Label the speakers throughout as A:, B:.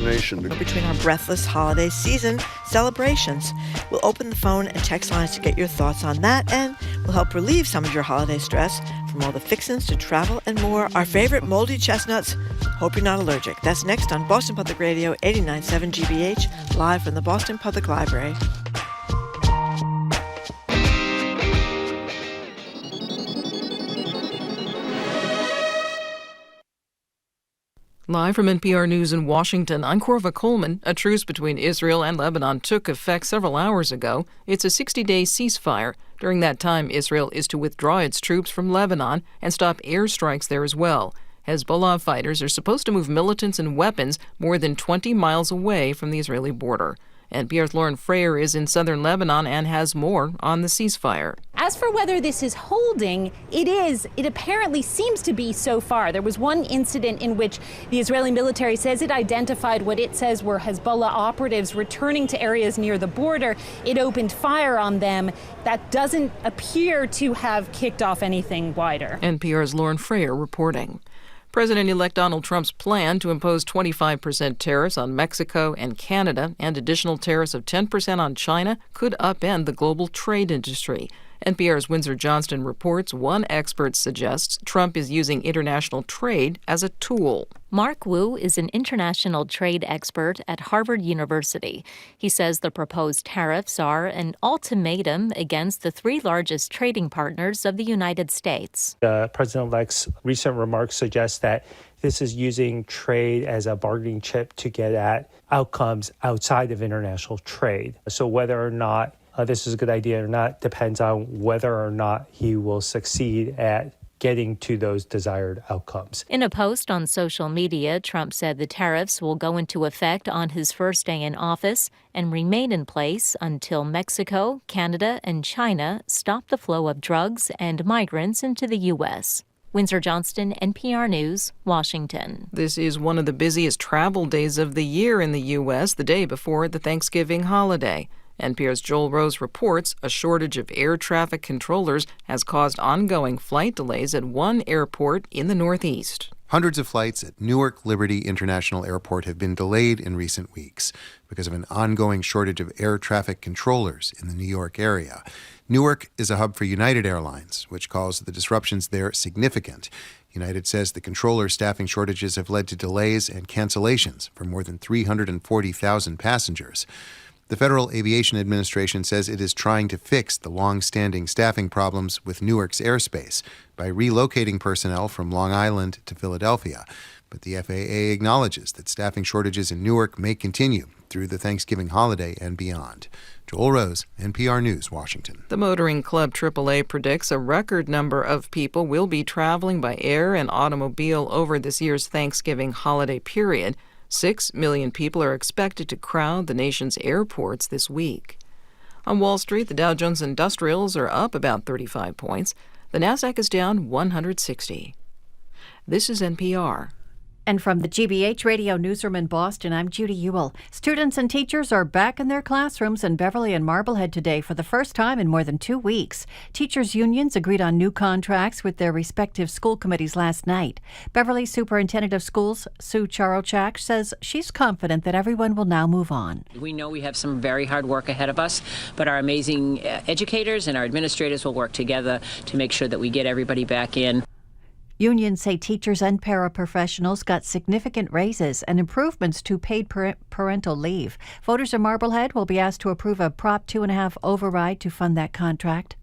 A: Between our breathless holiday season celebrations, we'll open the phone and text lines to get your thoughts on that, and we'll help relieve some of your holiday stress from all the fixins to travel and more. Our favorite moldy chestnuts. Hope you're not allergic. That's next on Boston Public Radio 89.7 GBH, live from the Boston Public Library.
B: Live from NPR News in Washington, I'm Corva Coleman. A truce between Israel and Lebanon took effect several hours ago. It's a 60-day ceasefire. During that time, Israel is to withdraw its troops from Lebanon and stop airstrikes there as well. Hezbollah fighters are supposed to move militants and weapons more than 20 miles away from the Israeli border. NPR's Lauren Frayer is in southern Lebanon and has more on the ceasefire.
C: As for whether this is holding, it apparently seems to be so far. There was one incident in which the Israeli military says it identified what it says were Hezbollah operatives returning to areas near the border. It opened fire on them. That doesn't appear to have kicked off anything wider.
B: NPR's Lauren Frayer reporting. President-elect Donald Trump's plan to impose 25% tariffs on Mexico and Canada and additional tariffs of 10% on China could upend the global trade industry. NPR's Windsor Johnston reports one expert suggests Trump is using international trade as a tool.
D: Mark Wu is an international trade expert at Harvard University. He says the proposed tariffs are an ultimatum against the three largest trading partners of the United States.
E: The president-elect's recent remarks suggest that this is using trade as a bargaining chip to get at outcomes outside of international trade. So whether or not this is a good idea or not depends on whether or not he will succeed at getting to those desired outcomes.
D: In a post on social media, Trump said the tariffs will go into effect on his first day in office and remain in place until Mexico, Canada, and China stop the flow of drugs and migrants into the U.S. Windsor Johnston, NPR News, Washington.
B: This is one of the busiest travel days of the year in the U.S., the day before the Thanksgiving holiday. NPR's Joel Rose reports a shortage of air traffic controllers has caused ongoing flight delays at one airport in the Northeast.
F: Hundreds of flights at Newark Liberty International Airport have been delayed in recent weeks because of an ongoing shortage of air traffic controllers in the New York area. Newark is a hub for United Airlines, which calls the disruptions there significant. United says the controller staffing shortages have led to delays and cancellations for more than 340,000 passengers. The Federal Aviation Administration says it is trying to fix the long-standing staffing problems with Newark's airspace by relocating personnel from Long Island to Philadelphia. But the FAA acknowledges that staffing shortages in Newark may continue through the Thanksgiving holiday and beyond. Joel Rose, NPR News, Washington.
B: The Motoring Club AAA predicts a record number of people will be traveling by air and automobile over this year's Thanksgiving holiday period. 6 million people are expected to crowd the nation's airports this week. On Wall Street, the Dow Jones Industrials are up about 35 points. The Nasdaq is down 160. This is NPR.
G: And from the GBH Radio Newsroom in Boston, I'm Judy Ewell. Students and teachers are back in their classrooms in Beverly and Marblehead today for the first time in more than 2 weeks. Teachers' unions agreed on new contracts with their respective school committees last night. Beverly Superintendent of Schools, Sue Charolchak, says she's confident that everyone will now move on.
H: We know we have some very hard work ahead of us, but our amazing educators and our administrators will work together to make sure that we get everybody back in.
G: Unions say teachers and paraprofessionals got significant raises and improvements to paid parental leave. Voters in Marblehead will be asked to approve a Prop 2.5 override to fund that contract.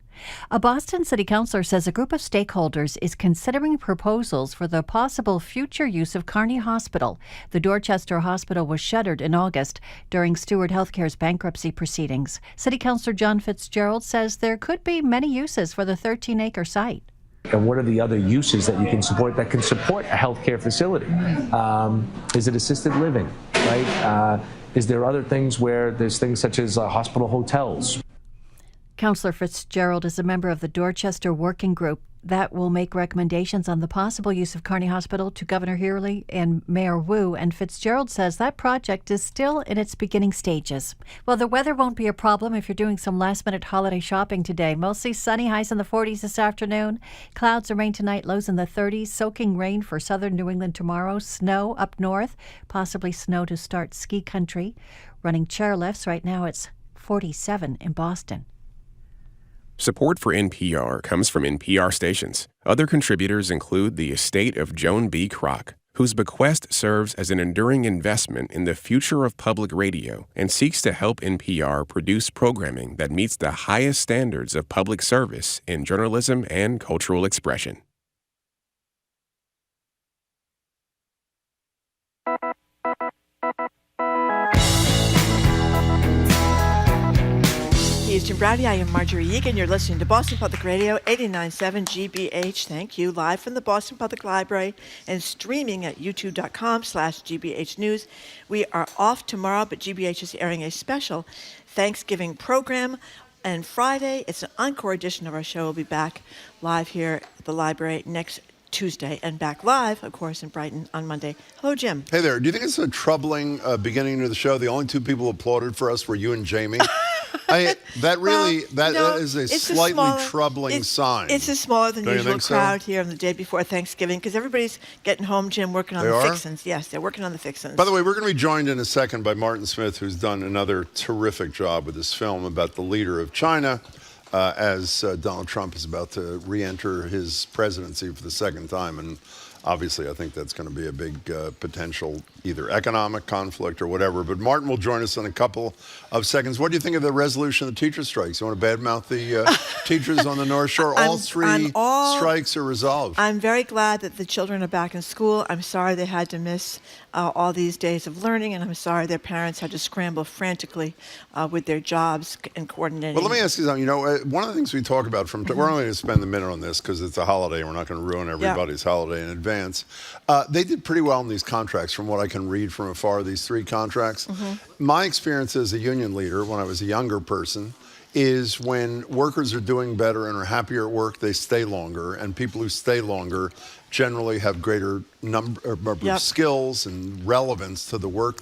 G: A Boston city councilor says a group of stakeholders is considering proposals for the possible future use of Kearny Hospital. The Dorchester Hospital was shuttered in August during Steward Healthcare's bankruptcy proceedings. City Councilor John Fitzgerald says there could be many uses for the 13-acre site.
I: And what are the other uses that you can support that can support a healthcare facility? Is it assisted living, right? Is there other things where there's things such as hospital hotels?
G: Councillor Fitzgerald is a member of the Dorchester Working Group that will make recommendations on the possible use of Kearney Hospital to Governor Healy and Mayor Wu, and Fitzgerald says that project is still in its beginning stages. Well, the weather won't be a problem if you're doing some last-minute holiday shopping today. Mostly sunny, highs in the 40s this afternoon. Clouds and rain tonight, lows in the 30s. Soaking rain for southern New England tomorrow. Snow up north, possibly snow to start ski country. Running chairlifts. Right now it's 47 in Boston.
J: Support for NPR comes from NPR stations. Other contributors include the estate of Joan B. Kroc, whose bequest serves as an enduring investment in the future of public radio and seeks to help NPR produce programming that meets the highest standards of public service in journalism and cultural expression.
A: He's Jim Browdy. I am Marjorie Egan. You're listening to Boston Public Radio, 89.7 GBH. Thank you. Live from the Boston Public Library and streaming at youtube.com/GBH News. We are off tomorrow, but GBH is airing a special Thanksgiving program. And Friday, it's an encore edition of our show. We'll be back live here at the library next Tuesday and back live, of course, in Brighton on Monday. Hello, Jim.
K: Hey there. Do you think it's a troubling beginning to the show? The only two people who applauded for us were you and Jamie. That is a slightly troubling sign.
A: It's a smaller than usual crowd here on the day before Thanksgiving because everybody's getting home, Jim, working on the fixins. Yes, they're working on the fixins.
K: By the way, we're going to be joined in a second by Martin Smith, who's done another terrific job with this film about the leader of China as Donald Trump is about to re-enter his presidency for the second time. And obviously, I think that's going to be a big potential either economic conflict or whatever. But Martin will join us in a couple of seconds. What do you think of the resolution of the teacher strikes? You want to badmouth the teachers on the North Shore? All three strikes are resolved.
A: I'm very glad that the children are back in school. I'm sorry they had to miss all these days of learning, and I'm sorry their parents had to scramble frantically with their jobs and coordinating.
K: Well, let me ask you something. You know, one of the things we talk about we're only going to spend a minute on this because it's a holiday and we're not going to ruin everybody's holiday in advance. They did pretty well in these contracts from what I can read from afar, these three contracts. My experience as a union leader when I was a younger person is when workers are doing better and are happier at work, they stay longer, and people who stay longer generally have greater number of skills and relevance to the work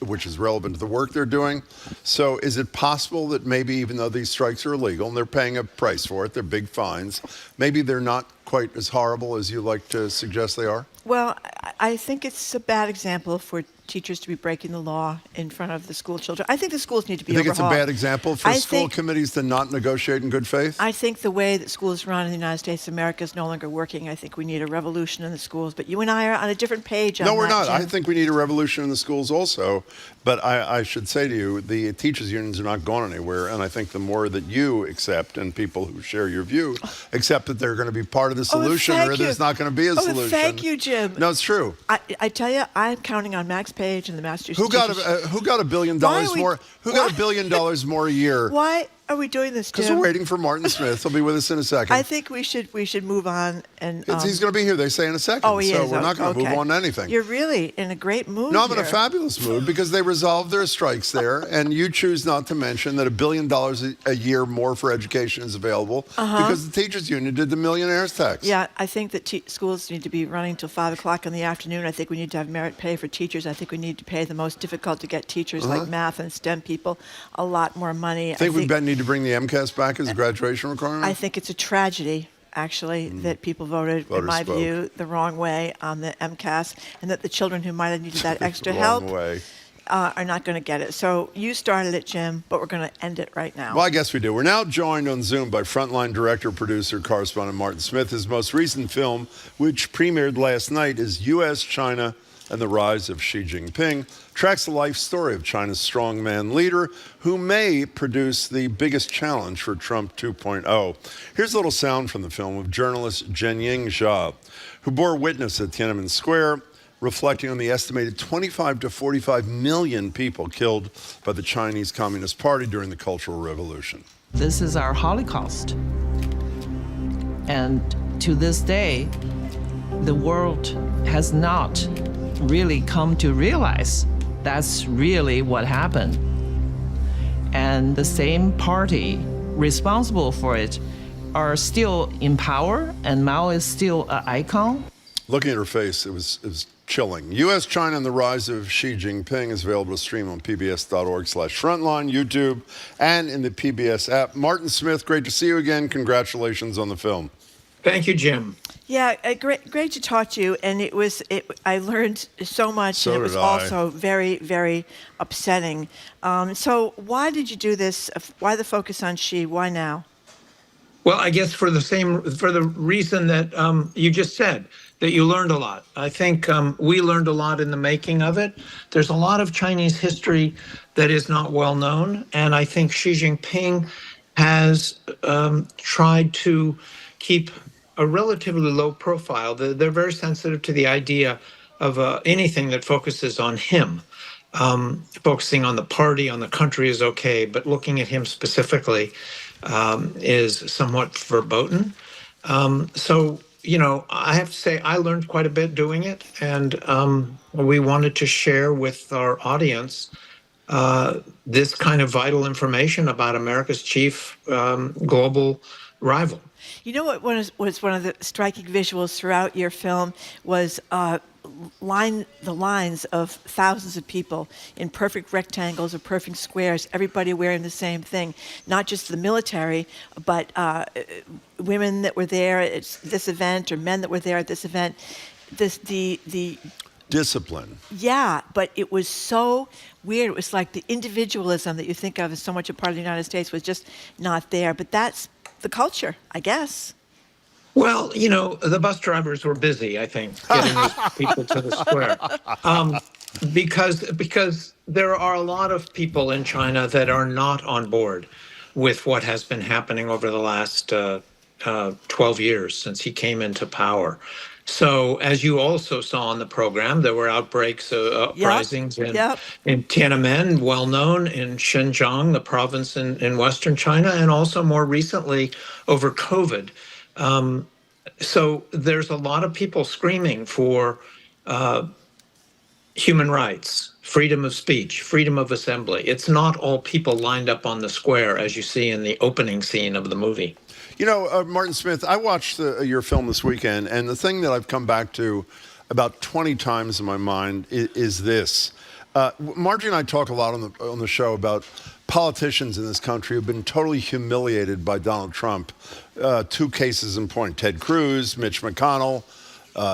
K: which is relevant to the work they're doing. So is it possible that maybe even though these strikes are illegal and they're paying a price for it, they're big fines, maybe they're not quite as horrible as you like to suggest they are?
A: Well, I think it's a bad example for teachers to be breaking the law in front of the school children. I think the schools need to be overhauled.
K: You think it's a bad example for school committees to not negotiate in good faith?
A: I think the way that schools run in the United States of America is no longer working. I think we need a revolution in the schools. But you and I are on a different page on that.
K: No, we're not.
A: Jim.
K: I think we need a revolution in the schools also. But I should say to you, the teachers' unions are not going anywhere. And I think the more that you accept, and people who share your view, accept that they're going to be part of the solution, or there's not going to be a solution.
A: Thank you, Jim.
K: No, it's true.
A: I tell you, I'm counting on Max Page and the Massachusetts.
K: Who got $1 billion more? Who got $1 billion more a year?
A: Why are we doing this, Jim?
K: Because we're waiting for Martin Smith. He'll be with us in a second.
A: I think we should move on. And
K: he's going to be here, they say, in a second.
A: Oh, he
K: so
A: is.
K: We're not going to move on to anything.
A: You're really in a great mood.
K: No, I'm in a fabulous mood because they resolved their strikes there, and you choose not to mention that $1 billion a year more for education is available because the teachers' union did the millionaire's tax.
A: Yeah, I think that schools need to be running till 5 o'clock in the afternoon. I think we need to have merit pay for teachers. I think we need to pay the most difficult to get teachers like math and STEM people a lot more money.
K: I think we need to bring the MCAS back as a graduation requirement?
A: I think it's a tragedy, actually, that people voted, in my view, the wrong way on the MCAS, and that the children who might have needed that extra help are not going to get it. So you started it, Jim, but we're going to end it right now.
K: Well, I guess we do. We're now joined on Zoom by Frontline director, producer, correspondent Martin Smith. His most recent film, which premiered last night, is U.S., China, and the Rise of Xi Jinping, tracks the life story of China's strongman leader who may produce the biggest challenge for Trump 2.0. Here's a little sound from the film of journalist Jianying Zhao, who bore witness at Tiananmen Square, reflecting on the estimated 25 to 45 million people killed by the Chinese Communist Party during the Cultural Revolution.
L: This is our Holocaust. And to this day, the world has not really come to realize that's really what happened. And the same party responsible for it are still in power and Mao is still an icon.
K: Looking at her face, it was chilling. U.S., China, and the Rise of Xi Jinping is available to stream on pbs.org/frontline, YouTube, and in the PBS app. Martin Smith, great to see you again. Congratulations on the film.
M: Thank you, Jim.
A: Yeah, great to talk to you. And I learned so much.
K: So
A: and it was
K: did I.
A: also very, very upsetting. So why did you do this? Why the focus on Xi? Why now?
M: Well, I guess for the reason that you just said, that you learned a lot. I think we learned a lot in the making of it. There's a lot of Chinese history that is not well known, and I think Xi Jinping has tried to keep a relatively low profile. They're very sensitive to the idea of anything that focuses on him. Focusing on the party, on the country is okay, but looking at him specifically is somewhat verboten. So, I have to say I learned quite a bit doing it, and we wanted to share with our audience this kind of vital information about America's chief global rival.
A: You know what was one of the striking visuals throughout your film was the lines of thousands of people in perfect rectangles or perfect squares, everybody wearing the same thing, not just the military, but women that were there at this event or men that were there at this event. The
K: Discipline.
A: Yeah, but it was so weird. It was like the individualism that you think of as so much a part of the United States was just not there. But that's the culture, I guess.
M: Well, the bus drivers were busy, I think, getting those people to the square. Because there are a lot of people in China that are not on board with what has been happening over the last 12 years since he came into power. So, as you also saw on the program, there were outbreaks, uprisings in Tiananmen, well known, in Xinjiang, the province in Western China, and also more recently over COVID. So there's a lot of people screaming for human rights, freedom of speech, freedom of assembly. It's not all people lined up on the square, as you see in the opening scene of the movie.
K: Martin Smith, I watched your film this weekend, and the thing that I've come back to about 20 times in my mind is this. Margie and I talk a lot on the show about politicians in this country who've been totally humiliated by Donald Trump. Two cases in point: Ted Cruz, Mitch McConnell.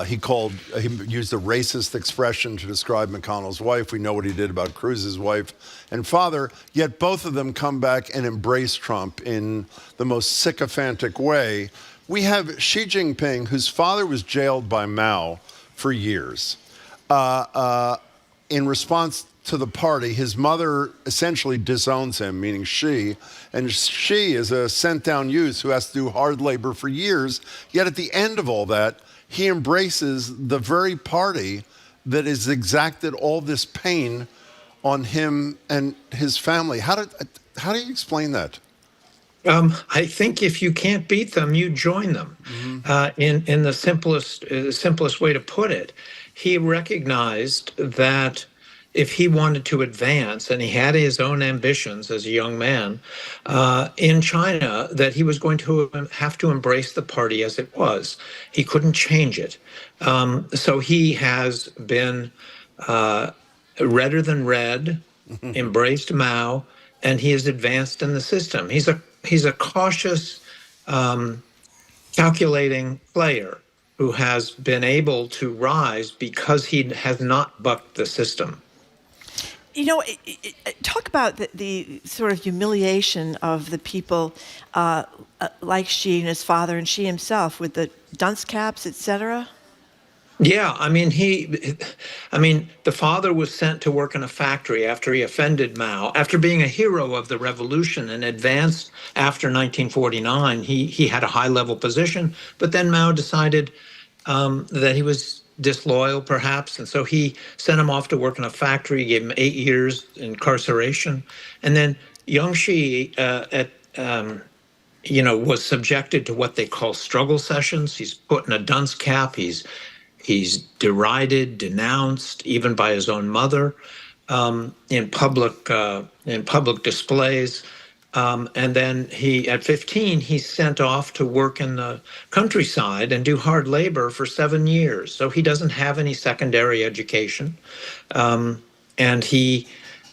K: He used a racist expression to describe McConnell's wife. We know what he did about Cruz's wife and father, yet both of them come back and embrace Trump in the most sycophantic way. We have Xi Jinping, whose father was jailed by Mao for years. In response to the party, his mother essentially disowns him, meaning Xi, and Xi is a sent-down youth who has to do hard labor for years, yet at the end of all that, he embraces the very party that has exacted all this pain on him and his family. How do you explain that?
M: I think if you can't beat them, you join them. Mm-hmm. In the simplest way to put it, he recognized that if he wanted to advance, and he had his own ambitions as a young man in China, that he was going to have to embrace the party as it was. He couldn't change it. So he has been redder than red, embraced Mao, and he has advanced in the system. He's a cautious, calculating player who has been able to rise because he has not bucked the system.
A: Talk about the sort of humiliation of the people like Xi and his father and Xi himself with the dunce caps, etc.
M: Yeah, the father was sent to work in a factory after he offended Mao. After being a hero of the revolution and advanced after 1949, he had a high-level position, but then Mao decided that he was disloyal, perhaps, and so he sent him off to work in a factory, gave him 8 years incarceration, and then young Xi was subjected to what they call struggle sessions. He's put in a dunce cap. He's derided, denounced, even by his own mother, in public displays. And then at 15, he's sent off to work in the countryside and do hard labor for 7 years. So he doesn't have any secondary education. And he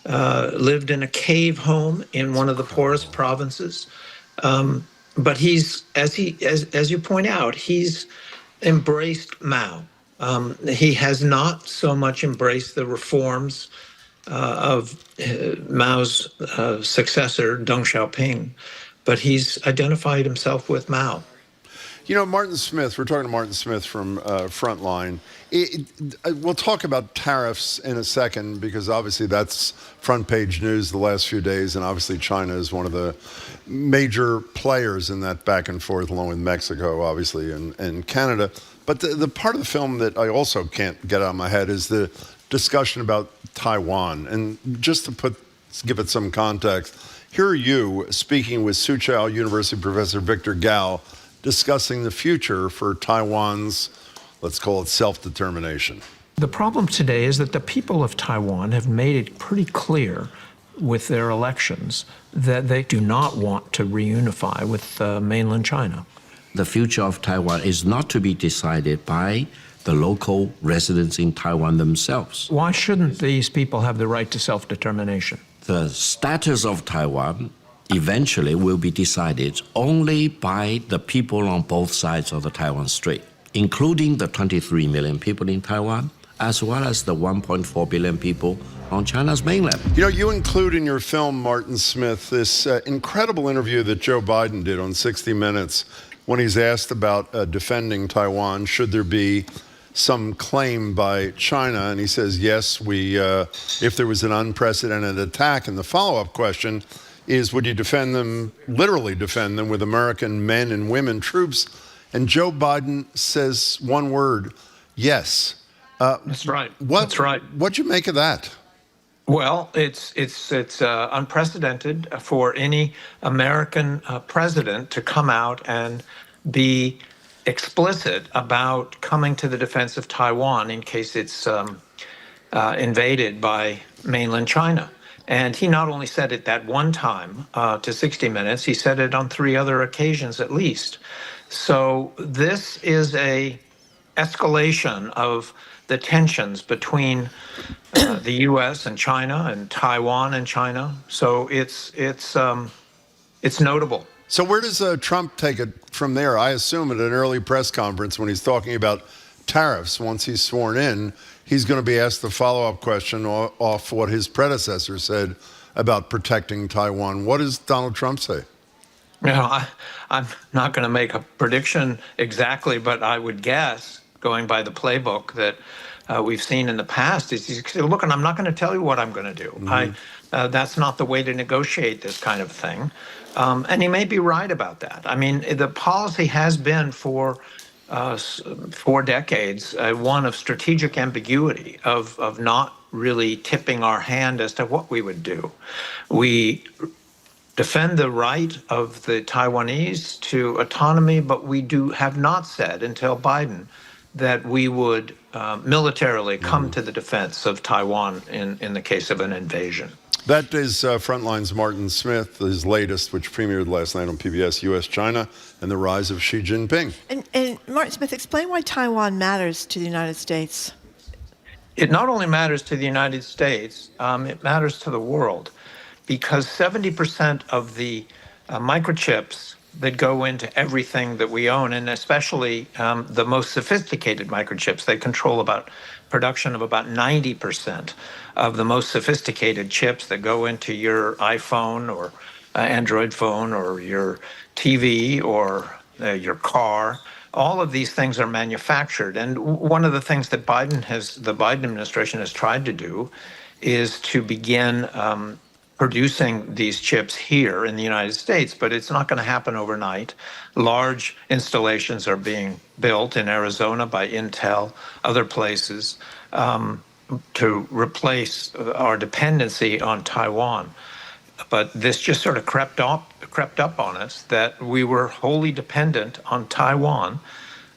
M: lived in a cave home in one of the poorest provinces. But he's, as you point out, he's embraced Mao. He has not so much embraced the reforms of Mao's successor, Deng Xiaoping, but he's identified himself with Mao.
K: You know, Martin Smith, we're talking to Martin Smith from Frontline. We'll talk about tariffs in a second, because obviously that's front page news the last few days, and obviously China is one of the major players in that back and forth, along with Mexico, obviously, and Canada. But the part of the film that I also can't get out of my head is the discussion about Taiwan. And just to give it some context, here are you speaking with Soochow University professor Victor Gao, discussing the future for Taiwan's, let's call it, self-determination.
M: The problem today is that the people of Taiwan have made it pretty clear with their elections that they do not want to reunify with mainland China.
N: The future of Taiwan is not to be decided by the local residents in Taiwan themselves.
M: Why shouldn't these people have the right to self-determination?
N: The status of Taiwan eventually will be decided only by the people on both sides of the Taiwan Strait, including the 23 million people in Taiwan, as well as the 1.4 billion people on China's mainland.
K: You know, you include in your film, Martin Smith, this incredible interview that Joe Biden did on 60 Minutes when he's asked about defending Taiwan, should there be some claim by China, and he says, yes, if there was an unprecedented attack. And the follow-up question is, would you defend them, literally defend them, with American men and women troops? And Joe Biden says one word, yes.
M: That's right. That's right.
K: What'd you make of that?
M: Well, it's unprecedented for any American president to come out and be explicit about coming to the defense of Taiwan in case it's invaded by mainland China. And he not only said it that one time to 60 Minutes, he said it on 3 other occasions at least. So this is a escalation of the tensions between the U.S. and China, and Taiwan and China. So it's notable.
K: So where does Trump take it from there? I assume at an early press conference when he's talking about tariffs, once he's sworn in, he's going to be asked the follow-up question off what his predecessor said about protecting Taiwan. What does Donald Trump say?
M: You know, I'm not going to make a prediction exactly, but I would guess, going by the playbook that we've seen in the past, is he's look, and I'm not going to tell you what I'm going to do. Mm-hmm. That's not the way to negotiate this kind of thing. And he may be right about that. I mean, the policy has been for 4 decades one of strategic ambiguity, of not really tipping our hand as to what we would do. We defend the right of the Taiwanese to autonomy, but we have not said until Biden that we would militarily come to the defense of Taiwan in the case of an invasion.
K: That is Frontline's Martin Smith, his latest, which premiered last night on PBS, U.S. China and the Rise of Xi Jinping.
A: And Martin Smith, explain why Taiwan matters to the United States.
M: It not only matters to the United States, it matters to the world, because 70% of the microchips that go into everything that we own, and especially the most sophisticated microchips, they control production of about 90% of the most sophisticated chips that go into your iPhone or Android phone or your TV or your car. All of these things are manufactured. And one of the things that the Biden administration has tried to do is to begin producing these chips here in the United States, but it's not going to happen overnight. Large installations are being built in Arizona by Intel, other places, to replace our dependency on Taiwan. But this just sort of crept up on us that we were wholly dependent on Taiwan,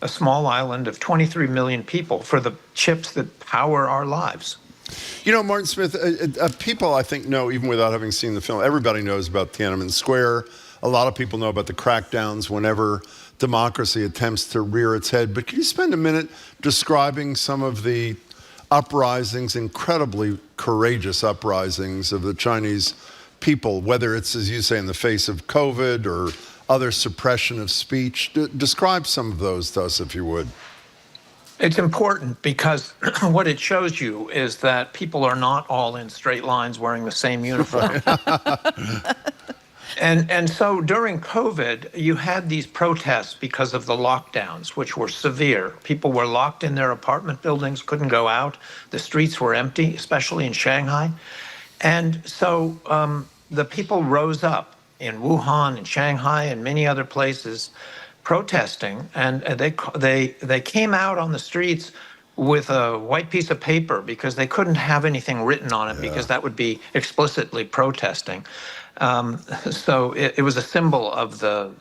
M: a small island of 23 million people, for the chips that power our lives.
K: You know, Martin Smith, people I think know, even without having seen the film, everybody knows about Tiananmen Square. A lot of people know about the crackdowns whenever democracy attempts to rear its head. But can you spend a minute describing some of the uprisings, incredibly courageous uprisings of the Chinese people, whether it's, as you say, in the face of COVID or other suppression of speech? Describe some of those to us, if you would.
M: It's important because what it shows you is that people are not all in straight lines wearing the same uniform. And so during COVID, you had these protests because of the lockdowns, which were severe. People were locked in their apartment buildings, couldn't go out. The streets were empty, especially in Shanghai. And so the people rose up in Wuhan and Shanghai and many other places protesting, and they came out on the streets with a white piece of paper because they couldn't have anything written on it because that would be explicitly protesting. So it was a symbol of the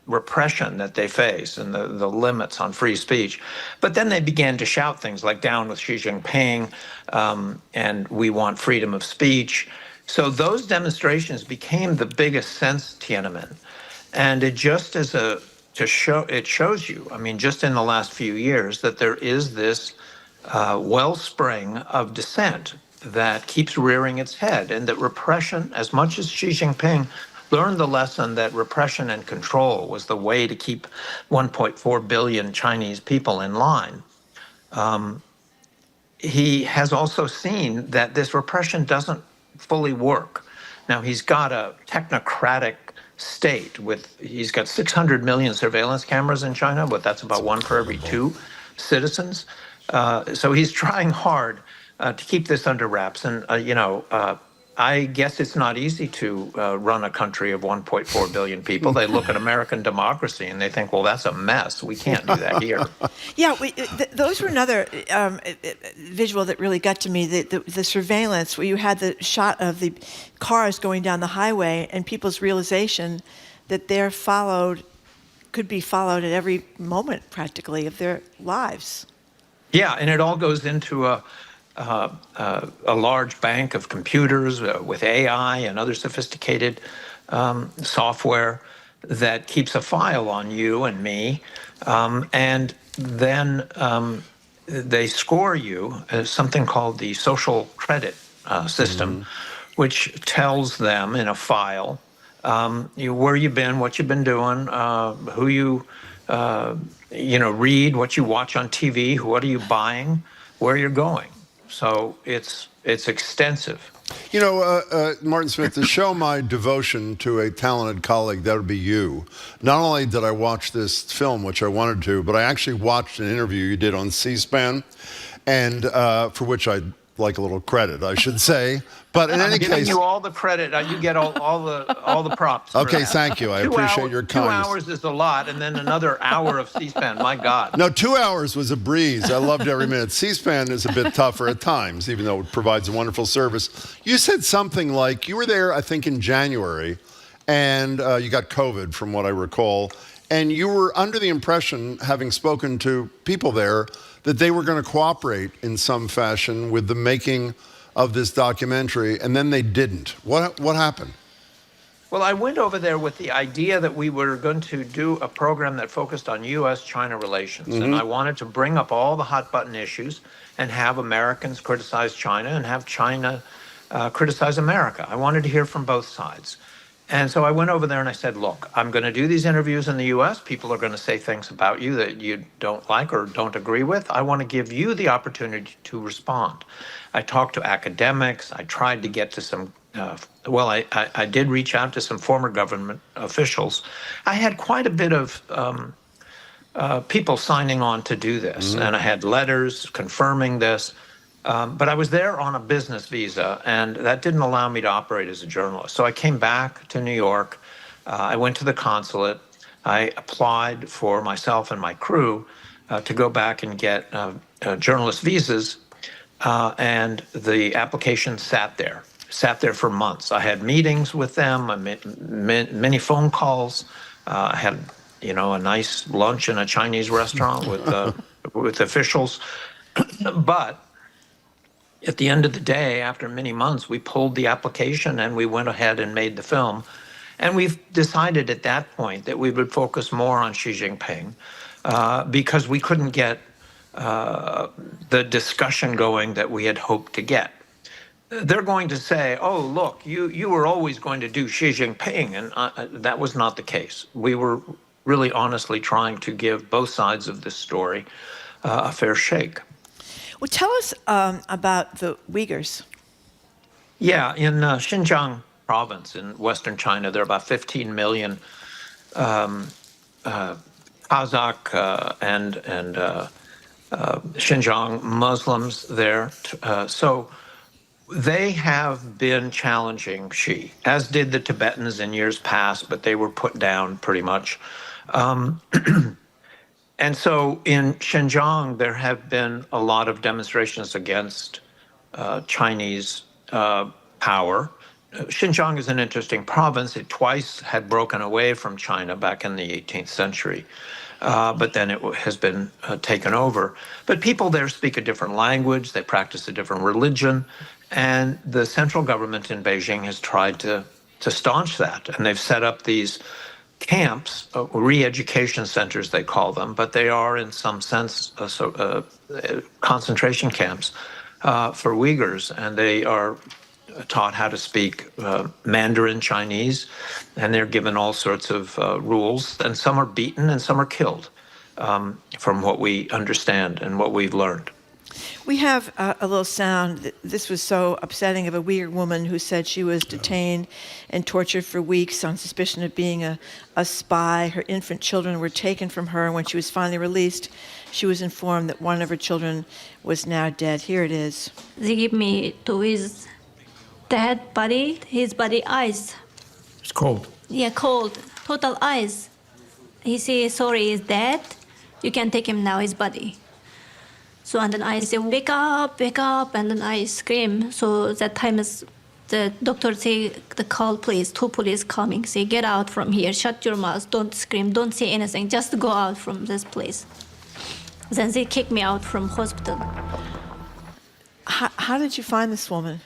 M: repression that they face and the limits on free speech. But then they began to shout things like "Down with Xi Jinping," and "We want freedom of speech." So those demonstrations became the biggest since Tiananmen, and it just as it shows you, I mean, just in the last few years, that there is this wellspring of dissent that keeps rearing its head, and that repression, as much as Xi Jinping learned the lesson that repression and control was the way to keep 1.4 billion Chinese people in line, he has also seen that this repression doesn't fully work. Now, he's got a technocratic state he's got 600 million surveillance cameras in China, but that's about one for every 2 citizens. So he's trying hard to keep this under wraps. And, I guess it's not easy to run a country of 1.4 billion people. They look at American democracy and they think, well, that's a mess. We can't do that here.
A: Yeah, those were another visual that really got to me, the surveillance, where you had the shot of the cars going down the highway and people's realization that they're could be followed at every moment, practically, of their lives.
M: Yeah, and it all goes into a large bank of computers with AI and other sophisticated software that keeps a file on you and me, and then they score you as something called the social credit system, which tells them in a file where you've been, what you've been doing, who you read, what you watch on TV, what are you buying, where you're going. So it's extensive.
K: You know, Martin Smith, to show my devotion to a talented colleague, that would be you. Not only did I watch this film, which I wanted to, but I actually watched an interview you did on C-SPAN, and for which I'd like a little credit, I should say. But in any case,
M: I'm giving you all the credit. You get all the props.
K: Okay, thank you. I appreciate your kindness.
M: 2 hours is a lot, and then another hour of C-SPAN. My God.
K: No, 2 hours was a breeze. I loved every minute. C-SPAN is a bit tougher at times, even though it provides a wonderful service. You said something like you were there, I think, in January, and you got COVID, from what I recall, and you were under the impression, having spoken to people there, that they were going to cooperate in some fashion with the making of this documentary, and then they didn't. What happened?
M: Well, I went over there with the idea that we were going to do a program that focused on U.S.-China relations, and I wanted to bring up all the hot-button issues and have Americans criticize China and have China criticize America. I wanted to hear from both sides. And so I went over there and I said, look, I'm going to do these interviews in the U.S. People are going to say things about you that you don't like or don't agree with. I want to give you the opportunity to respond. I talked to academics. I tried to get to some, I did reach out to some former government officials. I had quite a bit of people signing on to do this, and I had letters confirming this. But I was there on a business visa, and that didn't allow me to operate as a journalist. So I came back to New York. I went to the consulate. I applied for myself and my crew to go back and get journalist visas, and the application sat there for months. I had meetings with them, many phone calls. I had, a nice lunch in a Chinese restaurant with officials. But at the end of the day, after many months, we pulled the application and we went ahead and made the film. And we've decided at that point that we would focus more on Xi Jinping because we couldn't get the discussion going that we had hoped to get. They're going to say, oh, look, you were always going to do Xi Jinping. And that was not the case. We were really honestly trying to give both sides of this story a fair shake.
A: Well, tell us about the Uyghurs.
M: Yeah, in Xinjiang province in western China, there are about 15 million Kazakh and Xinjiang Muslims there. So they have been challenging Xi, as did the Tibetans in years past, but they were put down pretty much. And so in Xinjiang, there have been a lot of demonstrations against Chinese power. Xinjiang is an interesting province. It twice had broken away from China back in the 18th century, but then it has been taken over. But people there speak a different language. They practice a different religion. And the central government in Beijing has tried to staunch that. And they've set up these camps, re-education centers, they call them, but they are in some sense concentration camps for Uyghurs, and they are taught how to speak Mandarin Chinese, and they're given all sorts of rules, and some are beaten and some are killed, from what we understand and what we've learned.
A: We have a little sound. This was so upsetting, of a Uyghur woman who said she was detained and tortured for weeks on suspicion of being a spy. Her infant children were taken from her, and when she was finally released, she was informed that one of her children was now dead. Here it is.
O: They give me to his dead body, his body ice.
M: It's cold.
O: Yeah, cold, total ice. He says, sorry, he's dead. You can take him now, his body. So, and then I say, wake up, and then I scream. So that time is the doctor say, the call please, 2 police coming. Say, get out from here, shut your mouth, don't scream, don't say anything, just go out from this place. Then they kick me out from hospital.
A: How did you find this woman?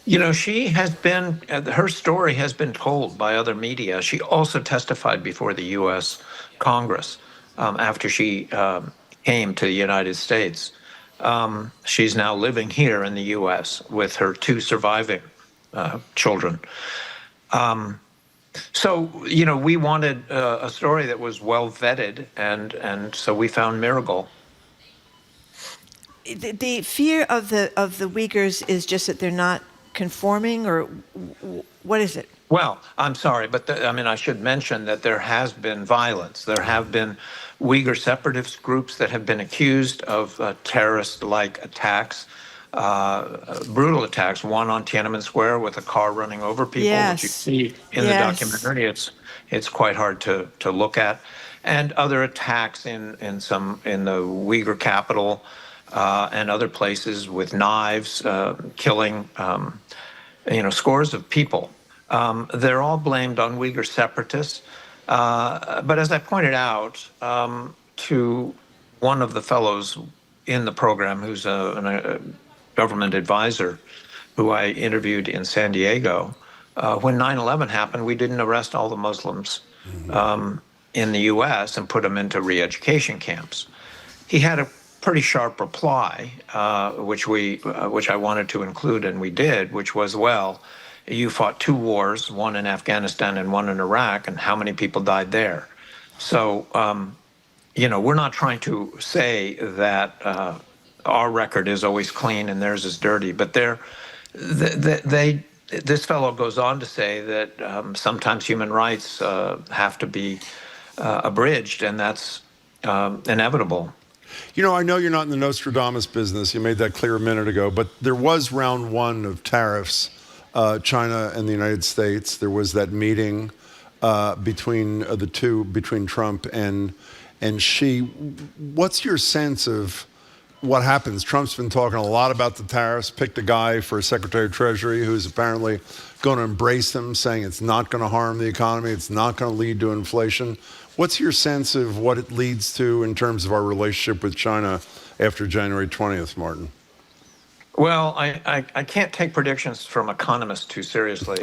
M: You know, she has been, her story has been told by other media. She also testified before the U.S. Congress after she came to the United States. She's now living here in the U.S. with her 2 surviving children. So, you know, we wanted a story that was well vetted, and so we found Miracle.
A: The fear of the Uyghurs is just that they're not conforming, or what is it?
M: Well, I'm sorry, but I should mention that there has been violence. There have been Uyghur separatist groups that have been accused of terrorist-like attacks, brutal attacks. One on Tiananmen Square with a car running over people, which you see in the documentary. It's quite hard to look at, and other attacks in the Uyghur capital and other places with knives, killing scores of people. They're all blamed on Uyghur separatists. But as I pointed out to one of the fellows in the program, who's a government advisor, who I interviewed in San Diego, when 9/11 happened, we didn't arrest all the Muslims in the U.S. and put them into re-education camps. He had a pretty sharp reply, which I wanted to include, and we did, which was, well, you fought 2 wars, one in Afghanistan and one in Iraq, and how many people died there? So, we're not trying to say that our record is always clean and theirs is dirty, but this fellow goes on to say that sometimes human rights have to be abridged, and that's inevitable.
K: You know, I know you're not in the Nostradamus business. You made that clear a minute ago, but there was round 1 of tariffs. China and the United States. There was that meeting between the two, between Trump and Xi. What's your sense of what happens? Trump's been talking a lot about the tariffs, picked a guy for Secretary of Treasury who's apparently going to embrace them, saying it's not going to harm the economy, it's not going to lead to inflation. What's your sense of what it leads to in terms of our relationship with China after January 20th, Martin?
M: Well, I can't take predictions from economists too seriously.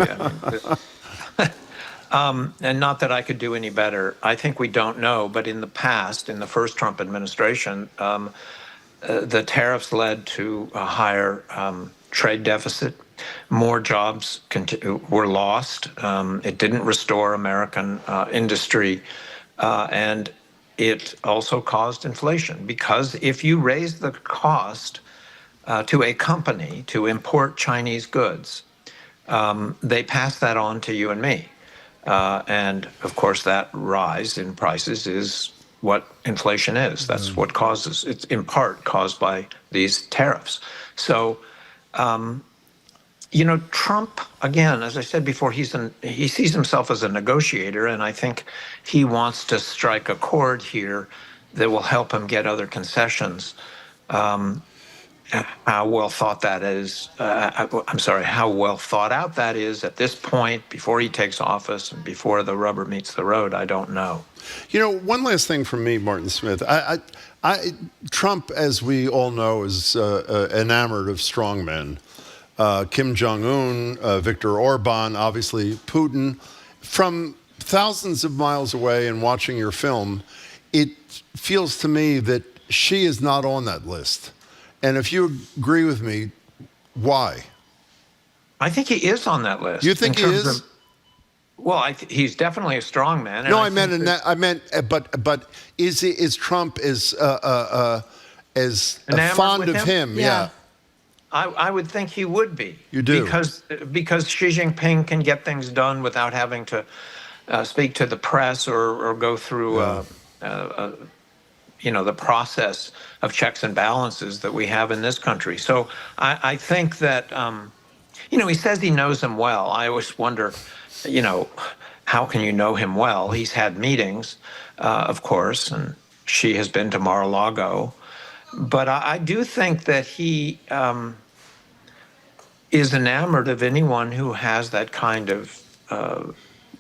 M: And not that I could do any better. I think we don't know. But in the past, in the first Trump administration, the tariffs led to a higher trade deficit. More jobs were lost. It didn't restore American industry. And it also caused inflation, because if you raise the cost to a company to import Chinese goods, they pass that on to you and me. And of course, that rise in prices is what inflation is. That's what causes, it's in part caused by these tariffs. So, Trump, again, as I said before, he sees himself as a negotiator, and I think he wants to strike a chord here that will help him get other concessions. How well thought that is, how well thought out that is at this point, before he takes office and before the rubber meets the road, I don't know.
K: One last thing from me, Martin Smith. Trump, as we all know, is enamored of strongmen. Kim Jong-un, Viktor Orban, obviously Putin. From thousands of miles away and watching your film, it feels to me that Xi is not on that list. And if you agree with me, why?
M: I think he is on that list.
K: You think he is?
M: He's definitely a strong man.
K: No, I meant, but is Trump as fond of him? Yeah.
M: I would think he would be.
K: You do?
M: Because Xi Jinping can get things done without having to speak to the press or go through the process of checks and balances that we have in this country. So I think that, he says he knows him well. I always wonder, how can you know him well? He's had meetings, of course, and Xi has been to Mar-a-Lago. But I do think that he is enamored of anyone who has that kind of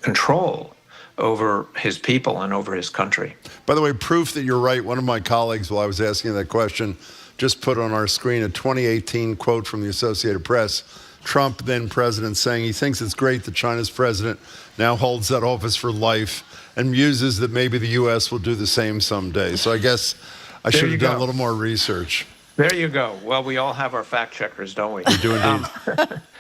M: control over his people and over his country.
K: By the way, proof that you're right, one of my colleagues, while I was asking that question, just put on our screen a 2018 quote from the Associated Press. Trump, then president, saying he thinks it's great that China's president now holds that office for life, and muses that maybe the U.S. will do the same someday. So I guess I should have done a little more research.
M: There you go. Well, we all have our fact checkers, don't we?
K: We do indeed.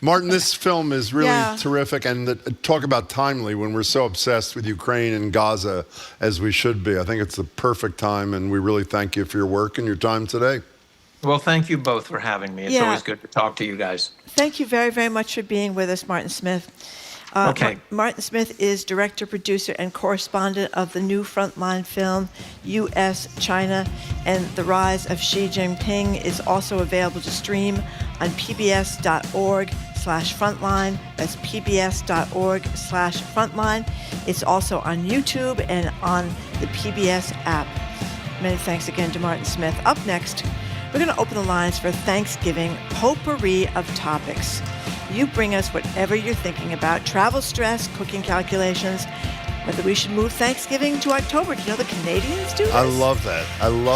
K: Martin, this film is really terrific, and talk about timely when we're so obsessed with Ukraine and Gaza as we should be. I think it's the perfect time, and we really thank you for your work and your time today.
M: Well, thank you both for having me. It's always good to talk to you guys.
A: Thank you very, very much for being with us, Martin Smith.
M: Okay.
A: Martin Smith is director, producer, and correspondent of the new Frontline film, U.S. China, and The Rise of Xi Jinping is also available to stream on pbs.org/frontline. That's pbs.org/frontline. It's also on YouTube and on the PBS app. Many thanks again to Martin Smith. Up next, we're going to open the lines for Thanksgiving potpourri of topics. You bring us whatever you're thinking about, travel stress, cooking calculations, whether we should move Thanksgiving to October. Do you know the Canadians do this?
K: I love that.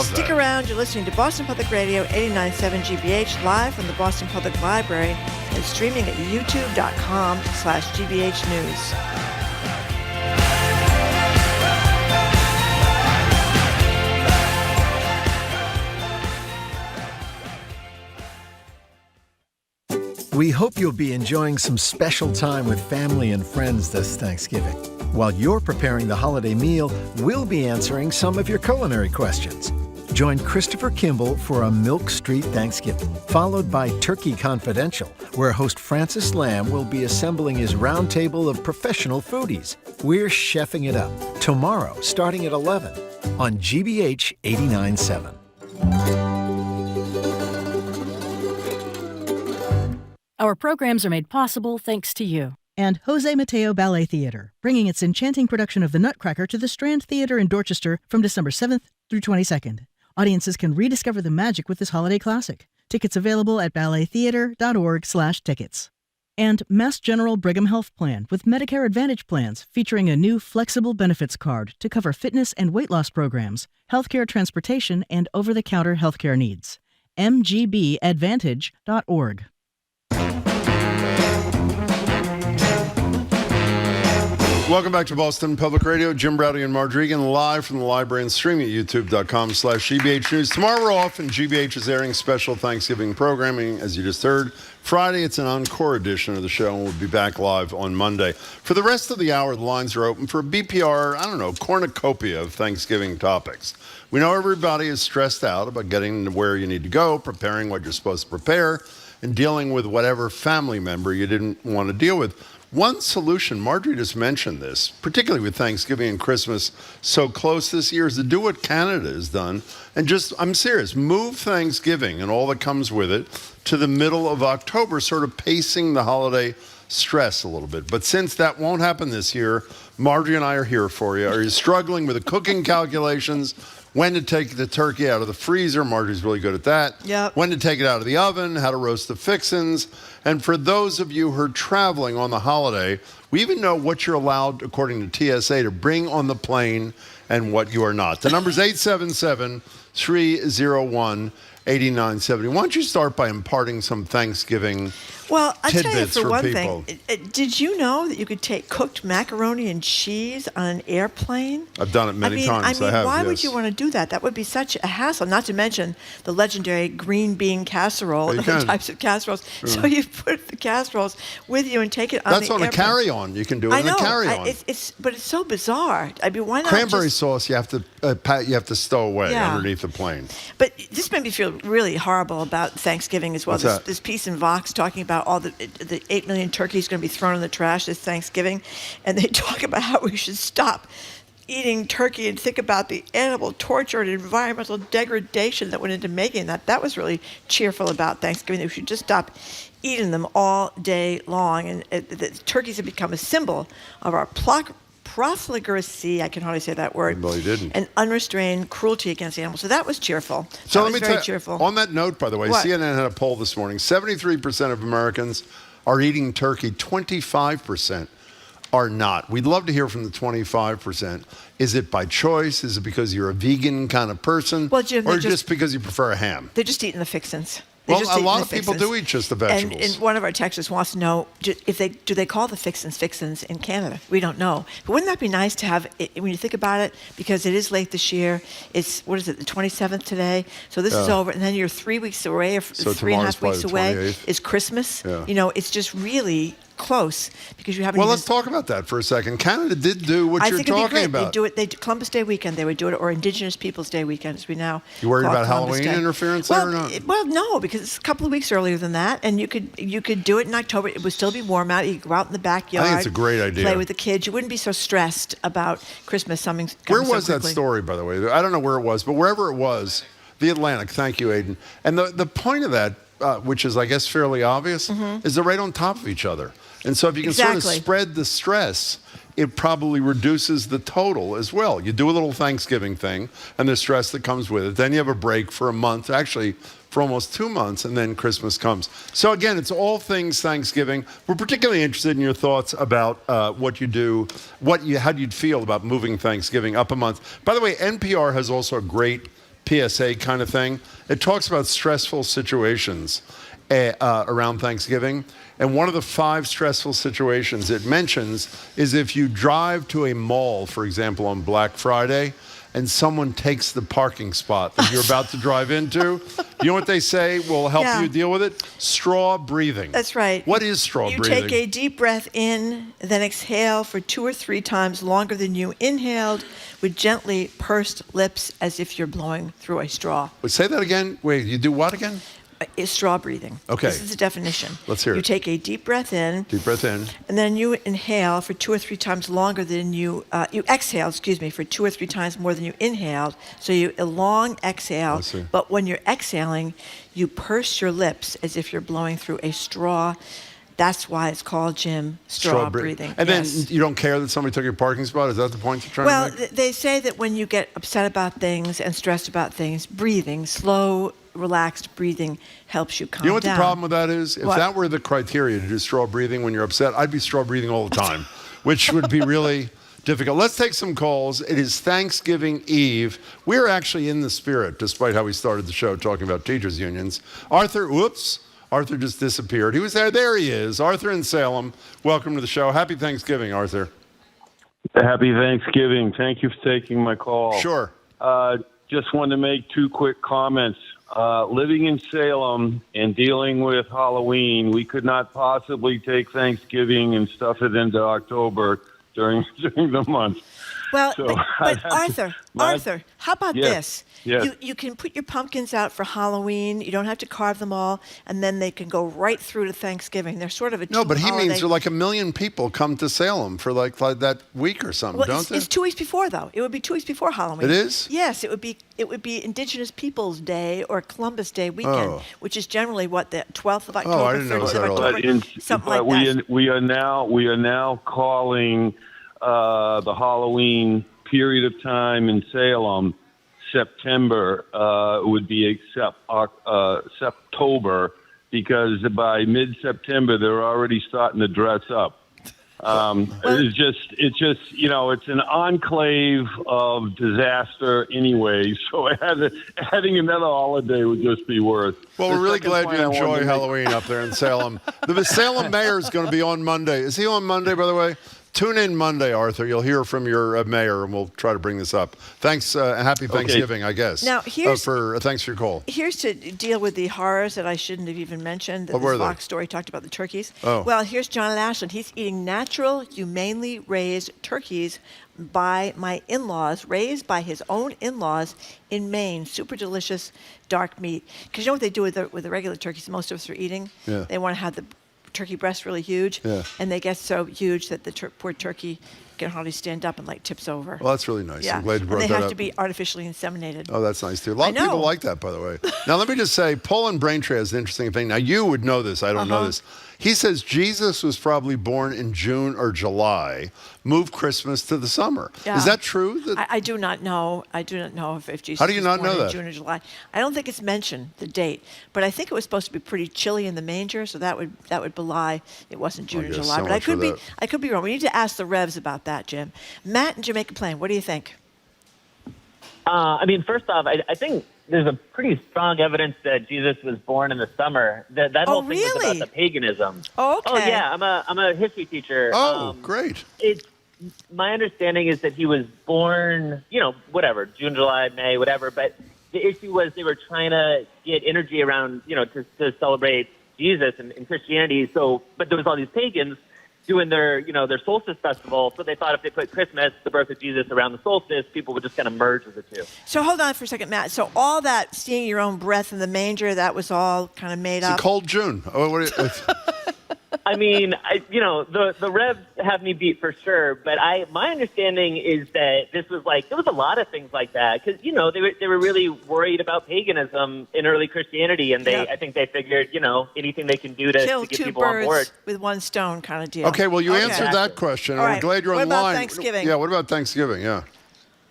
A: Stick around. You're listening to Boston Public Radio 89.7 GBH, live from the Boston Public Library and streaming at youtube.com/GBH News.
P: We hope you'll be enjoying some special time with family and friends this Thanksgiving. While you're preparing the holiday meal, we'll be answering some of your culinary questions. Join Christopher Kimball for a Milk Street Thanksgiving, followed by Turkey Confidential, where host Francis Lamb will be assembling his roundtable of professional foodies. We're chefing it up tomorrow, starting at 11 on GBH 89.7.
Q: Our programs are made possible thanks to you. And Jose Mateo Ballet Theatre, bringing its enchanting production of The Nutcracker to the Strand Theatre in Dorchester from December 7th through 22nd. Audiences can rediscover the magic with this holiday classic. Tickets available at ballettheatre.org/tickets. And Mass General Brigham Health Plan with Medicare Advantage plans featuring a new flexible benefits card to cover fitness and weight loss programs, healthcare transportation, and over-the-counter healthcare needs. mgbadvantage.org.
K: Welcome back to Boston Public Radio. Jim Browdy and Marge Regan live from the library and streaming at youtube.com/GBH News. Tomorrow we're off and GBH is airing special Thanksgiving programming, as you just heard. Friday, it's an encore edition of the show, and we'll be back live on Monday. For the rest of the hour, the lines are open for a BPR, cornucopia of Thanksgiving topics. We know everybody is stressed out about getting to where you need to go, preparing what you're supposed to prepare, and dealing with whatever family member you didn't want to deal with. One solution, Marjorie just mentioned this, particularly with Thanksgiving and Christmas so close this year, is to do what Canada has done and just, I'm serious, move Thanksgiving and all that comes with it to the middle of October, sort of pacing the holiday stress a little bit. But since that won't happen this year, Marjorie and I are here for you. Are you struggling with the cooking calculations? When to take the turkey out of the freezer. Marjorie's really good at that.
A: Yep.
K: When to take it out of the oven, how to roast the fixins. And for those of you who are traveling on the holiday, we even know what you're allowed, according to TSA, to bring on the plane and what you are not. The number's 877-301-8970. Why don't you start by imparting some Thanksgiving
A: Well, I'll tell you
K: tidbits
A: for one
K: people.
A: thing. Did you know that you could take cooked macaroni and cheese on an airplane?
K: I've done it many times. I have,
A: why
K: yes.
A: would you want to do that? That would be such a hassle. Not to mention the legendary green bean casserole and other types of casseroles.
K: Sure.
A: So you put the casseroles with you and take it on
K: That's
A: the
K: on
A: airplane.
K: a carry-on. You can do it in a carry-on.
A: But it's so bizarre. I mean, why not?
K: Cranberry sauce you have to stow away
A: Yeah.
K: underneath the plane.
A: But this made me feel really horrible about Thanksgiving as well.
K: What's that?
A: This piece in Vox talking about all the 8 million turkeys going to be thrown in the trash this Thanksgiving, and they talk about how we should stop eating turkey and think about the animal torture and environmental degradation that went into making that. That was really cheerful about Thanksgiving. We should just stop eating them all day long. And the turkeys have become a symbol of our profligacy, I can hardly say that word,
K: Well, you didn't.
A: and unrestrained cruelty against animals. So that was cheerful.
K: So
A: that
K: let
A: was
K: me
A: very
K: tell you,
A: cheerful.
K: on that note, by the way,
A: What?
K: CNN had a poll this morning. 73% of Americans are eating turkey. 25% are not. We'd love to hear from the 25%. Is it by choice? Is it because you're a vegan kind of person?
A: Well, Jim,
K: or just because you prefer a ham?
A: They're just eating the fixins.
K: Well, a lot of people do eat just the vegetables.
A: And one of our texters wants to know if they call the fixins in Canada. We don't know. But wouldn't that be nice to have, when you think about it, because it is late this year. It's, what is it, the 27th today? So this is over, and then you're 3 weeks away, or
K: So
A: 3.5 weeks
K: the
A: away
K: 28th.
A: is Christmas.
K: Yeah.
A: You know, it's just really close because you haven't.
K: Well,
A: even,
K: let's talk about that for a second. Canada did do what
A: I
K: you're
A: think it'd be
K: talking
A: great.
K: about.
A: They do Columbus Day weekend. They would do it, or Indigenous Peoples Day weekend, as we now.
K: You worried
A: call
K: about
A: Columbus
K: Halloween
A: Day.
K: interference
A: well,
K: there or not?
A: Well, no, because it's a couple of weeks earlier than that, and you could do it in October. It would still be warm out. You could go out in the backyard.
K: I think it's a great idea.
A: Play with the kids. You wouldn't be so stressed about Christmas.
K: Where was that story, by the way? I don't know where it was, but wherever it was, the Atlantic. Thank you, Aiden. And the point of that, which is, I guess, fairly obvious, is they're right on top of each other. And so if you can sort of spread the stress, it probably reduces the total as well. You do a little Thanksgiving thing and the stress that comes with it. Then you have a break for a month, actually for almost 2 months, and then Christmas comes. So again, it's all things Thanksgiving. We're particularly interested in your thoughts about what you do, how you'd feel about moving Thanksgiving up a month. By the way, NPR has also a great PSA kind of thing. It talks about stressful situations around Thanksgiving. And one of the 5 stressful situations it mentions is if you drive to a mall, for example, on Black Friday, and someone takes the parking spot that you're about to drive into. You know what they say will help you deal with it? Straw breathing.
A: That's right.
K: What is straw breathing?
A: You take a deep breath in, then exhale for 2 or 3 times longer than you inhaled with gently pursed lips as if you're blowing through a straw.
K: Wait, say that again. Wait, you do what again?
A: Is straw breathing.
K: Okay.
A: This is the definition.
K: Let's hear it.
A: You take a deep breath in.
K: Deep breath in.
A: And then you inhale for 2 or 3 times longer than you exhale, for 2 or 3 times more than you inhaled. So a long exhale. But when you're exhaling, you purse your lips as if you're blowing through a straw. That's why it's called, Jim, straw breathing.
K: And then you don't care that somebody took your parking spot? Is that the point you're trying to make?
A: Well, they say that when you get upset about things and stressed about things, breathing, slow, relaxed breathing helps you calm down.
K: You know what the problem with that is? If
A: What?
K: that were the criteria to do straw breathing when you're upset, I'd be straw breathing all the time, which would be really difficult. Let's take some calls. It is Thanksgiving Eve. We're actually in the spirit, despite how we started the show talking about teachers' unions. Arthur just disappeared. He was there. There he is. Arthur in Salem. Welcome to the show. Happy Thanksgiving, Arthur.
R: Happy Thanksgiving. Thank you for taking my call.
K: Sure.
R: Just wanted to make two quick comments. Living in Salem and dealing with Halloween, we could not possibly take Thanksgiving and stuff it into October during the month.
A: Well,
R: So,
A: but Arthur, how about this?
R: Yes.
A: You can put your pumpkins out for Halloween. You don't have to carve them all, and then they can go right through to Thanksgiving. They're sort of a
K: No, but he
A: holiday.
K: means there are like 1 million people come to Salem for like that week or something,
A: Well,
K: don't they?
A: it's 2 weeks before, though. It would be 2 weeks before Halloween.
K: It is?
A: Yes, it would be Indigenous Peoples Day or Columbus Day weekend, which is generally what, the 12th of October,
K: I didn't know
A: 30th
K: that
A: of
K: all.
A: October, something like that.
R: we are now calling the Halloween period of time in Salem September. Would be Septober, because by mid-September they're already starting to dress up. It's just it's an enclave of disaster anyway. So adding another holiday would just be worse.
K: Well, we're really glad you enjoy Halloween up there in Salem. The Salem mayor is going to be on Monday. Is he on Monday, by the way? Tune in Monday, Arthur. You'll hear from your mayor, and we'll try to bring this up. Thanks. Happy Thanksgiving, I guess.
A: Now,
K: thanks for your call.
A: Here's to deal with the horrors that I shouldn't have even mentioned.
K: What were they?
A: Fox story talked about the turkeys.
K: Oh.
A: Well, here's John in Ashland. He's eating natural, humanely raised turkeys by my in-laws, raised by his own in-laws in Maine. Super delicious dark meat. Because you know what they do with the regular turkeys most of us are eating?
K: Yeah.
A: They want to have the turkey breast really huge, and they get so huge that the poor turkey can hardly stand up and tips over.
K: Well, that's really nice.
A: Yeah.
K: I'm glad you brought
A: and
K: that
A: they have
K: up.
A: to be artificially inseminated.
K: Oh, that's nice too. A lot of people like that, by the way. Now, let me just say, Paul in Braintree has an interesting thing. Now, you would know this. I don't know this. He says Jesus was probably born in June or July. Move Christmas to the summer.
A: Yeah.
K: Is that true?
A: I do not know. I do not know if Jesus
K: How do you
A: was
K: not
A: born
K: know
A: in
K: that?
A: June or July. I don't think it's mentioned, the date. But I think it was supposed to be pretty chilly in the manger, so that would belie it wasn't June or
K: guess
A: July.
K: so
A: But I
K: much for
A: could be wrong. We need to ask the Revs about that, Jim. Matt in Jamaica Plain, what do you think?
S: First off, I think there's a pretty strong evidence that Jesus was born in the summer. That whole thing was about the paganism.
A: Oh, okay.
S: Oh, yeah. I'm a history teacher.
K: Oh, great.
S: My understanding is that he was born, whatever, June, July, May, whatever. But the issue was they were trying to get energy around, to celebrate Jesus and Christianity. So, but there was all these pagans doing their solstice festival. So they thought if they put Christmas, the birth of Jesus, around the solstice, people would just kind of merge with the two.
A: So hold on for a second, Matt. So all that seeing your own breath in the manger, that was all kind of made up?
K: It's a cold June. Oh,
S: The Revs have me beat for sure, but my understanding is that this was there was a lot of things like that because they were really worried about paganism in early Christianity, and I think they figured anything they can do to
A: kill
S: get
A: two
S: people on board.
A: birds with one stone kind of deal.
K: Okay, well, you answered that question.
A: All
K: I'm
A: right.
K: glad you're
A: What
K: on
A: about
K: line.
A: Thanksgiving?
K: Yeah, what about Thanksgiving? Yeah.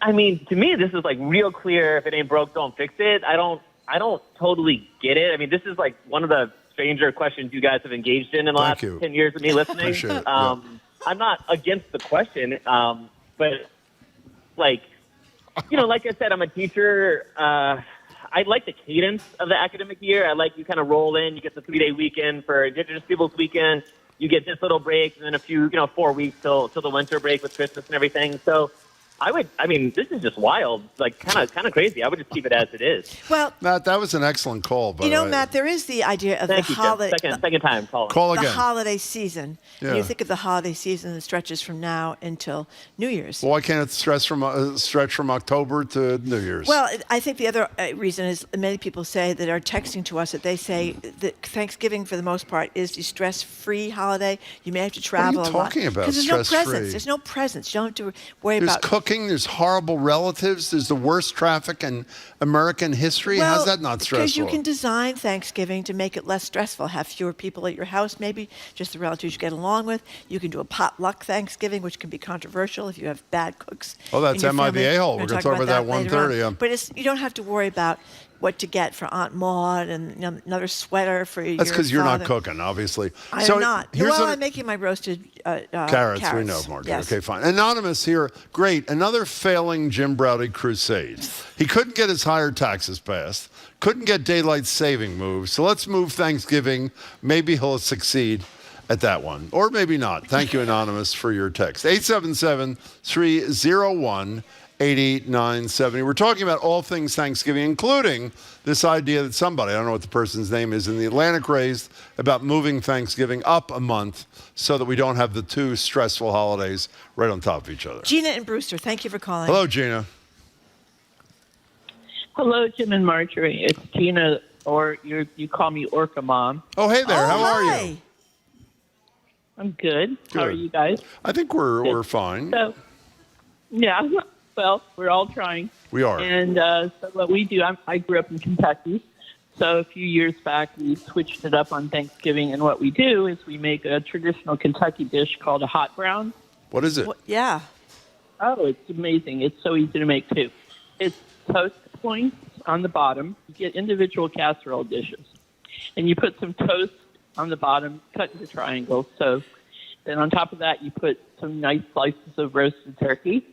S: To me, this is real clear. If it ain't broke, don't fix it. I don't totally get it. This is one of the stranger questions you guys have engaged in the last 10 years of me listening.
K: Appreciate it.
S: I'm not against the question, but like I said, I'm a teacher. I like the cadence of the academic year. I like you kind of roll in. You get the 3-day weekend for Indigenous Peoples Weekend. You get this little break, and then a few 4 weeks till the winter break with Christmas and everything. So this is just wild, kind of crazy. I would just keep it as it is.
A: Well,
K: Matt, that was an excellent call. By the way.
A: Matt, there is the idea of
S: Thank
A: the
S: you, Jim.
A: holiday.
S: Second time calling.
K: Call again.
A: The holiday season.
K: Yeah.
A: And you think of the holiday season that stretches from now until New Year's.
K: Well, why can't it stretch from October to New Year's?
A: Well, I think the other reason is many people say that are texting to us that they say that Thanksgiving, for the most part, is the stress-free holiday. You may have to travel
K: What are you
A: a lot.
K: talking about,
A: Because there's no
K: stress-free?
A: presents. There's no presents. You don't have to worry
K: There's
A: about
K: cooking. There's horrible relatives. There's the worst traffic in American history. How's that not stressful?
A: Because you can design Thanksgiving to make it less stressful. Have fewer people at your house, maybe just the relatives you get along with. You can do a potluck Thanksgiving, which can be controversial if you have bad cooks.
K: Oh, that's
A: in your
K: Am I the
A: family.
K: A-hole?
A: We're
K: We're
A: going
K: gonna
A: to
K: talk about that
A: later on.
K: 1:30.
A: But you don't have to worry about what to get for Aunt Maud and another sweater for your
K: That's because you're not
A: father.
K: cooking, obviously.
A: I'm not. Well, I'm making my roasted
K: carrots. We know, Margaret.
A: Yes.
K: Okay, fine. Anonymous here. Great. Another failing Jim Browdy crusade. He couldn't get his higher taxes passed. Couldn't get daylight saving moved. So let's move Thanksgiving. Maybe he'll succeed at that one. Or maybe not. Thank you, Anonymous, for your text. 877-301-8970. We're talking about all things Thanksgiving, including this idea that somebody, I don't know what the person's name is, in the Atlantic raised about moving Thanksgiving up a month so that we don't have the two stressful holidays right on top of each other.
A: Gina and Brewster, thank you for calling.
K: Hello, Gina.
T: Hello, Jim and Marjorie. It's Gina, or you call me Orca Mom.
K: Oh, hey there. How are you?
T: I'm good. How are you guys?
K: I think we're fine.
T: So, yeah, well, we're all trying.
K: We are.
T: And so what we do, I grew up in Kentucky. So a few years back, we switched it up on Thanksgiving. And what we do is we make a traditional Kentucky dish called a hot brown.
K: What is it?
A: Yeah.
T: Oh, it's amazing. It's so easy to make, too. It's toast points on the bottom. You get individual casserole dishes. And you put some toast on the bottom, cut into triangles. So then on top of that, you put some nice slices of roasted turkey,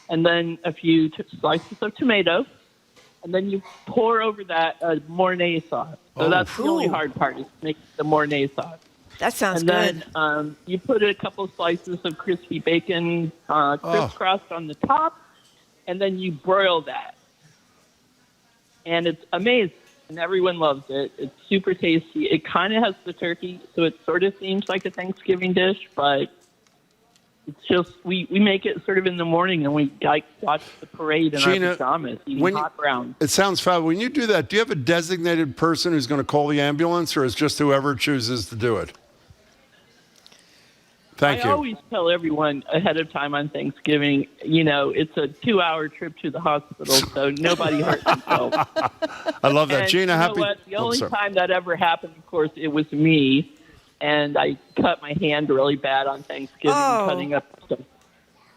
T: and then a few slices of tomato, and then you pour over that Mornay sauce. So that's the only hard part, is to make the Mornay sauce.
A: That sounds
T: good.
A: good.
T: And then you put a couple slices of crispy bacon crisscrossed on the top, and then you broil that. And it's amazing. And everyone loves it. It's super tasty. It kind of has the turkey, so it sort of seems like a Thanksgiving dish, but it's just, we make it sort of in the morning, and we watch the parade in
K: Gina,
T: our pajamas, eating hot brown.
K: It sounds fab. When you do that, do you have a designated person who's going to call the ambulance, or is just whoever chooses to do it? Thank you.
T: I always tell everyone ahead of time on Thanksgiving, it's a 2-hour trip to the hospital, so nobody hurts themselves.
K: I love that.
T: And
K: Gina,
T: you know
K: happy.
T: what? The only time that ever happened, of course, it was me, and I cut my hand really bad on Thanksgiving cutting up stuff.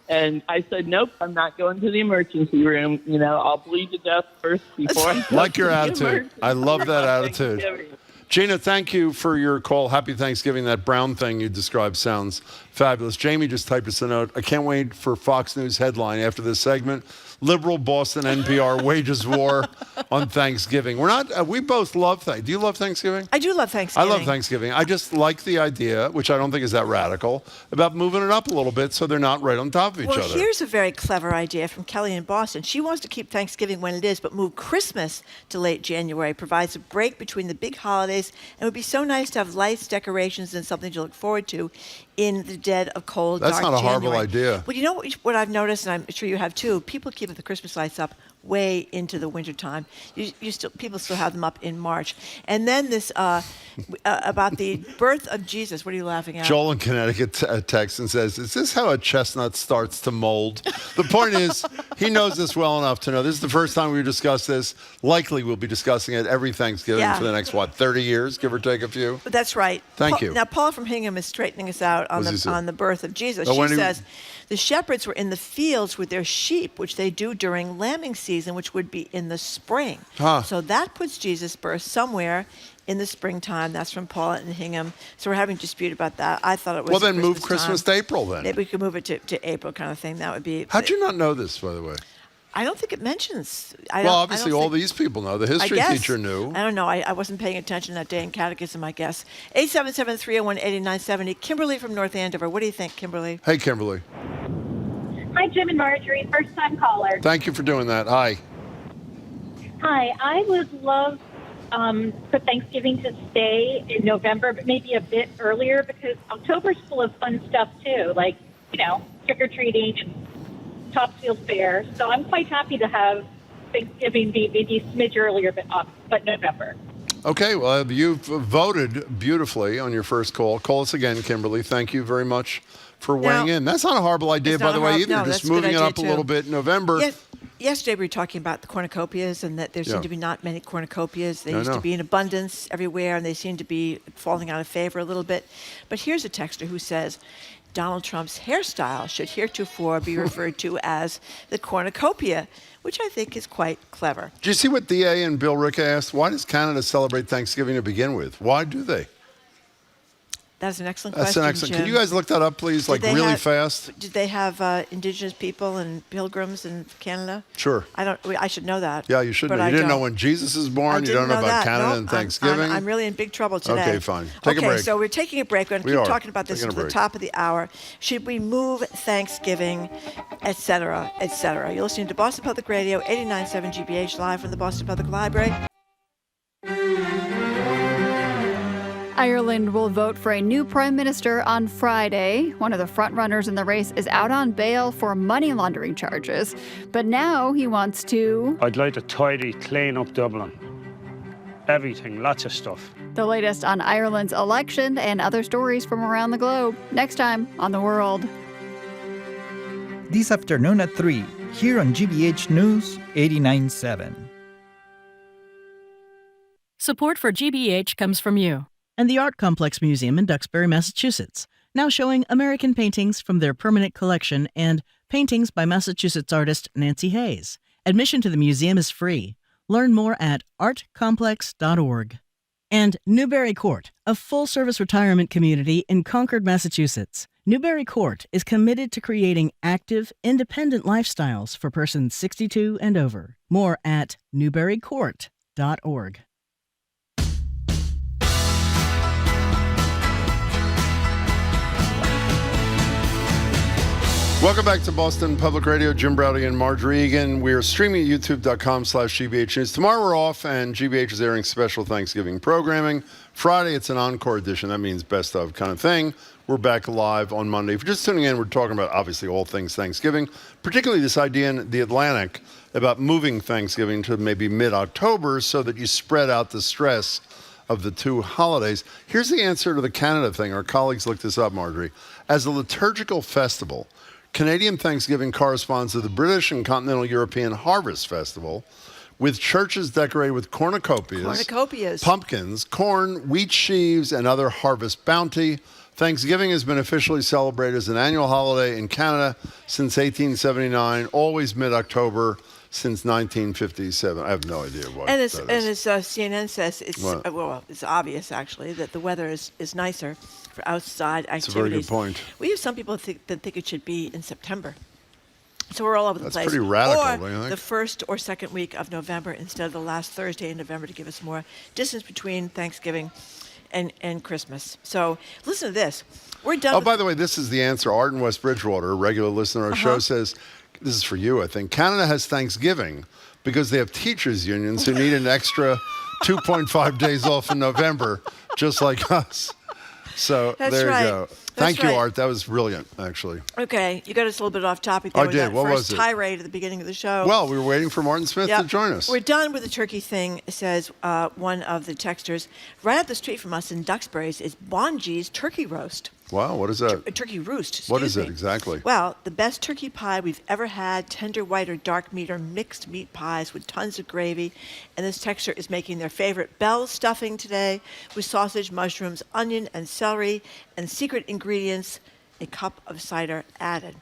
T: And I said, nope, I'm not going to the emergency room. I'll bleed to death first before I go
K: Like your
T: to the
K: attitude.
T: emergency
K: I love that
T: room on
K: attitude.
T: Thanksgiving.
K: Gina, thank you for your call. Happy Thanksgiving. That brown thing you described sounds fabulous. Jamie just typed us a note. I can't wait for Fox News headline after this segment. Liberal Boston NPR wages war on Thanksgiving. We both love Thanksgiving. Do you love Thanksgiving?
A: I do love Thanksgiving.
K: I love Thanksgiving. I just like the idea, which I don't think is that radical, about moving it up a little bit so they're not right on top of each other.
A: Well, here's a very clever idea from Kelly in Boston. She wants to keep Thanksgiving when it is, but move Christmas to late January. Provides a break between the big holidays, and it would be so nice to have lights, decorations, and something to look forward to in the dead of cold,
K: That's
A: dark
K: not a horrible
A: January.
K: idea.
A: Well, you know what I've noticed, and I'm sure you have too, people keep the Christmas lights up way into the wintertime. People still have them up in March. And then this about the birth of Jesus. What are you laughing at?
K: Joel in Connecticut texts and says, is this how a chestnut starts to mold? The point is, he knows this well enough to know this is the first time we've discussed this. Likely we'll be discussing it every Thanksgiving for the next, 30 years, give or take a few?
A: That's right.
K: Thank you.
A: Now, Paula from Hingham is straightening us out on the birth of Jesus.
K: Oh,
A: she says, the shepherds were in the fields with their sheep, which they do during lambing season, which would be in the spring. So that puts Jesus' birth somewhere in the springtime. That's from Paula and Hingham. So we're having a dispute about that. I thought it was
K: then move Christmas to April then.
A: Maybe we could move it to April kind of thing. That would be...
K: How'd you not know this, by the way?
A: I don't think it mentions...
K: Obviously all these people know. The history teacher knew.
A: I don't know. I wasn't paying attention that day in catechism, I guess. 877-301-8970. Kimberly from North Andover. What do you think, Kimberly?
K: Hey, Kimberly.
U: Hi, Jim and Marjorie. First-time caller.
K: Thank you for doing that. Hi.
U: Hi. I would love for Thanksgiving to stay in November, but maybe a bit earlier, because October's full of fun stuff, too, like, trick-or-treating and Topsfield Fair. So I'm quite happy to have Thanksgiving be maybe a smidge earlier, but November.
K: Okay, well, you've voted beautifully on your first call. Call us again, Kimberly. Thank you very much for weighing in. That's not a horrible idea, by the way, either. Just moving it up a little bit in November.
A: Yes. Yesterday we were talking about the cornucopias and that there seem to be not many cornucopias. They used to be in abundance everywhere, and they seem to be falling out of favor a little bit. But here's a texter who says, Donald Trump's hairstyle should heretofore be referred to as the cornucopia, which I think is quite clever.
K: Do you see what DA and Bill Rick asked? Why does Canada celebrate Thanksgiving to begin with? Why do they?
A: That's an excellent
K: That's
A: question,
K: an excellent.
A: Jim.
K: Can you guys look that up, please, really fast?
A: Did they have indigenous people and pilgrims in Canada?
K: Sure.
A: I should know that.
K: Yeah, you should know. You didn't know when Jesus is born. You don't know about Canada and Thanksgiving.
A: I'm really in big trouble today.
K: Okay, fine. Take a break.
A: Okay, so we're taking a break. We're going to keep talking about this until the top of the hour. Should we move Thanksgiving, et cetera, et cetera? You're listening to Boston Public Radio, 89.7 GBH, live from the Boston Public Library.
C: Ireland will vote for a new prime minister on Friday. One of the frontrunners in the race is out on bail for money laundering charges. But now he wants to...
V: I'd like to tidy, clean up Dublin. Everything, lots of stuff.
C: The latest on Ireland's election and other stories from around the globe. Next time on The World.
W: This afternoon at 3, here on GBH News 89.7.
Q: Support for GBH comes from you and the Art Complex Museum in Duxbury, Massachusetts, now showing American paintings from their permanent collection and paintings by Massachusetts artist Nancy Hayes. Admission to the museum is free. Learn more at artcomplex.org. And Newbury Court, a full-service retirement community in Concord, Massachusetts. Newbury Court is committed to creating active, independent lifestyles for persons 62 and over. More at newburycourt.org.
K: Welcome back to Boston Public Radio. Jim Browdy and Marjorie Egan. We are streaming at youtube.com/GBH News. Tomorrow we're off, and GBH is airing special Thanksgiving programming. Friday, it's an encore edition. That means best of kind of thing. We're back live on Monday. If you're just tuning in, we're talking about, obviously, all things Thanksgiving, particularly this idea in the Atlantic about moving Thanksgiving to maybe mid-October so that you spread out the stress of the two holidays. Here's the answer to the Canada thing. Our colleagues looked this up, Marjorie. As a liturgical festival, Canadian Thanksgiving corresponds to the British and continental European Harvest Festival, with churches decorated with cornucopias, pumpkins, corn, wheat sheaves, and other harvest bounty. Thanksgiving has been officially celebrated as an annual holiday in Canada since 1879, always mid-October since 1957. I have no idea why.
A: And as CNN says, it's obvious, actually, that the weather is nicer for outside activities.
K: That's a very good point.
A: We have some people that think it should be in September. So we're all over the place.
K: That's pretty radical,
A: or
K: don't you think?
A: The first or second week of November instead of the last Thursday in November to give us more distance between Thanksgiving and Christmas. So listen to this. We're done.
K: Oh, by the way, this is the answer. Art in West Bridgewater, a regular listener of our show, says, this is for you, I think. Canada has Thanksgiving because they have teachers' unions who need an extra 2.5 days off in November, just like us. So there you go. Thank you, Art. That was brilliant, actually.
A: Okay, you got us a little bit off topic there.
K: I did. What was it?
A: Tirade at the beginning of the show.
K: Well, we were waiting for Martin Smith to join us.
A: We're done with the turkey thing, says one of the texters. Right up the street from us in Duxbury's is Bonji's Turkey Roast.
K: Wow, what is that?
A: Turkey Roost.
K: What is it exactly?
A: Well, the best turkey pie we've ever had, tender white or dark meat or mixed meat pies with tons of gravy. And this texter is making their favorite Bell stuffing today with sausage, mushrooms, onion, and celery, and secret ingredients, a cup of cider added.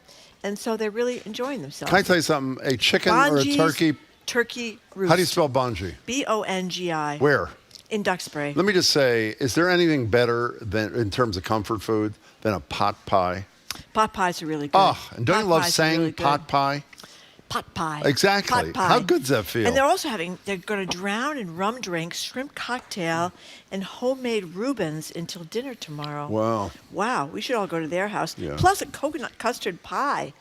A: And so they're really enjoying themselves.
K: Can I tell you something? A chicken
A: Bonji's
K: or a turkey?
A: Turkey Roost.
K: How do you spell Bonji?
A: Bongi.
K: Where?
A: In Duxbury.
K: Let me just say, is there anything better than, in terms of comfort food, than a pot pie?
A: Pot pies are really good.
K: Oh, and don't you love saying really pot pie?
A: Pot pie.
K: Exactly.
A: Pot pie.
K: How good does that feel?
A: And they're going to drown in rum drinks, shrimp cocktail, and homemade Reubens until dinner tomorrow.
K: Wow.
A: Wow. We should all go to their house.
K: Yeah.
A: Plus a coconut custard pie.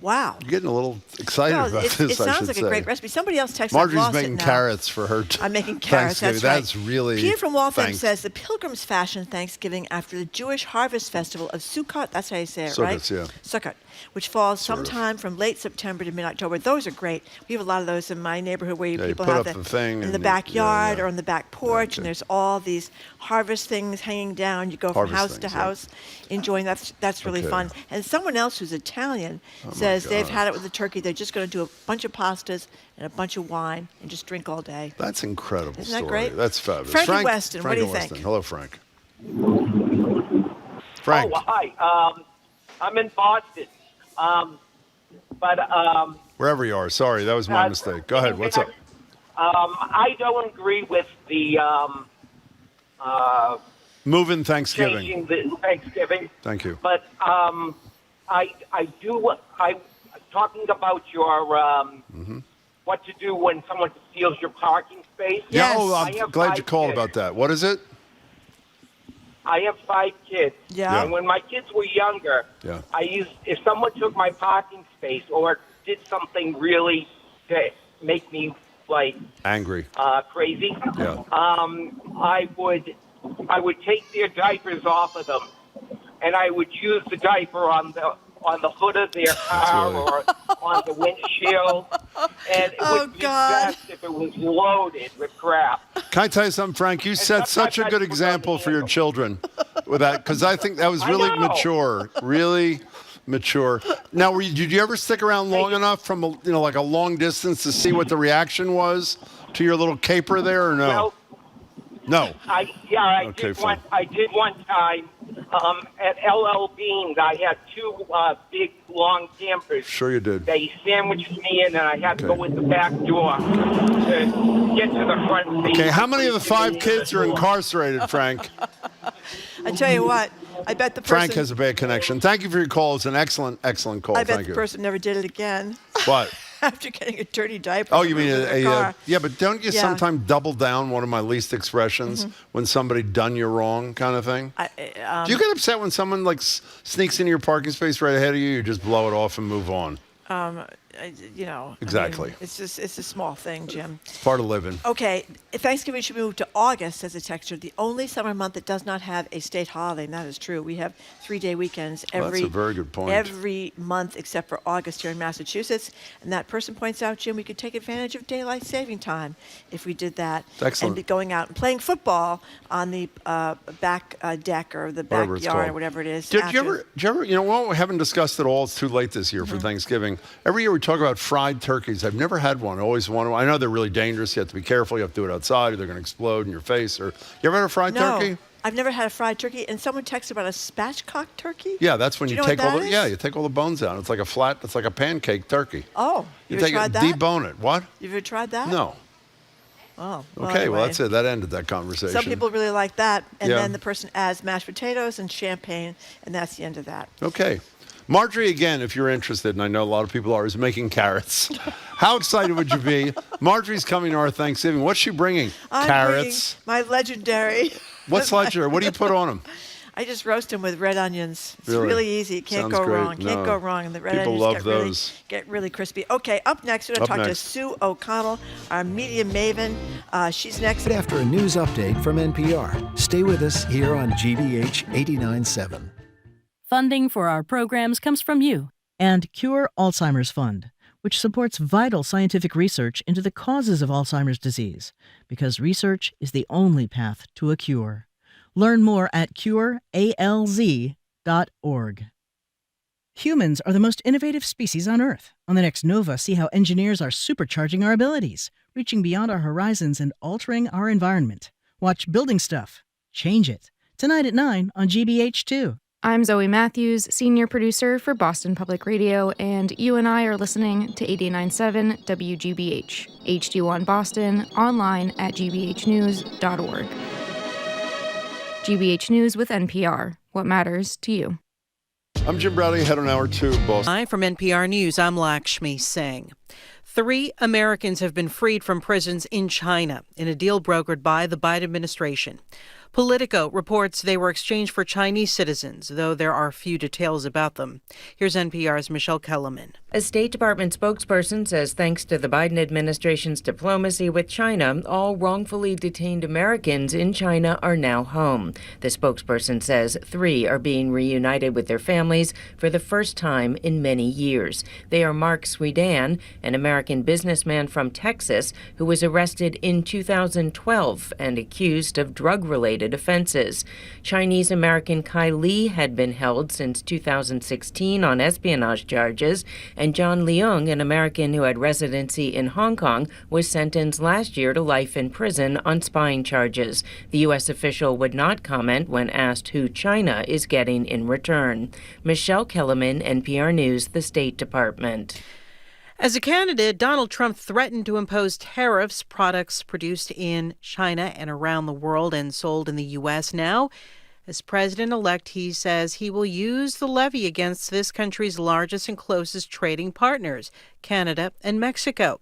A: Wow.
K: You're getting a little excited about this,
A: It sounds like a great recipe. Somebody else texted.
K: Marjorie's making carrots for her
A: I'm making carrots, that's right.
K: That's really
A: Peter from Waltham says, the Pilgrims fashion Thanksgiving after the Jewish Harvest Festival of Sukkot, that's how you say it, right? Sukkot, which falls sometime from late September to mid-October. Those are great. We have a lot of those in my neighborhood where people have
K: the thing
A: in the backyard or on the back porch, and there's all these harvest things hanging down. You go from house to house enjoying that. That's really fun. And someone else who's Italian says, says they've
K: God.
A: had it with the turkey. They're just going to do a bunch of pastas and a bunch of wine and just drink all day.
K: That's incredible.
A: Isn't that
K: story.
A: great?
K: That's fabulous.
A: Frank Weston, what do you think?
K: Hello, Frank. Frank.
D: Oh, hi. I'm in Boston.
K: Wherever you are. Sorry, that was my mistake. Go ahead. What's up?
D: I don't agree with the
K: Moving Thanksgiving.
D: changing the Thanksgiving.
K: Thank you.
D: But I do. I'm talking about your what to do when someone steals your parking space.
K: Yeah, oh,
D: I
K: I'm
D: have
K: glad
D: 5
K: you called
D: kids.
K: about that. What is it?
D: I have 5 kids.
K: Yeah.
D: And when my kids were younger,
K: Yeah.
D: if someone took my parking space or did something really to make me like
K: Angry.
D: crazy,
K: Yeah.
D: I would take their diapers off of them, and I would use the diaper on the hood of their car or on the windshield, and it would be best if it was loaded with crap.
K: Can I tell you something, Frank? You set such a good example for your children with that, because I think that was really mature, really mature. Now, did you ever stick around long enough from like a long distance to see what the reaction was to your little caper there, or no?
D: Well,
K: No.
D: I did one time at LL Beans. I had 2 big long campers.
K: Sure you did.
D: They sandwiched me in, and I had to go in the back door to get to the front seat.
K: Okay, how many of the 5 kids are incarcerated, Frank?
A: I tell you what, I bet the person...
K: Frank has a bad connection. Thank you for your call. It's an excellent, excellent call.
A: I bet
K: Thank
A: the
K: you.
A: person never did it again.
K: What?
A: After getting a dirty diaper.
K: Oh, you mean
A: in their car.
K: yeah, but don't you sometimes double down one of my least expressions when somebody done you wrong kind of thing? Do you get upset when someone like sneaks into your parking space right ahead of you? You just blow it off and move on. Exactly.
A: It's a small thing, Jim.
K: It's part of living.
A: Okay, Thanksgiving should move to August, says a texter, the only summer month that does not have a state holiday, and that is true. We have 3-day weekends
K: That's a very good point.
A: every month except for August here in Massachusetts. And that person points out, Jim, we could take advantage of daylight saving time if we did that.
K: Excellent.
A: And be going out and playing football on the back deck or the backyard or whatever it is.
K: Did you ever, well, we haven't discussed it all. It's too late this year for Thanksgiving. Every year we talk about fried turkeys. I've never had one. I always want to. I know they're really dangerous. You have to be careful. You have to do it outside or they're going to explode in your face. Or you ever had a fried turkey?
A: I've never had a fried turkey. And someone texted about a spatchcock turkey.
K: Yeah, that's when you take all
A: the
K: you take all the bones out. It's like it's like a pancake turkey.
A: Oh,
K: you
A: ever tried that?
K: Debone it. What?
A: You ever tried that?
K: No.
A: Oh,
K: okay,
A: anyway.
K: well, that's it. That ended that conversation.
A: Some people really like that. And
K: Yeah.
A: then the person adds mashed potatoes and champagne, and that's the end of that.
K: Okay. Marjorie, again, if you're interested, and I know a lot of people are, is making carrots. How excited would you be? Marjorie's coming to our Thanksgiving. What's she bringing?
A: I'm
K: Carrots.
A: bringing my legendary.
K: What's legendary? What do you put on them?
A: I just roast them with red onions. It's
K: Really?
A: really easy. Can't
K: Sounds
A: go
K: great.
A: wrong. Can't
K: No.
A: go wrong. And the red
K: People
A: onions
K: love those.
A: get really crispy. Okay, up next, we're going to
K: Up
A: talk to
K: next.
A: Sue O'Connell, our media maven. She's next.
P: After a news update from NPR. Stay with us here on GBH 89.7.
Q: Funding for our programs comes from you and Cure Alzheimer's Fund, which supports vital scientific research into the causes of Alzheimer's disease, because research is the only path to a cure. Learn more at curealz.org. Humans are the most innovative species on Earth. On the next Nova, see how engineers are supercharging our abilities, reaching beyond our horizons and altering our environment. Watch Building Stuff. Change it. Tonight at 9 on GBH2.
E: I'm Zoe Matthews, senior producer for Boston Public Radio, and you and I are listening to 89.7 WGBH, HD1 Boston, online at gbhnews.org. GBH News with NPR. What matters to you?
K: I'm Jim Bradley, head on Hour 2 of Boston.
F: Hi, from NPR News, I'm Lakshmi Singh. 3 Americans have been freed from prisons in China in a deal brokered by the Biden administration. Politico reports they were exchanged for Chinese citizens, though there are few details about them. Here's NPR's Michelle Kellerman.
X: A State Department spokesperson says thanks to the Biden administration's diplomacy with China, all wrongfully detained Americans in China are now home. The spokesperson says 3 are being reunited with their families for the first time in many years. They are Mark Swedan, an American businessman from Texas who was arrested in 2012 and accused of drug-related related offenses. Chinese-American Kai Li had been held since 2016 on espionage charges, and John Leung, an American who had residency in Hong Kong, was sentenced last year to life in prison on spying charges. The U.S. official would not comment when asked who China is getting in return. Michelle Kellerman, NPR News, the State Department.
F: As a candidate, Donald Trump threatened to impose tariffs products produced in China and around the world and sold in the U.S. Now, as president-elect, he says he will use the levy against this country's largest and closest trading partners, Canada and Mexico.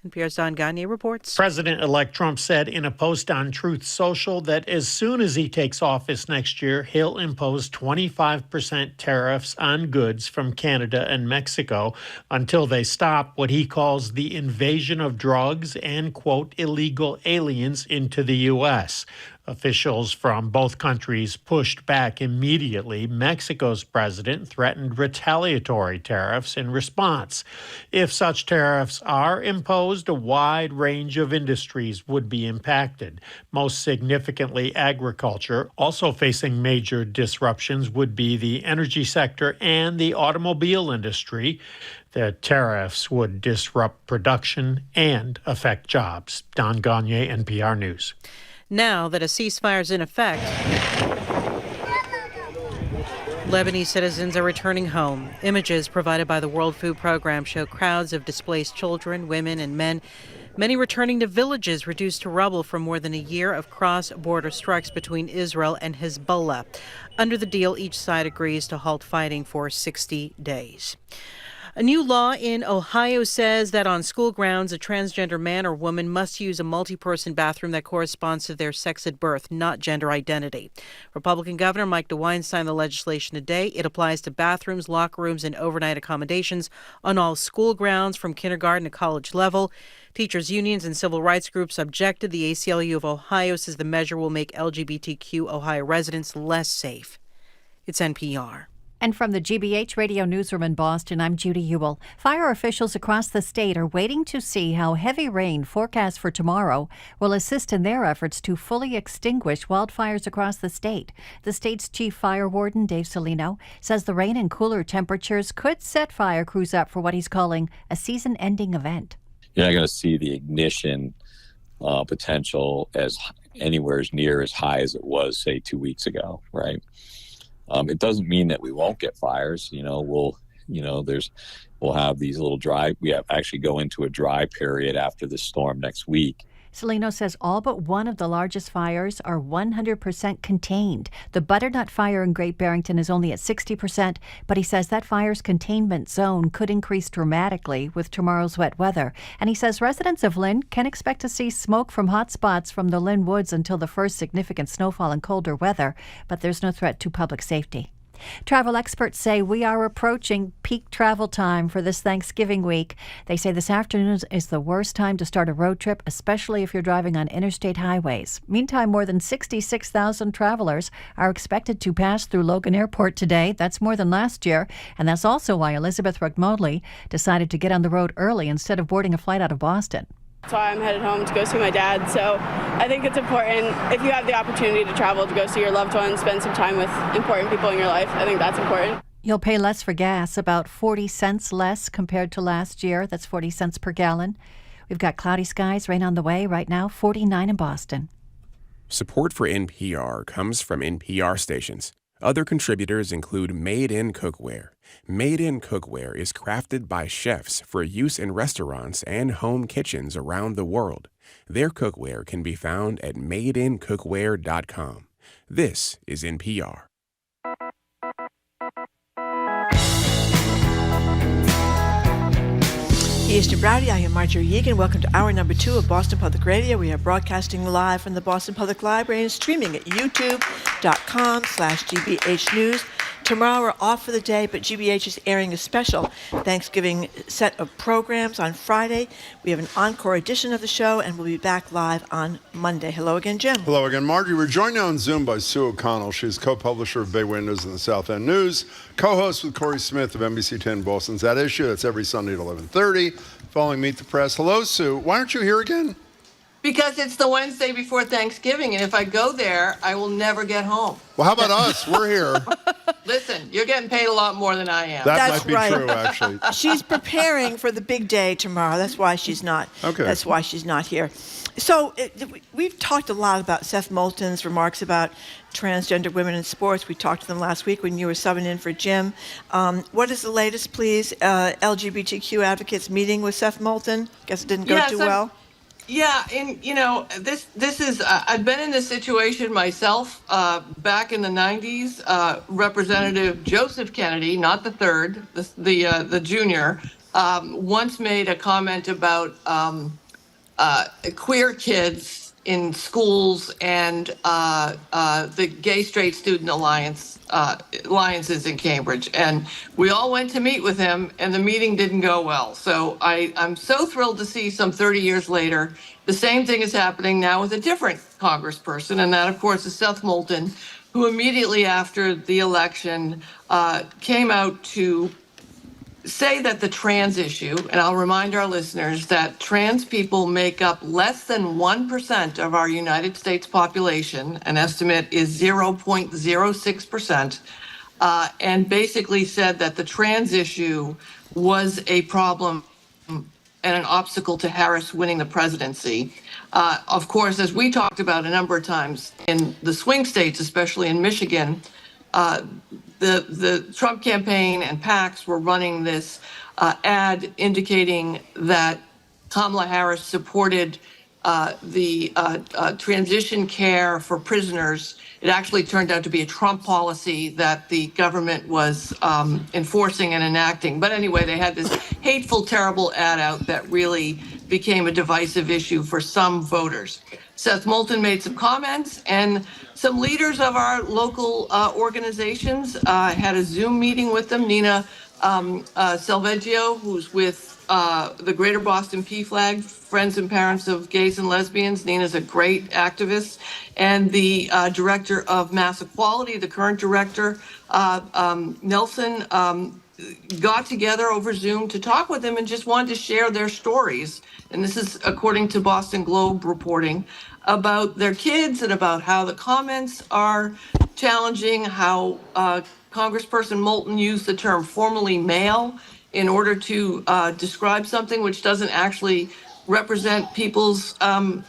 F: NPR's Don Gagne reports.
B: President-elect Trump said in a post on Truth Social that as soon as he takes office next year, he'll impose 25% tariffs on goods from Canada and Mexico until they stop what he calls the invasion of drugs and, quote, illegal aliens into the U.S. Officials from both countries pushed back immediately. Mexico's president threatened retaliatory tariffs in response. If such tariffs are imposed, a wide range of industries would be impacted. Most significantly, agriculture. Also facing major disruptions would be the energy sector and the automobile industry. The tariffs would disrupt production and affect jobs. Don Gagne, NPR News.
F: Now that a ceasefire is in effect, Lebanese citizens are returning home. Images provided by the World Food Program show crowds of displaced children, women, and men, many returning to villages reduced to rubble from more than a year of cross-border strikes between Israel and Hezbollah. Under the deal, each side agrees to halt fighting for 60 days. A new law in Ohio says that on school grounds, a transgender man or woman must use a multi-person bathroom that corresponds to their sex at birth, not gender identity. Republican Governor Mike DeWine signed the legislation today. It applies to bathrooms, locker rooms, and overnight accommodations on all school grounds from kindergarten to college level. Teachers' unions and civil rights groups objected. The ACLU of Ohio says the measure will make LGBTQ Ohio residents less safe. It's NPR.
G: And from the GBH Radio Newsroom in Boston, I'm Judy Ewell. Fire officials across the state are waiting to see how heavy rain forecast for tomorrow will assist in their efforts to fully extinguish wildfires across the state. The state's chief fire warden, Dave Salino, says the rain and cooler temperatures could set fire crews up for what he's calling a season-ending event.
H: You're not going to see the ignition potential as anywhere near as high as it was, say, 2 weeks ago, right? It doesn't mean that we won't get fires. We'll have these little dry. We have actually go into a dry period after the storm next week.
G: Salino says all but one of the largest fires are 100% contained. The butternut fire in Great Barrington is only at 60%, but he says that fire's containment zone could increase dramatically with tomorrow's wet weather. And he says residents of Lynn can expect to see smoke from hot spots from the Lynn Woods until the first significant snowfall and colder weather, but there's no threat to public safety. Travel experts say we are approaching peak travel time for this Thanksgiving week. They say this afternoon is the worst time to start a road trip, especially if you're driving on interstate highways. Meantime, more than 66,000 travelers are expected to pass through Logan Airport today. That's more than last year, and that's also why Elizabeth Rugmodley decided to get on the road early instead of boarding a flight out of Boston.
I: That's why I'm headed home to go see my dad. So I think it's important if you have the opportunity to travel to go see your loved ones, spend some time with important people in your life. I think that's important.
G: You'll pay less for gas, about 40 cents less compared to last year. That's 40 cents per gallon. We've got cloudy skies, rain on the way right now, 49 in Boston.
J: Support for NPR comes from NPR stations. Other contributors include Made in Cookware. Made in Cookware is crafted by chefs for use in restaurants and home kitchens around the world. Their cookware can be found at madeincookware.com. This is NPR.
A: Eastern Browdy, I am Marjorie Yeagan. Welcome to hour number 2 of Boston Public Radio. We are broadcasting live from the Boston Public Library and streaming at youtube.com/GBH News. Tomorrow we're off for the day, but GBH is airing a special Thanksgiving set of programs on Friday. We have an encore edition of the show, and we'll be back live on Monday. Hello again, Jim.
K: Hello again, Margie. We're joined now on Zoom by Sue O'Connell. She's co-publisher of Bay Windows and the South End News, co-host with Corey Smith of NBC 10 Boston's That Issue. That's every Sunday at 11:30, following Meet the Press. Hello, Sue. Why aren't you here again?
L: Because it's the Wednesday before Thanksgiving, and if I go there, I will never get home.
K: Well, how about us? We're here.
L: Listen, you're getting paid a lot more than I am.
K: That
A: That's
K: might be
A: right.
K: true, actually.
A: She's preparing for the big day tomorrow. That's why she's not.
K: Okay.
A: That's why she's not here. So we've talked a lot about Seth Moulton's remarks about transgender women in sports. We talked to them last week when you were subbing in for Jim. What is the latest, please? LGBTQ advocates meeting with Seth Moulton. Guess it didn't go too well.
L: Yeah, and this is I've been in this situation myself back in the 90s. Representative Joseph Kennedy, not the third, the junior, once made a comment about queer kids in schools and the Gay Straight Student Alliances in Cambridge, and we all went to meet with him, and the meeting didn't go well. So I'm so thrilled to see some 30 years later, the same thing is happening now with a different congressperson, and that, of course, is Seth Moulton, who immediately after the election came out to say that the trans issue, and I'll remind our listeners that trans people make up less than 1% of our United States population. An estimate is 0.06%, and basically said that the trans issue was a problem and an obstacle to Harris winning the presidency. Of course, as we talked about a number of times in the swing states, especially in Michigan, the Trump campaign and PACs were running this ad indicating that Kamala Harris supported the transition care for prisoners. It actually turned out to be a Trump policy that the government was enforcing and enacting. But anyway, they had this hateful, terrible ad out that really became a divisive issue for some voters. Seth Moulton made some comments, and some leaders of our local organizations had a Zoom meeting with them. Nina Salveggio, who's with the Greater Boston PFLAG, Friends and Parents of Gays and Lesbians. Nina's a great activist. And the director of Mass Equality, the current director, Nelson, got together over Zoom to talk with them and just wanted to share their stories. And this is according to Boston Globe reporting about their kids and about how the comments are challenging, how Congressperson Moulton used the term formerly male in order to describe something which doesn't actually represent people's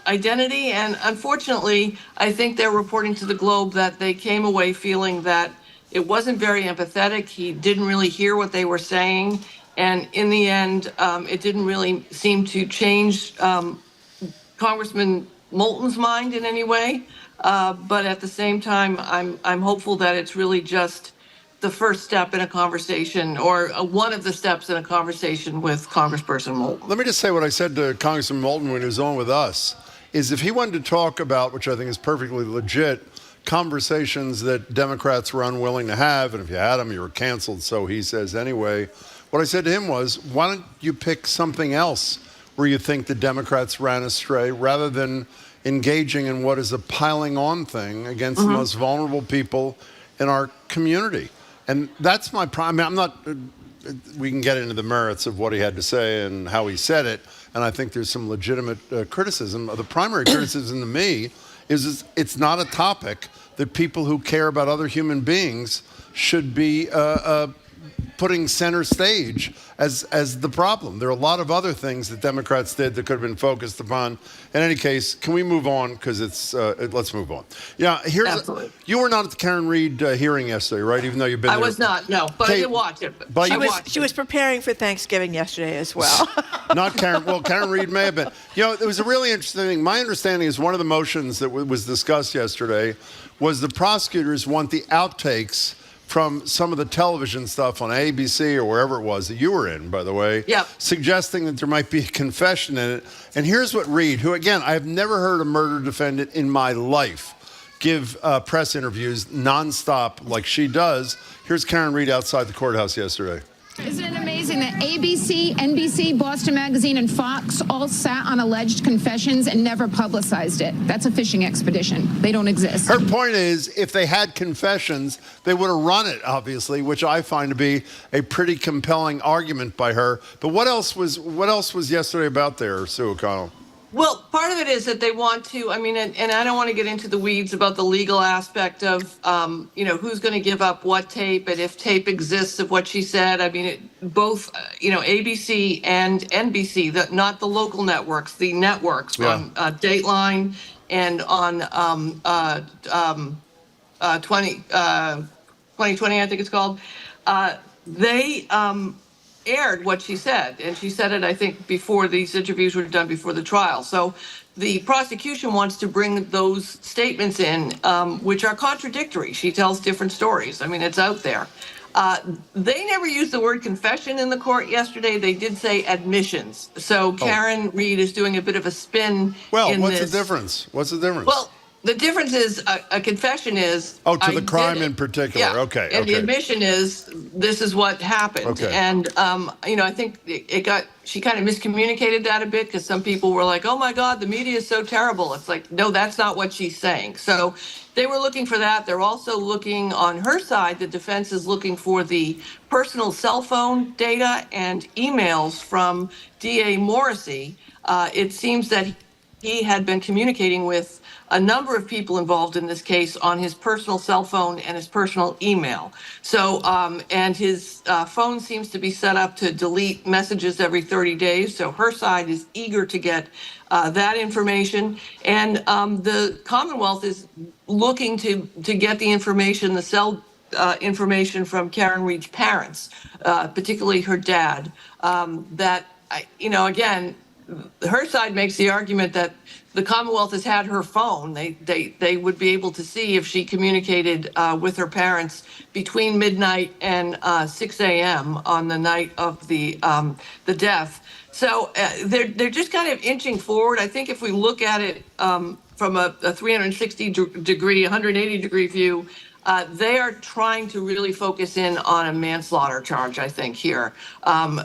L: identity. And unfortunately, I think they're reporting to the Globe that they came away feeling that it wasn't very empathetic. He didn't really hear what they were saying. And in the end, it didn't really seem to change Congressman Moulton's mind in any way. But at the same time, I'm hopeful that it's really just the first step in a conversation, or one of the steps in a conversation with Congressperson Moulton.
K: Let me just say what I said to Congressman Moulton when he was on with us, is if he wanted to talk about, which I think is perfectly legit, conversations that Democrats were unwilling to have, and if you had them, you were canceled, so he says anyway. What I said to him was, why don't you pick something else where you think the Democrats ran astray, rather than engaging in what is a piling on thing against the most vulnerable people in our community. And that's my problem. I mean, I'm not, we can get into the merits of what he had to say and how he said it, and I think there's some legitimate criticism. The primary criticism to me is it's not a topic that people who care about other human beings should be putting center stage as the problem. There are a lot of other things that Democrats did that could have been focused upon. In any case, can we move on? Because let's move on. Yeah, you were not at the Karen Reed hearing yesterday, right? Even though you've been there.
L: I was not, no, but I did watch it.
A: She was preparing for Thanksgiving yesterday as well.
K: Not Karen. Well, Karen Reed may have been. You know, it was a really interesting thing. My understanding is one of the motions that was discussed yesterday was the prosecutors want the outtakes from some of the television stuff on ABC or wherever it was that you were in, by the way, suggesting that there might be a confession in it. And here's what Reed, who, again, I've never heard a murder defendant in my life give press interviews nonstop like she does. Here's Karen Reed outside the courthouse yesterday.
M: Isn't it amazing that ABC, NBC, Boston Magazine, and Fox all sat on alleged confessions and never publicized it? That's a fishing expedition. They don't exist.
K: Her point is, if they had confessions, they would have run it, obviously, which I find to be a pretty compelling argument by her. But what else was yesterday about there, Sue O'Connell?
L: Well, part of it is that they want to, I mean, and I don't want to get into the weeds about the legal aspect of, who's going to give up what tape and if tape exists of what she said. I mean, both, ABC and NBC, not the local networks, the networks on Dateline and on 2020, I think it's called, they aired what she said, and she said it, I think, before these interviews were done before the trial. So the prosecution wants to bring those statements in, which are contradictory. She tells different stories. I mean, it's out there. They never used the word confession in the court yesterday. They did say admissions. So Karen Reed is doing a bit of a spin.
K: Well, what's the difference?
L: Well, the difference is a confession is
K: to the crime in particular.
L: Yeah.
K: Okay.
L: And the admission is this is what happened.
K: Okay.
L: And I think she kind of miscommunicated that a bit because some people were like, "Oh my God, the media is so terrible." It's like, no, that's not what she's saying. So they were looking for that. They're also looking on her side. The defense is looking for the personal cell phone data and emails from DA Morrissey. It seems that he had been communicating with a number of people involved in this case on his personal cell phone and his personal email. So, and his phone seems to be set up to delete messages every 30 days. So her side is eager to get that information. And the Commonwealth is looking to get the information, the cell information from Karen Reed's parents, particularly her dad, again, her side makes the argument that the Commonwealth has had her phone. They would be able to see if she communicated with her parents between midnight and 6 a.m. on the night of the death. So they're just kind of inching forward. I think if we look at it from a 360-degree, 180-degree view, they are trying to really focus in on a manslaughter charge, I think, here,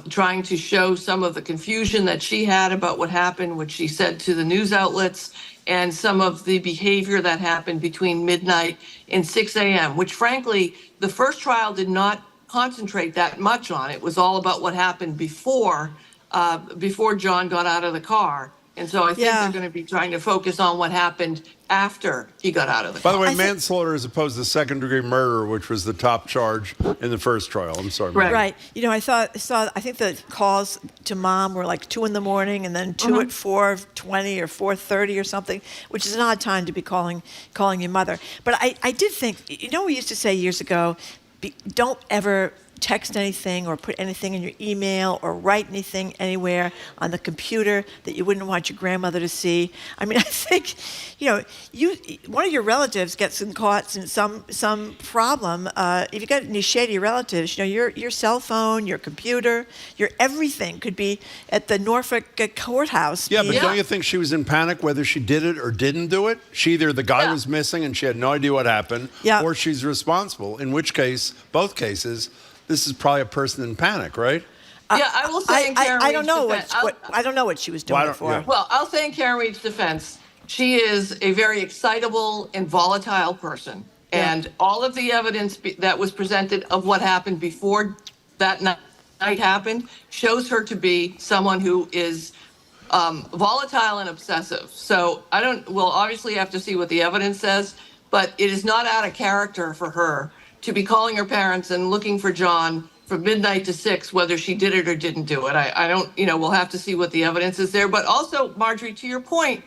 L: trying to show some of the confusion that she had about what happened, which she said to the news outlets, and some of the behavior that happened between midnight and 6 a.m., which, frankly, the first trial did not concentrate that much on. It was all about what happened before John got out of the car. And so I think they're going to be trying to focus on what happened after he got out of the car.
K: By the way, manslaughter as opposed to second-degree murder, which was the top charge in the first trial. I'm sorry.
A: Right. I think the calls to mom were like 2 a.m. and then 2 at 4:20 or 4:30 or something, which is an odd time to be calling your mother. But I did think, we used to say years ago, don't ever text anything or put anything in your email or write anything anywhere on the computer that you wouldn't want your grandmother to see. I mean, I think, one of your relatives gets caught in some problem. If you got any shady relatives, your cell phone, your computer, your everything could be at the Norfolk courthouse.
K: Yeah, but don't you think she was in panic whether she did it or didn't do it? Either the guy was missing and she had no idea what happened, or she's responsible, in which case, both cases, this is probably a person in panic, right?
L: Yeah, I will say in Karen
A: I don't know
L: Reed's
A: I don't know what she was doing it for.
K: Yeah.
L: Well, I'll say in Karen Reed's defense, she is a very excitable and volatile person. Yeah. And all of the evidence that was presented of what happened before that night happened shows her to be someone who is volatile and obsessive. So we'll obviously have to see what the evidence says, but it is not out of character for her to be calling her parents and looking for John from midnight to 6, whether she did it or didn't do it. I don't, we'll have to see what the evidence is there. But also, Marjorie, to your point,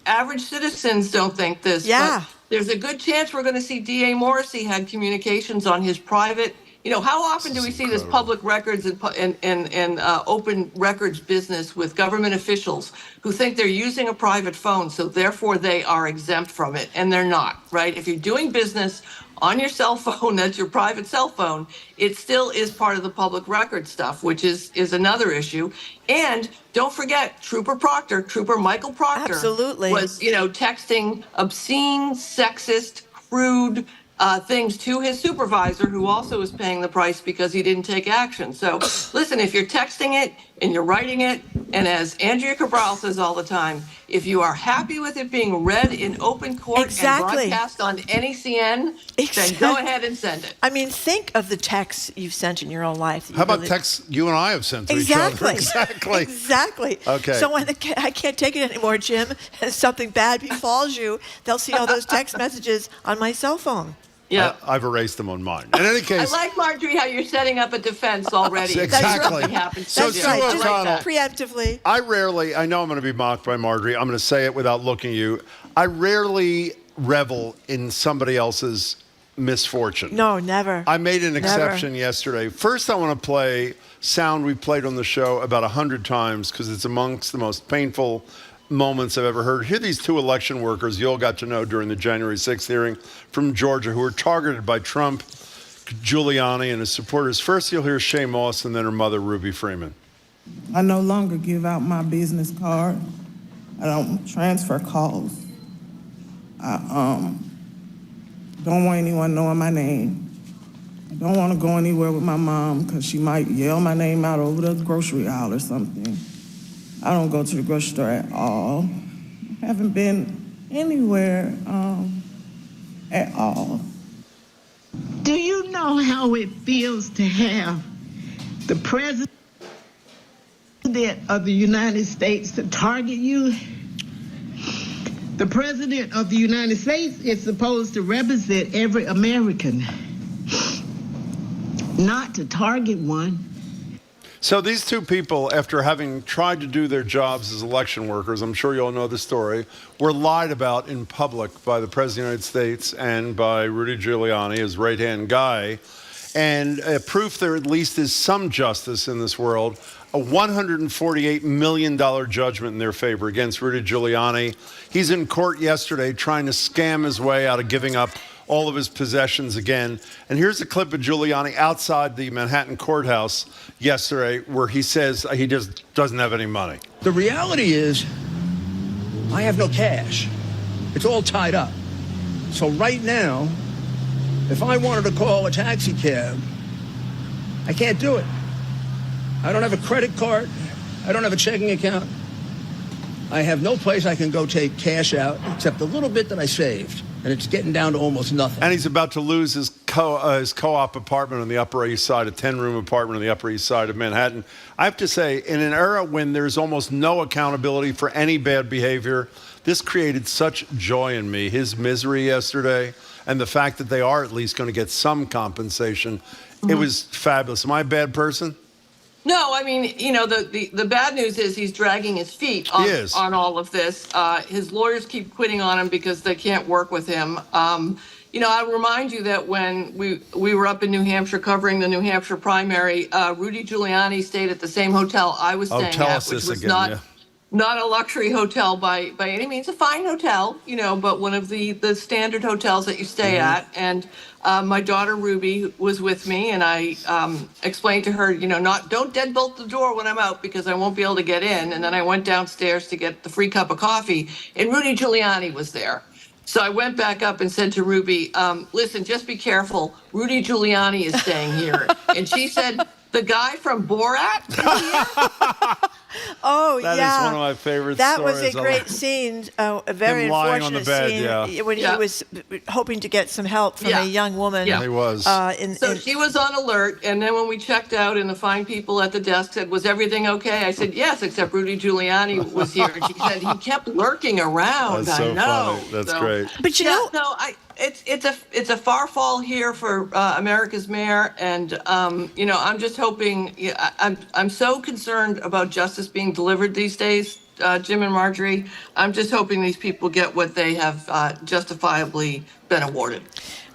L: average citizens don't think this.
A: Yeah.
L: But there's a good chance we're going to see DA Morrissey had communications on his private. How often do we see this public records and open records business with government officials who think they're using a private phone, so therefore they are exempt from it, and they're not, right? If you're doing business on your cell phone, that's your private cell phone, it still is part of the public record stuff, which is another issue. And don't forget, Trooper Michael Proctor
A: absolutely
L: was, texting obscene, sexist, crude things to his supervisor, who also is paying the price because he didn't take action. So listen, if you're texting it and you're writing it And as Andrea Cabral says all the time, if you are happy with it being read in open court and broadcast on NECN, then go ahead and send it.
A: I mean, think of the texts you've sent in your own life.
K: How about texts you and I have sent to each other? Exactly.
A: Exactly.
K: Okay.
A: So when I can't take it anymore, Jim, and something bad befalls you, they'll see all those text messages on my cell phone.
L: Yeah,
K: I've erased them on mine. In any case,
L: I like, Marjorie, how you're setting up a defense already.
K: Exactly.
L: So
A: That's right. Just preemptively.
K: I know I'm going to be mocked by Marjorie. I'm going to say it without looking at you. I rarely revel in somebody else's misfortune.
A: No, never.
K: I made an exception yesterday. First, I want to play sound we played on the show about 100 times because it's amongst the most painful moments I've ever heard. Here are these two election workers you all got to know during the January 6th hearing from Georgia who were targeted by Trump, Giuliani, and his supporters. First, you'll hear Shay Moss and then her mother, Ruby Freeman.
N: I no longer give out my business card. I don't transfer calls. I don't want anyone knowing my name. I don't want to go anywhere with my mom because she might yell my name out over the grocery aisle or something. I don't go to the grocery store at all. I haven't been anywhere at all.
O: Do you know how it feels to have the president of the United States to target you? The president of the United States is supposed to represent every American, not to target one.
K: So these two people, after having tried to do their jobs as election workers, I'm sure you all know the story, were lied about in public by the President of the United States and by Rudy Giuliani, his right-hand guy. And proof there at least is some justice in this world, a $148 million judgment in their favor against Rudy Giuliani. He's in court yesterday trying to scam his way out of giving up all of his possessions again. And here's a clip of Giuliani outside the Manhattan courthouse yesterday where he says he just doesn't have any money.
R: The reality is I have no cash. It's all tied up. So right now, if I wanted to call a taxi cab, I can't do it. I don't have a credit card. I don't have a checking account. I have no place I can go take cash out except a little bit that I saved. And it's getting down to almost nothing.
K: And he's about to lose his co-op apartment on the Upper East Side, a 10-room apartment on the Upper East Side of Manhattan. I have to say, in an era when there's almost no accountability for any bad behavior, this created such joy in me. His misery yesterday and the fact that they are at least going to get some compensation. It was fabulous. Am I a bad person?
L: No, I mean, you know, the bad news is he's dragging his feet on all of this. His lawyers keep quitting on him because they can't work with him. You know, I remind you that when we were up in New Hampshire covering the New Hampshire primary, Rudy Giuliani stayed at the same hotel I was staying at, which was not a luxury hotel by any means. A fine hotel, you know, but one of the standard hotels that you stay at. And my daughter Ruby was with me, and I explained to her, you know, don't deadbolt the door when I'm out because I won't be able to get in. And then I went downstairs to get the free cup of coffee, and Rudy Giuliani was there. So I went back up and said to Ruby, listen, just be careful. Rudy Giuliani is staying here. And she said, the guy from Borat?
A: Oh,
K: that
A: yeah.
K: That is one of my favorite
A: That
K: stories.
A: was a great scene, a very
K: Him lying on
A: unfortunate
K: the bed,
A: scene when he was hoping to get some help from a young woman.
K: He was.
L: So she was on alert, and then when we checked out and the fine people at the desk said, was everything okay? I said, yes, except Rudy Giuliani was here. And she said, he kept lurking around.
K: That's so
L: I know.
K: funny. That's great.
A: But you know...
L: It's a far fall here for America's mayor, and you know, I'm just hoping. I'm so concerned about justice being delivered these days, Jim and Marjorie. I'm just hoping these people get what they have justifiably been awarded.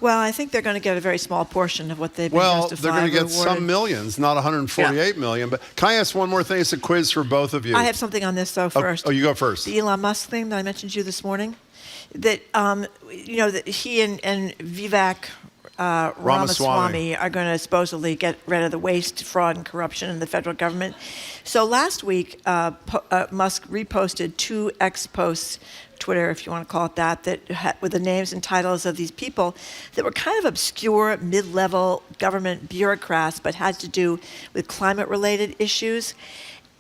A: Well, I think they're going to get a very small portion of what they've been
K: Well,
A: justifiably
K: they're going to get
A: awarded.
K: some millions, not 148 million. But can I ask one more thing? It's a quiz for both of you.
A: I have something on this, though, first.
K: Oh, you go first.
A: The Elon Musk thing that I mentioned to you this morning. That you know that he and Vivek Ramaswamy are going to supposedly get rid of the waste, fraud, and corruption in the federal government. So last week, Musk reposted 2 X posts, Twitter, if you want to call it that with the names and titles of these people that were kind of obscure mid-level government bureaucrats, but had to do with climate-related issues.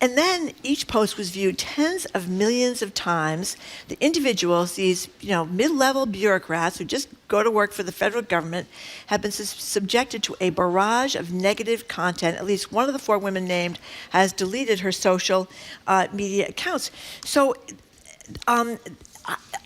A: And then each post was viewed tens of millions of times. The individuals, these mid-level bureaucrats who just go to work for the federal government, have been subjected to a barrage of negative content. At least one of the 4 women named has deleted her social media accounts. So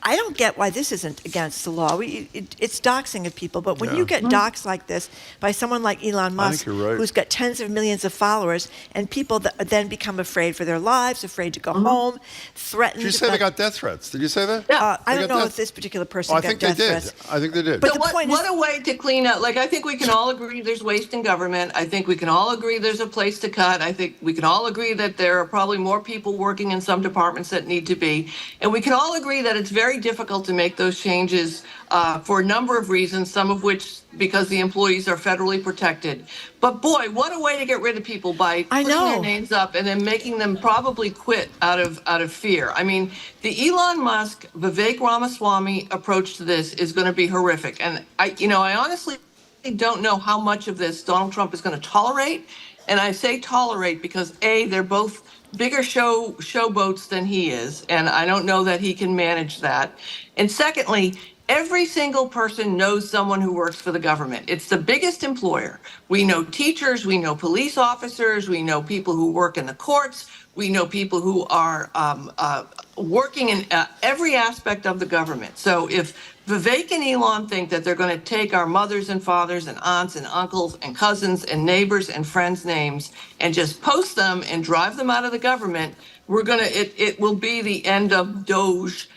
A: I don't get why this isn't against the law. It's doxing of people, but when you get doxed like this by someone like Elon Musk, who's got tens of millions of followers, and people that then become afraid for their lives, afraid to go home, threatened.
K: Did you say they got death threats? Did you say that?
A: I don't know if this particular person got death threats.
K: I think they did.
L: But what a way to clean up. Like, I think we can all agree there's waste in government. I think we can all agree there's a place to cut. I think we can all agree that there are probably more people working in some departments that need to be. And we can all agree that it's very difficult to make those changes for a number of reasons, some of which because the employees are federally protected. But boy, what a way to get rid of people by putting their names up and then making them probably quit out of fear. I mean, the Elon Musk, Vivek Ramaswamy approach to this is going to be horrific. And I honestly don't know how much of this Donald Trump is going to tolerate. And I say tolerate because they're both bigger showboats than he is, and I don't know that he can manage that. And secondly, every single person knows someone who works for the government. It's the biggest employer. We know teachers, we know police officers, we know people who work in the courts, we know people who are working in every aspect of the government. So if Vivek and Elon think that they're going to take our mothers and fathers and aunts and uncles and cousins and neighbors and friends' names and just post them and drive them out of the government, it will be the end of Doge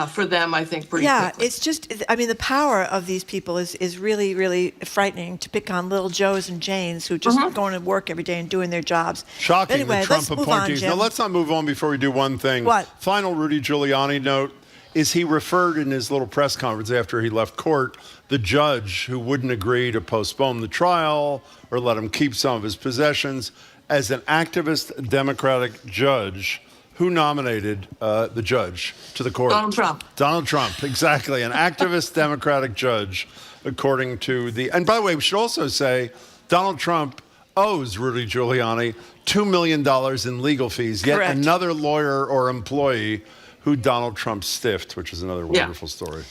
L: for them, I think, pretty quickly.
A: It's just, the power of these people is really, really frightening, to pick on little Joes and Janes who just going to work every day and doing their jobs.
K: Shocking,
A: anyway,
K: the Trump appointees. Now, let's not move on before we do one thing.
A: What?
K: Final Rudy Giuliani note is he referred in his little press conference after he left court, the judge who wouldn't agree to postpone the trial or let him keep some of his possessions, as an activist Democratic judge. Who nominated the judge to the court?
L: Donald Trump.
K: Donald Trump, exactly. An activist Democratic judge, according to the... And by the way, we should also say Donald Trump owes Rudy Giuliani $2 million in legal fees. Yet
A: Correct.
K: Another lawyer or employee who Donald Trump stiffed, which is another wonderful story.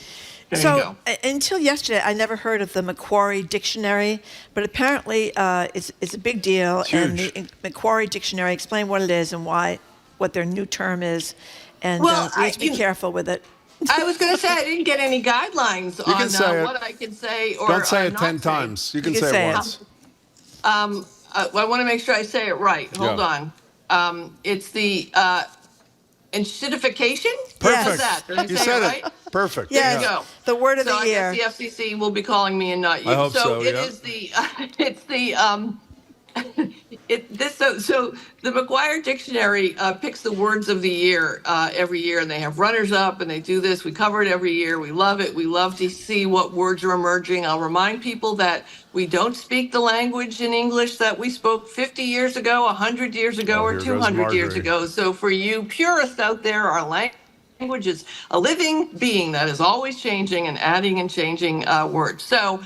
A: So until yesterday, I never heard of the Macquarie Dictionary, but apparently it's a big deal.
K: It's
A: and
K: huge.
A: the Macquarie Dictionary, explain what it is and what their new term is, and we have to be careful with it.
L: I was going to say I didn't get any guidelines on what I can say or
K: don't say it
L: not
K: 10
L: say.
K: times. You can say it once.
L: I want to make sure I say it right. Hold on. It's the institutification?
K: Perfect.
L: That? Did I
K: You
L: say
K: said
L: it right?
K: Perfect.
L: There you go.
A: The word of
L: so
A: the year.
L: I guess the FCC will be calling me and not you.
K: I hope so,
L: it is so the Macquarie Dictionary picks the words of the year every year, and they have runners up, and they do this. We cover it every year. We love it. We love to see what words are emerging. I'll remind people that we don't speak the language in English that we spoke 50 years ago, 100 years ago, or 200 years ago. So for you purists out there, our language is a living being that is always changing and adding and changing words. So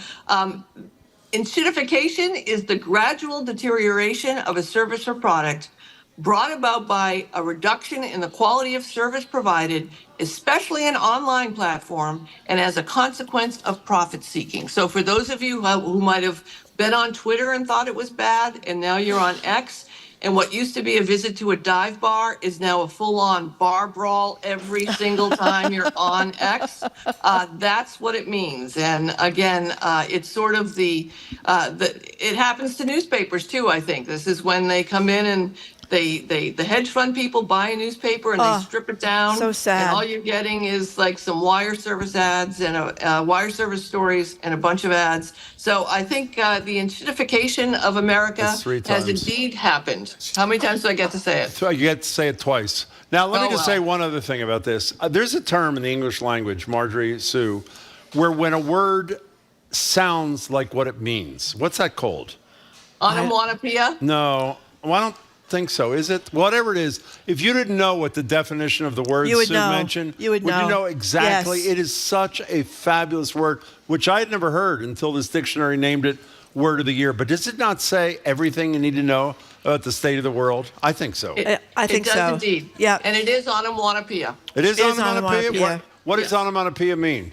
L: institutification is the gradual deterioration of a service or product brought about by a reduction in the quality of service provided, especially an online platform, and as a consequence of profit seeking. So for those of you who might have been on Twitter and thought it was bad, and now you're on X, and what used to be a visit to a dive bar is now a full-on bar brawl every single time you're on X. That's what it means. And again, it's sort of it happens to newspapers too, I think. This is when they come in and the hedge fund people buy a newspaper and they strip it down.
A: So sad.
L: And all you're getting is like some wire service ads and wire service stories and a bunch of ads. So I think the institutification of America has indeed happened. How many times do I get to say it?
K: So you get to say it twice. Now, let me just say one other thing about this. There's a term in the English language, Marjorie Sue, where when a word sounds like what it means. What's that called?
L: Onomatopoeia?
K: No. Well, I don't think so. Is it? Whatever it is, if you didn't know what the definition of the word Sue mentioned, would you know exactly?
A: Yes.
K: It is such a fabulous word, which I had never heard until this dictionary named it word of the year. But does it not say everything you need to know about the state of the world? I think so.
A: I think
L: it does
A: so.
L: Indeed.
A: Yeah.
L: And it is onomatopoeia.
K: It is onomatopoeia?
A: onomatopoeia.
K: What does onomatopoeia mean?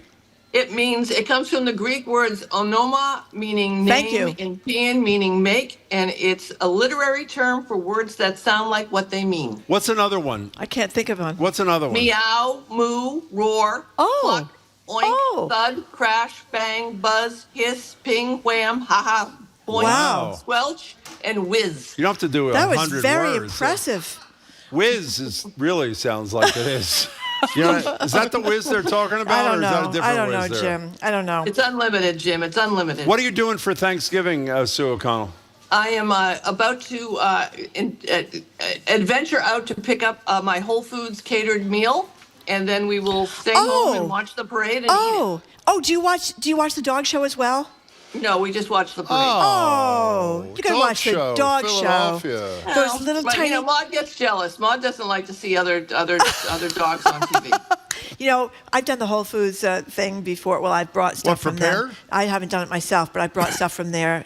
L: It comes from the Greek words onoma, meaning
A: Thank
L: name,
A: you.
L: and pien, meaning make, and it's a literary term for words that sound like what they mean.
K: What's another one?
A: I can't think of one.
K: What's another one?
L: Meow, moo, roar, cluck, oink, thud, crash, bang, buzz, hiss, ping, wham, ha-ha, boink,
K: Wow.
L: squelch, and whiz.
K: You don't have to do 100
A: That
K: words.
A: was very impressive.
K: Whiz really sounds like it is. You know, is that the whiz they're talking about, or is that a different
A: I don't
K: whiz
A: know,
K: there?
A: Jim. I don't know.
L: It's unlimited, Jim. It's unlimited.
K: What are you doing for Thanksgiving, Sue O'Connell?
L: I am about to adventure out to pick up my Whole Foods catered meal, and then we will stay home and watch the parade and eat it.
A: Oh, do you watch the dog show as well?
L: No, we just watched the parade.
A: Oh, you gotta
K: dog
A: watch
K: show,
A: the dog show.
K: Philadelphia.
A: Those little
L: but,
A: tiny.
L: You know, Maud gets jealous. Maud doesn't like to see other dogs on TV.
A: You know, I've done the Whole Foods thing before. Well, I've brought stuff from
K: prepared?
A: them. I haven't done it myself, but I brought stuff from their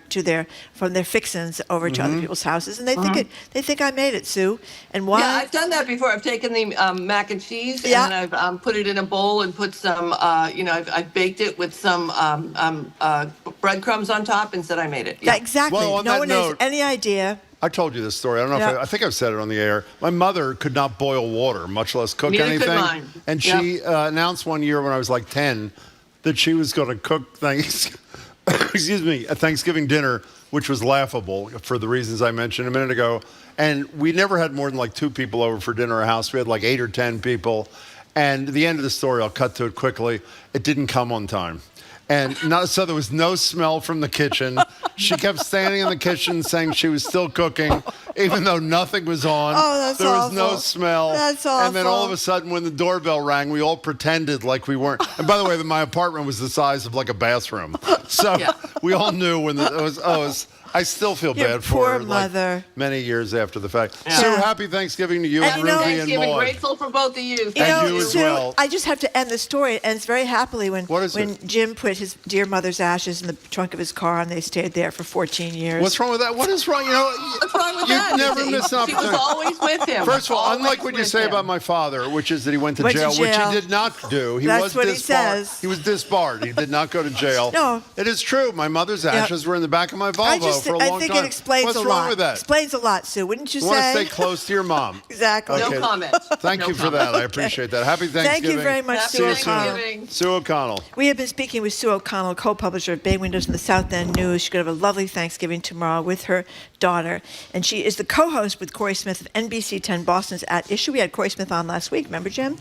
A: fixins over to other people's houses, and they think I made it, Sue. And why?
L: Yeah, I've done that before. I've taken the mac and cheese and I've put it in a bowl and put some, I've baked it with some breadcrumbs on top and said I made it.
A: Yeah, exactly.
K: Well, on
A: no
K: that
A: one has
K: note-
A: any idea.
K: I told you this story. I don't know if I think I've said it on the air. My mother could not boil water, much less cook
L: Neither
K: anything.
L: could mine.
K: And she announced one year when I was like 10 that she was going to cook a Thanksgiving dinner, which was laughable for the reasons I mentioned a minute ago. And we never had more than like 2 people over for dinner at our house. We had like 8 or 10 people. And the end of the story, I'll cut to it quickly. It didn't come on time. And so there was no smell from the kitchen. She kept standing in the kitchen saying she was still cooking, even though nothing was on.
A: Oh, that's
K: There was
A: awful.
K: no smell.
A: That's awful.
K: And then all of a sudden, when the doorbell rang, we all pretended like we weren't. And by the way, my apartment was the size of like a bathroom. So we all knew when it was. I still feel
A: Your
K: bad
A: poor
K: for her,
A: mother.
K: like, many years after the fact.
A: Yeah.
K: Sue, happy Thanksgiving to you and
L: Happy
K: Ruby and
L: Thanksgiving.
K: Maud.
L: Grateful for both of you.
K: And you as
A: Sue,
K: well.
A: I just have to end the story. It ends very happily when
K: it?
A: Jim put his dear mother's ashes in the trunk of his car, and they stayed there for 14 years.
K: What's wrong with that? What is wrong? You know,
L: What's wrong with
K: you
L: that?
K: never miss an
L: She
K: opportunity.
L: was always with him.
K: First of all,
L: Always
K: unlike what you
L: with
K: say
L: him.
K: about my father, which is that he went to
A: Went to
K: jail, which
A: jail.
K: he did not do. He
A: That's
K: was
A: what he
K: disbarred.
A: says.
K: He was disbarred. He did not go to jail.
A: No.
K: It is true. My mother's ashes were in the back of my Volvo for a long
A: I think
K: time.
A: it explains
K: What's
A: a
K: wrong
A: lot.
K: with that?
A: Explains a lot, Sue. Wouldn't you
K: You want to
A: say?
K: stay close to your mom.
A: Exactly.
K: Okay.
L: No comment.
K: Thank you for that. I appreciate that. Happy Thanksgiving.
A: Thank you very much,
L: Happy
A: Sue
L: Thanksgiving.
A: O'Connell.
K: Sue O'Connell.
A: We have been speaking with Sue O'Connell, co-publisher of Bay Windows and the South End News. She's going to have a lovely Thanksgiving tomorrow with her daughter. And she is the co-host with Corey Smith of NBC 10 Boston's At Issue. We had Corey Smith on last week, remember, Jim?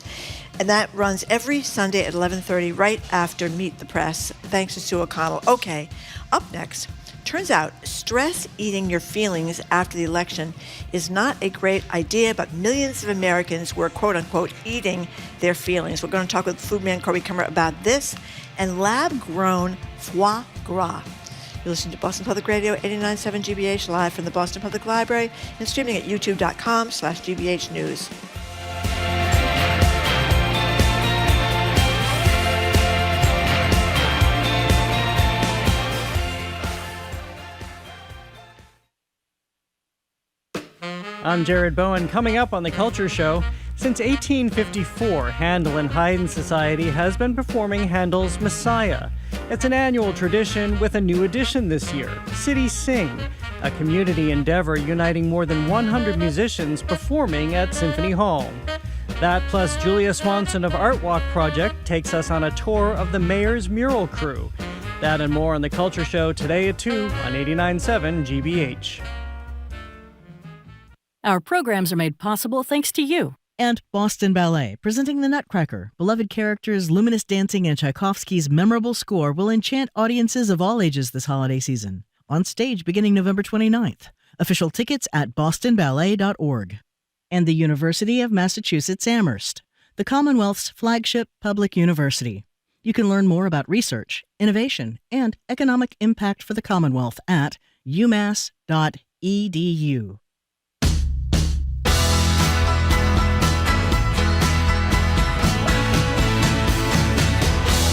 A: And that runs every Sunday at 11:30, right after Meet the Press. Thanks to Sue O'Connell. Okay, up next. Turns out stress eating your feelings after the election is not a great idea, but millions of Americans were, quote unquote, eating their feelings. We're going to talk with food man Corey Kummer about this and lab-grown foie gras. You listen to Boston Public Radio 89.7 GBH live from the Boston Public Library and streaming at youtube.com/GBH News.
S: I'm Jared Bowen. Coming up on The Culture Show, since 1854, Handel and Haydn Society has been performing Handel's Messiah. It's an annual tradition with a new edition this year, City Sing, a community endeavor uniting more than 100 musicians performing at Symphony Hall. That plus Julia Swanson of Art Walk Project takes us on a tour of the Mayor's Mural Crew. That and more on The Culture Show today at 2 on 89.7 GBH.
Q: Our programs are made possible thanks to you. And Boston Ballet, presenting The Nutcracker. Beloved characters, luminous dancing, and Tchaikovsky's memorable score will enchant audiences of all ages this holiday season. On stage beginning November 29th. Official tickets at bostonballet.org. And the University of Massachusetts Amherst, the Commonwealth's flagship public university. You can learn more about research, innovation, and economic impact for the Commonwealth at umass.edu.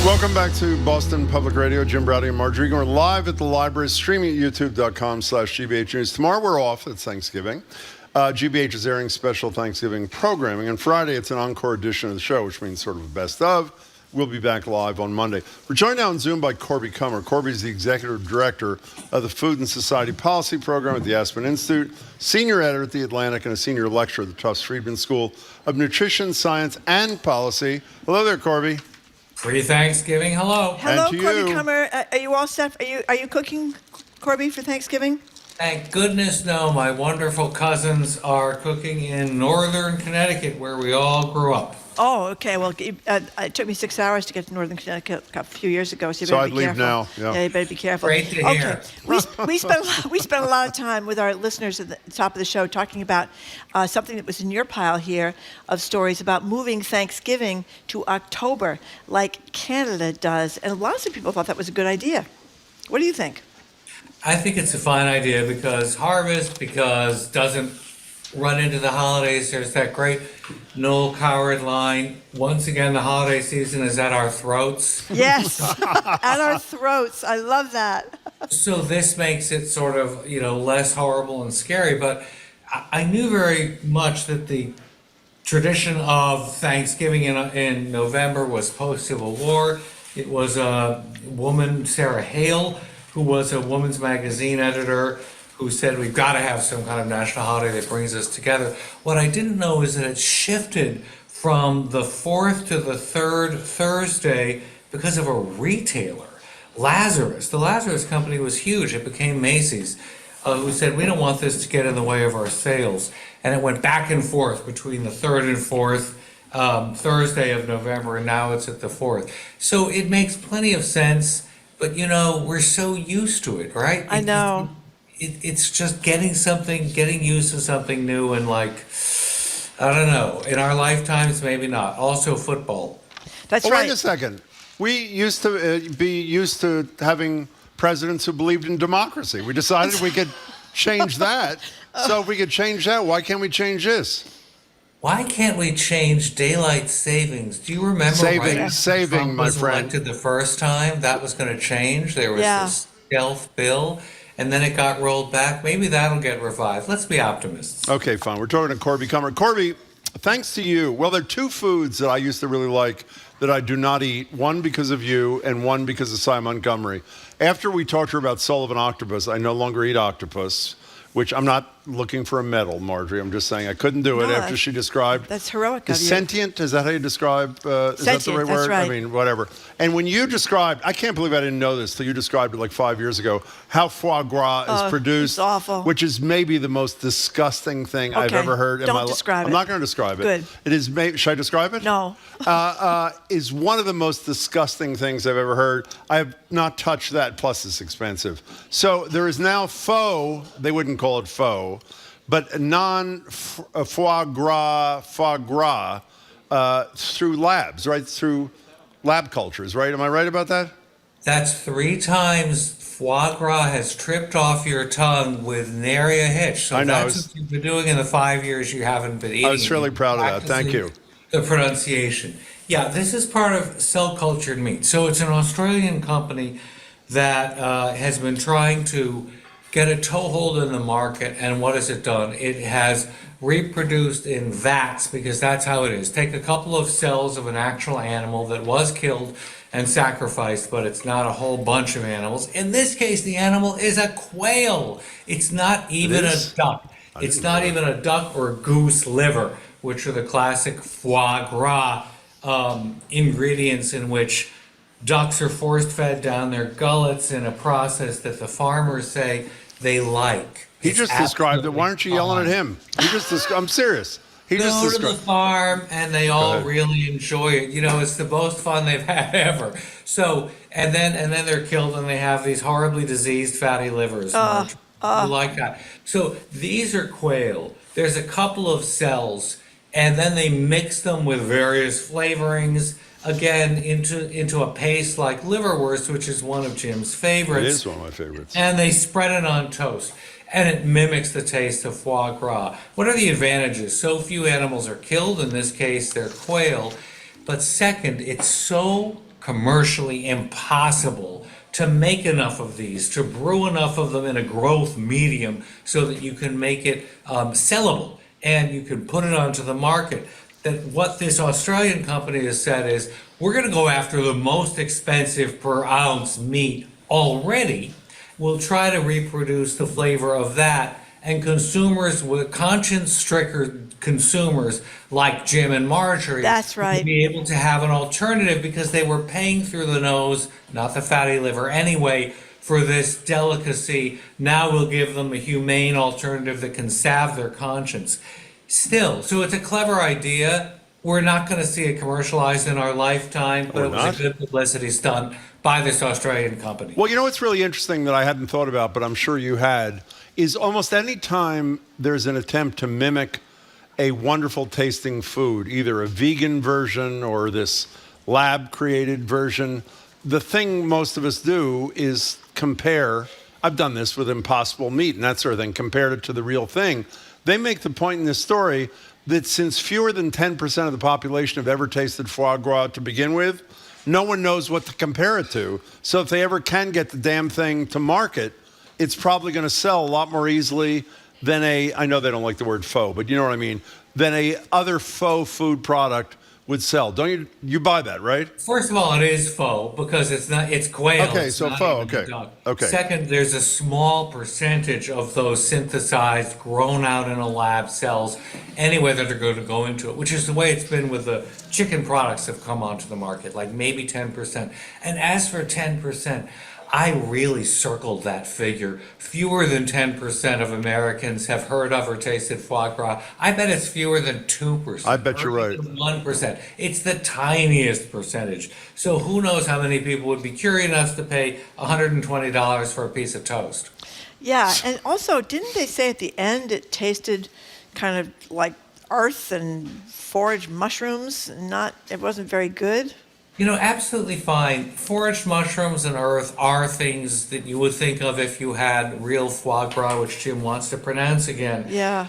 K: Welcome back to Boston Public Radio. Jim Browdy and Marjorie. We're live at the library, streaming at youtube.com/GBH News. Tomorrow we're off. It's Thanksgiving. GBH is airing special Thanksgiving programming. And Friday, it's an encore edition of the show, which means sort of a best of. We'll be back live on Monday. We're joined now on Zoom by Corby Kummer. Corby is the executive director of the Food and Society Policy Program at the Aspen Institute, senior editor at The Atlantic, and a senior lecturer at the Tufts Friedman School of Nutrition, Science, and Policy. Hello there, Corby.
C: Free Thanksgiving. Hello.
A: Hello, Corby Kummer. Are you all set? Are you cooking, Corby, for Thanksgiving?
C: Thank goodness, no. My wonderful cousins are cooking in northern Connecticut, where we all grew up.
A: Oh, okay. Well, it took me 6 hours to get to northern Connecticut a few years ago, so you better
K: I'd
A: be
K: leave
A: careful.
K: now. Yeah,
A: you better be careful.
C: Great to hear.
A: Okay. We spent a lot of time with our listeners at the top of the show talking about something that was in your pile here of stories about moving Thanksgiving to October, like Canada does, and lots of people thought that was a good idea. What do you think?
C: I think it's a fine idea because doesn't run into the holidays. There's that great Noel Coward line. Once again, the holiday season is at our throats.
A: Yes, at our throats. I love that.
C: So this makes it sort of, less horrible and scary. But I knew very much that the tradition of Thanksgiving in November was post-Civil War. It was a woman, Sarah Hale, who was a woman's magazine editor, who said we've got to have some kind of national holiday that brings us together. What I didn't know is that it shifted from the 4th to the 3rd Thursday because of a retailer, Lazarus. The Lazarus company was huge. It became Macy's, who said we don't want this to get in the way of our sales. And it went back and forth between the 3rd and 4th Thursday of November, and now it's at the 4th. So it makes plenty of sense, but we're so used to it, right?
A: I know.
C: It's just getting used to something new, and I don't know, in our lifetimes, maybe not. Also football.
A: That's right.
K: Wait a second. We used to be used to having presidents who believed in democracy. We decided we could change that. So if we could change that, why can't we change this?
C: Why can't we change daylight savings? Do you remember
K: saving,
C: Trump
K: my
C: was
K: friend.
C: elected the first time? That was going to change. There was this stealth bill, and then it got rolled back. Maybe that'll get revived. Let's be optimists.
K: Okay, fine. We're talking to Corby Kummer. Corby, thanks to you. Well, there are two foods that I used to really like that I do not eat. One because of you, and one because of Cy Montgomery. After we talked to her about Sullivan octopus, I no longer eat octopus, which I'm not looking for a medal, Marjorie. I'm just saying I couldn't do it after she described.
A: That's heroic of you.
K: Sentient, is that how you describe? Is that the right word?
A: Right.
K: I mean, whatever. And when you described, I can't believe I didn't know this till you described it like 5 years ago, how foie gras is produced.
A: It's awful.
K: Which is maybe the most disgusting thing I've ever heard in my life.
A: Don't describe it.
K: I'm not going to describe it.
A: Good.
K: It is, should I describe it?
A: No.
K: Is one of the most disgusting things I've ever heard. I have not touched that, plus it's expensive. So there is now faux, they wouldn't call it faux, but non-foie gras through labs, right? Through lab cultures, right? Am I right about that?
C: That's 3 times foie gras has tripped off your tongue with nary a hitch. So that's what you've been doing in the 5 years you haven't been eating.
K: I was really proud of that. Thank you.
C: The pronunciation. Yeah, this is part of cell-cultured meat. So it's an Australian company that has been trying to get a toehold in the market, and what has it done? It has reproduced in vats, because that's how it is. Take a couple of cells of an actual animal that was killed and sacrificed, but it's not a whole bunch of animals. In this case, the animal is a quail. It's not even a duck. It's not even a duck or a goose liver, which are the classic foie gras ingredients in which ducks are force-fed down their gullets in a process that the farmers say they like.
K: He just described it. Why aren't you yelling at him? He just I'm serious. He just
C: go to the farm and they all really enjoy it. It's the most fun they've had ever. So and then they're killed and they have these horribly diseased fatty livers. You like that. So these are quail. There's a couple of cells, and then they mix them with various flavorings. Again, into a paste like liverwurst, which is one of Jim's favorites.
K: It is one of my favorites.
C: And they spread it on toast. And it mimics the taste of foie gras. What are the advantages? So few animals are killed. In this case, they're quail. But second, it's so commercially impossible to make enough of these, to brew enough of them in a growth medium so that you can make it sellable and you can put it onto the market. That what this Australian company has said is, we're going to go after the most expensive per ounce meat already. We'll try to reproduce the flavor of that, and consumers with conscience-stricken consumers like Jim and Marjorie
A: That's right.
C: will be able to have an alternative because they were paying through the nose, not the fatty liver anyway, for this delicacy. Now we'll give them a humane alternative that can salve their conscience. Still, so it's a clever idea. We're not going to see it commercialized in our lifetime, but it was a good publicity stunt by this Australian company.
K: Well, you know what's really interesting that I hadn't thought about, but I'm sure you had, is almost any time there's an attempt to mimic a wonderful tasting food, either a vegan version or this lab-created version, the thing most of us do is compare. I've done this with Impossible Meat and that sort of thing, compared it to the real thing. They make the point in this story that since fewer than 10% of the population have ever tasted foie gras to begin with, no one knows what to compare it to. So if they ever can get the damn thing to market, it's probably going to sell a lot more easily than I know they don't like the word faux, but you know what I mean, than a other faux food product would sell. Don't you buy that, right?
C: First of all, it is faux because it's quail.
K: Okay,
C: it's
K: so
C: not
K: faux,
C: even
K: okay.
C: duck.
K: Okay.
C: Second, there's a small percentage of those synthesized, grown out in a lab cells anyway that are going to go into it, which is the way it's been with the chicken products that have come onto the market, like maybe 10%. And as for 10%, I really circled that figure. Fewer than 10% of Americans have heard of or tasted foie gras. I bet it's fewer than 2%.
K: I bet you're right.
C: 1%. It's the tiniest percentage. So who knows how many people would be curious enough to pay $120 for a piece of toast.
A: Yeah, and also, didn't they say at the end it tasted kind of like earth and foraged mushrooms? It wasn't very good.
C: You know, absolutely fine. Foraged mushrooms and earth are things that you would think of if you had real foie gras, which Jim wants to pronounce again.
A: Yeah.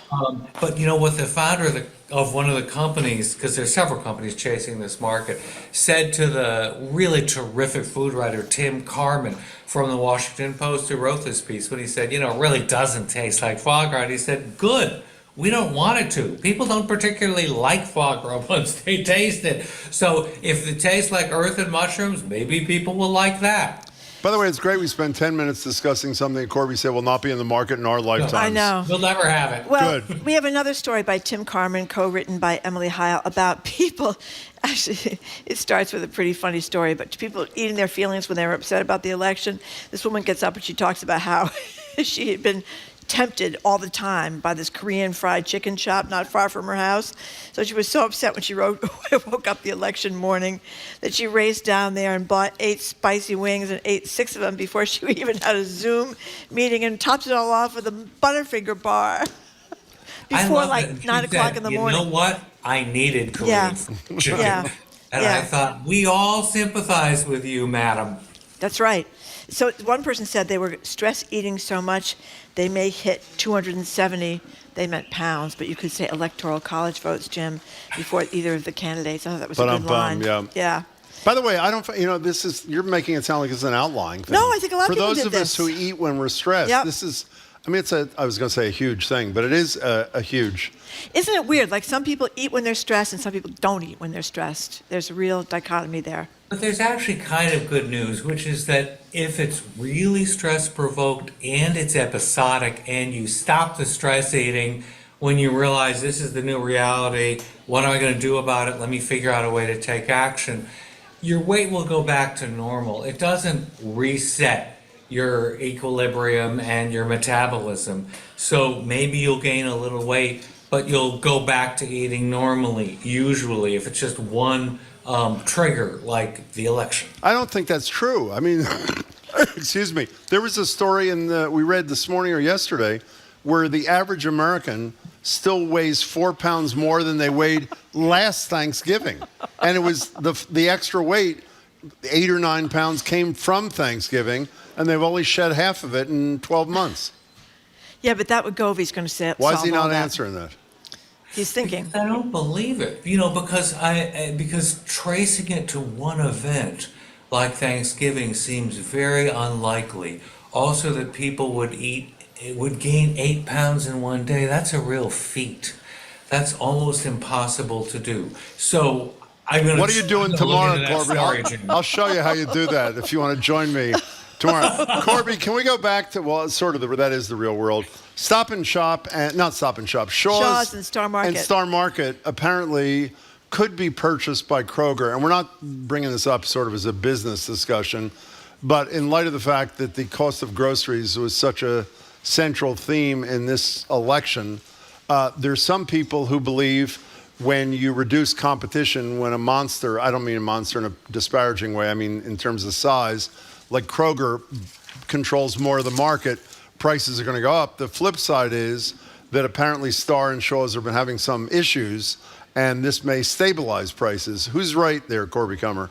C: But you know what the founder of one of the companies, because there's several companies chasing this market, said to the really terrific food writer Tim Carman from the Washington Post, who wrote this piece, when he said, it really doesn't taste like foie gras. And he said, good. We don't want it to. People don't particularly like foie gras once they taste it. So if it tastes like earth and mushrooms, maybe people will like that.
K: By the way, it's great we spent 10 minutes discussing something that Corby said will not be in the market in our lifetimes.
A: I know.
C: We'll never have it.
A: Well,
K: Good.
A: We have another story by Tim Carman, co-written by Emily Heil, about people. Actually, it starts with a pretty funny story, but people eating their feelings when they were upset about the election. This woman gets up and she talks about how she had been tempted all the time by this Korean fried chicken shop not far from her house. So she was so upset when she woke up the election morning that she raced down there and bought 8 spicy wings and ate 6 of them before she even had a Zoom meeting, and topped it all off with a Butterfinger bar before like 9 o'clock in the morning.
C: You know what? I needed Korean chicken.
A: Yeah.
C: And I thought, we all sympathize with you, madam.
A: That's right. So one person said they were stress eating so much they may hit 270, they meant pounds, but you could say electoral college votes, Jim, before either of the candidates. I thought that was a good line. Yeah.
K: By the way, I don't, you're making it sound like it's an outlying thing.
A: No, I think a lot of people
K: For
A: did
K: those of us who eat when we're stressed, this is, I was going to say a huge thing, but it is a huge.
A: Isn't it weird? Like some people eat when they're stressed and some people don't eat when they're stressed. There's a real dichotomy there.
C: But there's actually kind of good news, which is that if it's really stress-provoked and it's episodic and you stop the stress eating when you realize this is the new reality, what am I going to do about it? Let me figure out a way to take action. Your weight will go back to normal. It doesn't reset your equilibrium and your metabolism. So maybe you'll gain a little weight, but you'll go back to eating normally, usually, if it's just one trigger like the election.
K: I don't think that's true. I mean, excuse me. There was a story we read this morning or yesterday where the average American still weighs 4 pounds more than they weighed last Thanksgiving. And it was the extra weight, 8 or 9 pounds, came from Thanksgiving, and they've only shed half of it in 12 months.
A: Yeah, but that would go if he's going to say it.
K: Why is he not answering that?
A: He's thinking.
C: I don't believe it, because tracing it to one event like Thanksgiving seems very unlikely. Also, that people would gain 8 pounds in one day. That's a real feat. That's almost impossible to do. So I'm going to.
K: What are you doing tomorrow, Corby? I'll show you how you do that if you want to join me tomorrow. Corby, can we go back to, well, it's sort of that is the real world. Stop and Shop, and not Stop and Shop, Shaw's
A: and Star Market.
K: And Star Market apparently could be purchased by Kroger. And we're not bringing this up sort of as a business discussion, but in light of the fact that the cost of groceries was such a central theme in this election, there's some people who believe when you reduce competition, when a monster, I don't mean a monster in a disparaging way, I mean in terms of size, like Kroger controls more of the market, prices are going to go up. The flip side is that apparently Star and Shaw's have been having some issues, and this may stabilize prices. Who's right there, Corby Kummer?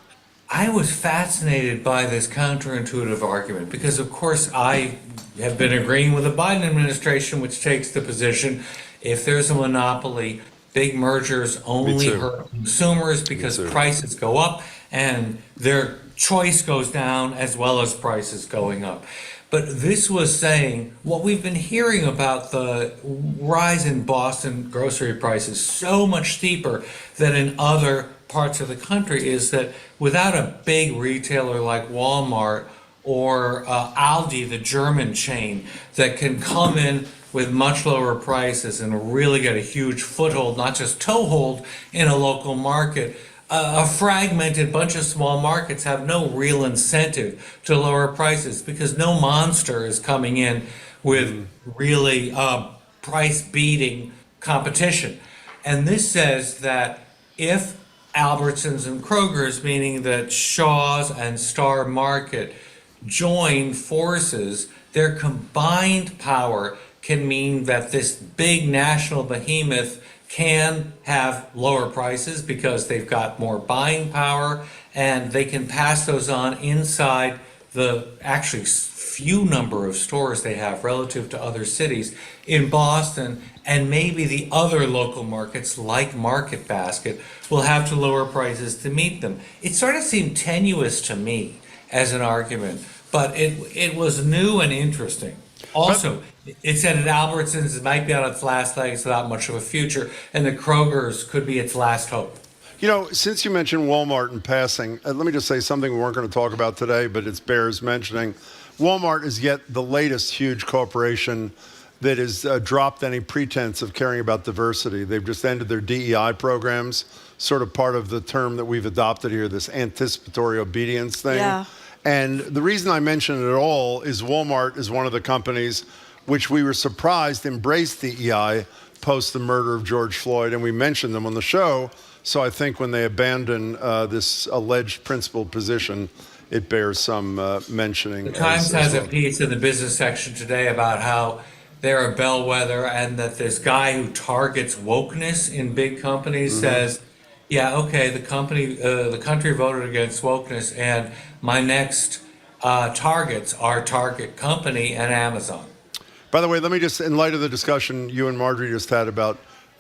C: I was fascinated by this counterintuitive argument because, of course, I have been agreeing with the Biden administration, which takes the position if there's a monopoly, big mergers only hurt consumers because prices go up and their choice goes down as well as prices going up. But this was saying what we've been hearing about the rise in Boston grocery prices so much steeper than in other parts of the country is that without a big retailer like Walmart or Aldi, the German chain, that can come in with much lower prices and really get a huge foothold, not just toehold in a local market, a fragmented bunch of small markets have no real incentive to lower prices because no monster is coming in with really price-beating competition. And this says that if Albertsons and Kroger's, meaning that Shaw's and Star Market, join forces, their combined power can mean that this big national behemoth can have lower prices because they've got more buying power and they can pass those on inside the actually few number of stores they have relative to other cities in Boston, and maybe the other local markets like Market Basket will have to lower prices to meet them. It sort of seemed tenuous to me as an argument, but it was new and interesting. Also, it said that Albertsons might be on its last legs without much of a future, and that Kroger's could be its last hope.
K: You know, since you mentioned Walmart in passing, let me just say something we weren't going to talk about today, but it bears mentioning. Walmart is yet the latest huge corporation that has dropped any pretense of caring about diversity. They've just ended their DEI programs, sort of part of the term that we've adopted here, this anticipatory obedience thing.
A: Yeah.
K: And the reason I mention it at all is Walmart is one of the companies which we were surprised embraced DEI post the murder of George Floyd, and we mentioned them on the show. So I think when they abandon this alleged principled position, it bears some mentioning.
C: The Times has a piece in the business section today about how they're a bellwether and that this guy who targets wokeness in big companies says, yeah, okay, the country voted against wokeness, and my next targets are Target Company and Amazon.
K: By the way, let me just, in light of the discussion you and Marjorie just had about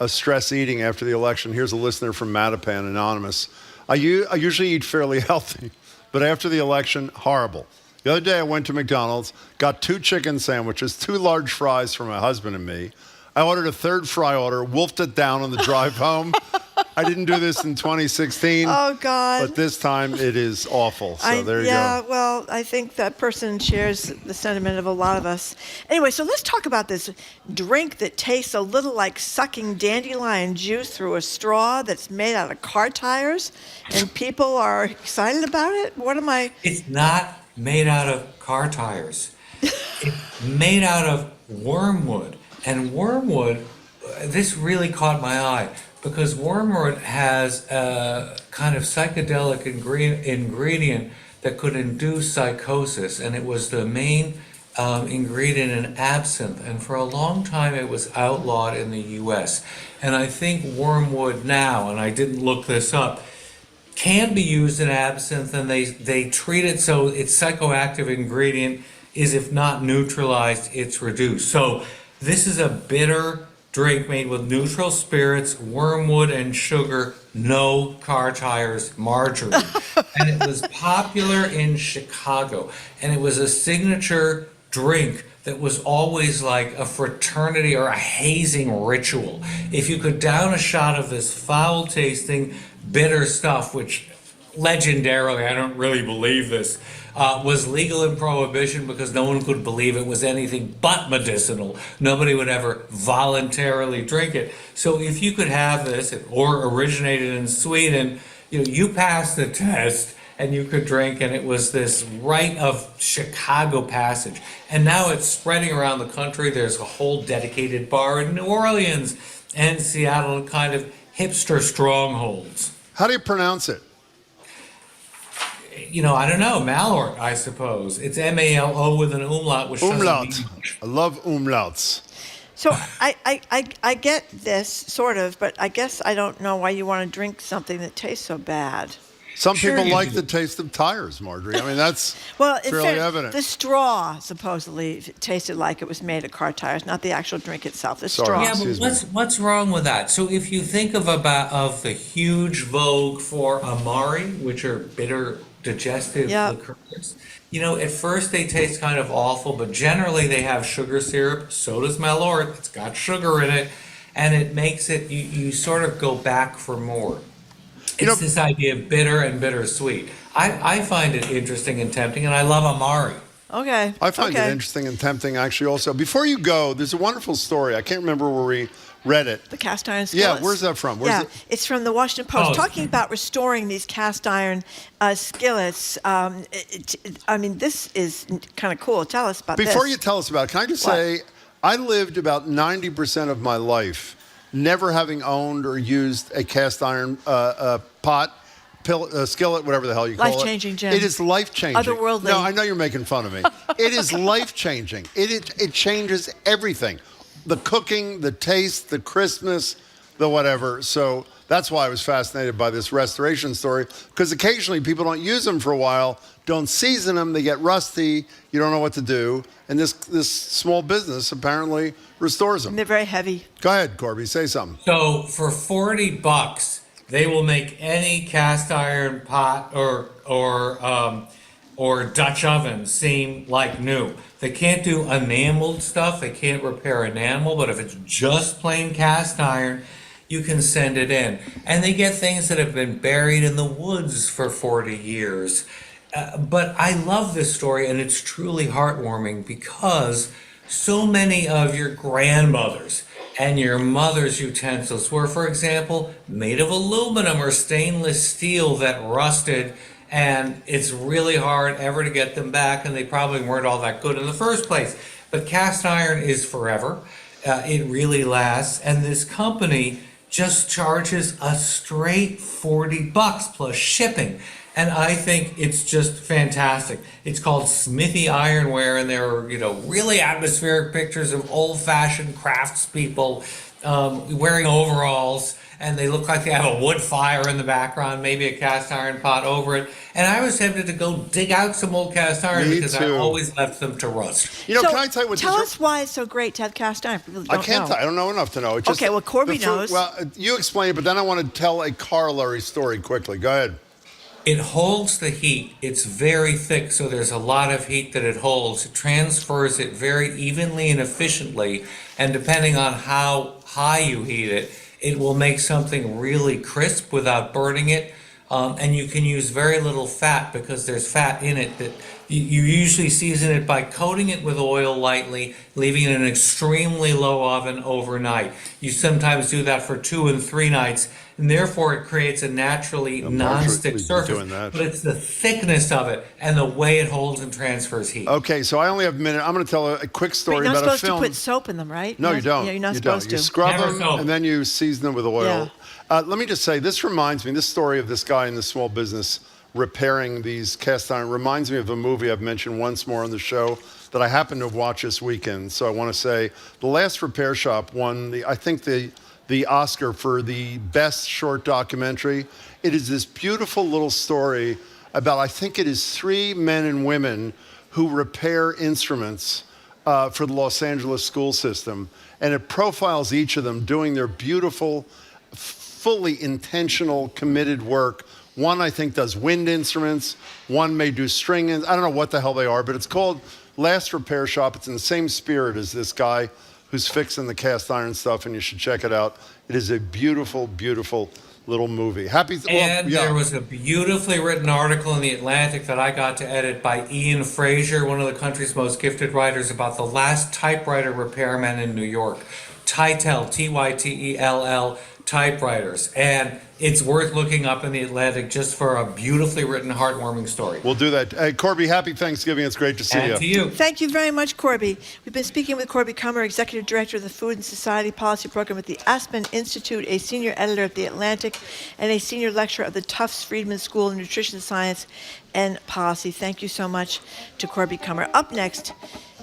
K: stress eating after the election, here's a listener from Mattapan, anonymous. I usually eat fairly healthy, but after the election, horrible. The other day I went to McDonald's, got 2 chicken sandwiches, 2 large fries for my husband and me. I ordered a 3rd fry order, wolfed it down on the drive home. I didn't do this in 2016.
A: Oh, God.
K: But this time it is awful. So there you go.
A: Yeah, well, I think that person shares the sentiment of a lot of us. Anyway, so let's talk about this drink that tastes a little like sucking dandelion juice through a straw that's made out of car tires, and people are excited about it? What am I...
C: It's not made out of car tires. It's made out of wormwood. And wormwood, this really caught my eye, because wormwood has a kind of psychedelic ingredient that could induce psychosis, and it was the main ingredient in absinthe, and for a long time it was outlawed in the US. And I think wormwood now, and I didn't look this up, can be used in absinthe, and they treat it so its psychoactive ingredient is, if not neutralized, it's reduced. So this is a bitter drink made with neutral spirits, wormwood, and sugar, no car tires, margarine. And it was popular in Chicago. And it was a signature drink that was always like a fraternity or a hazing ritual. If you could down a shot of this foul-tasting, bitter stuff, which legendarily, I don't really believe this, was legal in Prohibition because no one could believe it was anything but medicinal. Nobody would ever voluntarily drink it. So if you could have this, or originated in Sweden, you passed the test and you could drink, and it was this rite of Chicago passage. And now it's spreading around the country. There's a whole dedicated bar in New Orleans and Seattle, kind of hipster strongholds.
K: How do you pronounce it?
C: I don't know. Malort, I suppose. It's M-A-L-O with an umlaut, which
K: umlaut.
C: doesn't mean much.
K: I love umlauts.
A: So I get this, sort of, but I guess I don't know why you want to drink something that tastes so bad.
K: Some people like the taste of tires, Marjorie. I mean, that's fairly evident.
A: The straw supposedly tasted like it was made of car tires, not the actual drink itself. The straw.
C: Yeah, but what's wrong with that? So if you think of the huge vogue for Amari, which are bitter digestive liqueurs, at first they taste kind of awful, but generally they have sugar syrup. So does Malort. It's got sugar in it, and it makes it, you sort of go back for more. It's this idea of bitter and bittersweet. I find it interesting and tempting, and I love Amari.
A: Okay.
K: I find it interesting and tempting, actually, also. Before you go, there's a wonderful story. I can't remember where we read it.
A: The cast iron skillets.
K: Yeah, where's that from?
A: It's from the Washington Post, talking about restoring these cast iron skillets. This is kind of cool. Tell us about this.
K: Before you tell us about it, can I just say, I lived about 90% of my life never having owned or used a cast iron pot, skillet, whatever the hell you call it.
A: Life-changing, Jim.
K: It is life-changing.
A: Otherworldly.
K: No, I know you're making fun of me. It is life-changing. It changes everything. The cooking, the taste, the crispness, the whatever. So that's why I was fascinated by this restoration story, because occasionally people don't use them for a while, don't season them, they get rusty, you don't know what to do. And this small business apparently restores them.
A: And they're very heavy.
K: Go ahead, Corby, say something.
C: So for $40, they will make any cast iron pot or Dutch oven seem like new. They can't do enameled stuff. They can't repair enamel, but if it's just plain cast iron, you can send it in. And they get things that have been buried in the woods for 40 years. But I love this story, and it's truly heartwarming because so many of your grandmothers and your mother's utensils were, for example, made of aluminum or stainless steel that rusted, and it's really hard ever to get them back, and they probably weren't all that good in the first place. But cast iron is forever. It really lasts, and this company just charges a straight $40 plus shipping. And I think it's just fantastic. It's called Smithy Ironware, and there are, really atmospheric pictures of old-fashioned craftspeople wearing overalls, and they look like they have a wood fire in the background, maybe a cast iron pot over it. And I was tempted to go dig out some old cast iron because I always left them to rust.
K: Can I tell you what?
A: Tell us why it's so great to have cast iron. People don't know.
K: I don't know enough to know. It's just
A: okay, well, Corby knows.
K: Well, you explain it, but then I want to tell a corollary story quickly. Go ahead.
C: It holds the heat. It's very thick, so there's a lot of heat that it holds. It transfers it very evenly and efficiently, and depending on how high you heat it, it will make something really crisp without burning it. And you can use very little fat because there's fat in it that you usually season it by coating it with oil lightly, leaving it in an extremely low oven overnight. You sometimes do that for 2 and 3 nights, and therefore it creates a naturally non-stick surface. But it's the thickness of it and the way it holds and transfers heat.
K: Okay, so I only have a minute. I'm going to tell a quick story about a film.
A: You're not supposed to put soap in them, right?
K: No, you don't.
A: Yeah, you're not supposed to.
K: You scrub them, and then you season them with oil. Yeah. Let me just say, this reminds me, this story of this guy in the small business repairing these cast iron reminds me of a movie I've mentioned once more on the show that I happened to have watched this weekend. So I want to say The Last Repair Shop won the Oscar for the best short documentary. It is this beautiful little story about, I think it is 3 men and women who repair instruments for the Los Angeles school system, and it profiles each of them doing their beautiful, fully intentional, committed work. One, I think, does wind instruments. One may do string. I don't know what the hell they are, but it's called Last Repair Shop. It's in the same spirit as this guy who's fixing the cast iron stuff, and you should check it out. It is a beautiful, beautiful little movie.
C: There was a beautifully written article in The Atlantic that I got to edit by Ian Fraser, one of the country's most gifted writers, about the last typewriter repairman in New York. Tytell, Tytell typewriters. And it's worth looking up in The Atlantic just for a beautifully written, heartwarming story.
K: We'll do that. Hey, Corby, happy Thanksgiving. It's great to see you.
C: And to you.
A: Thank you very much, Corby. We've been speaking with Corby Kummer, Executive Director of the Food and Society Policy Program at the Aspen Institute, a Senior Editor at The Atlantic, and a Senior Lecturer of the Tufts Friedman School of Nutrition Science and Policy. Thank you so much to Corby Kummer. Up next,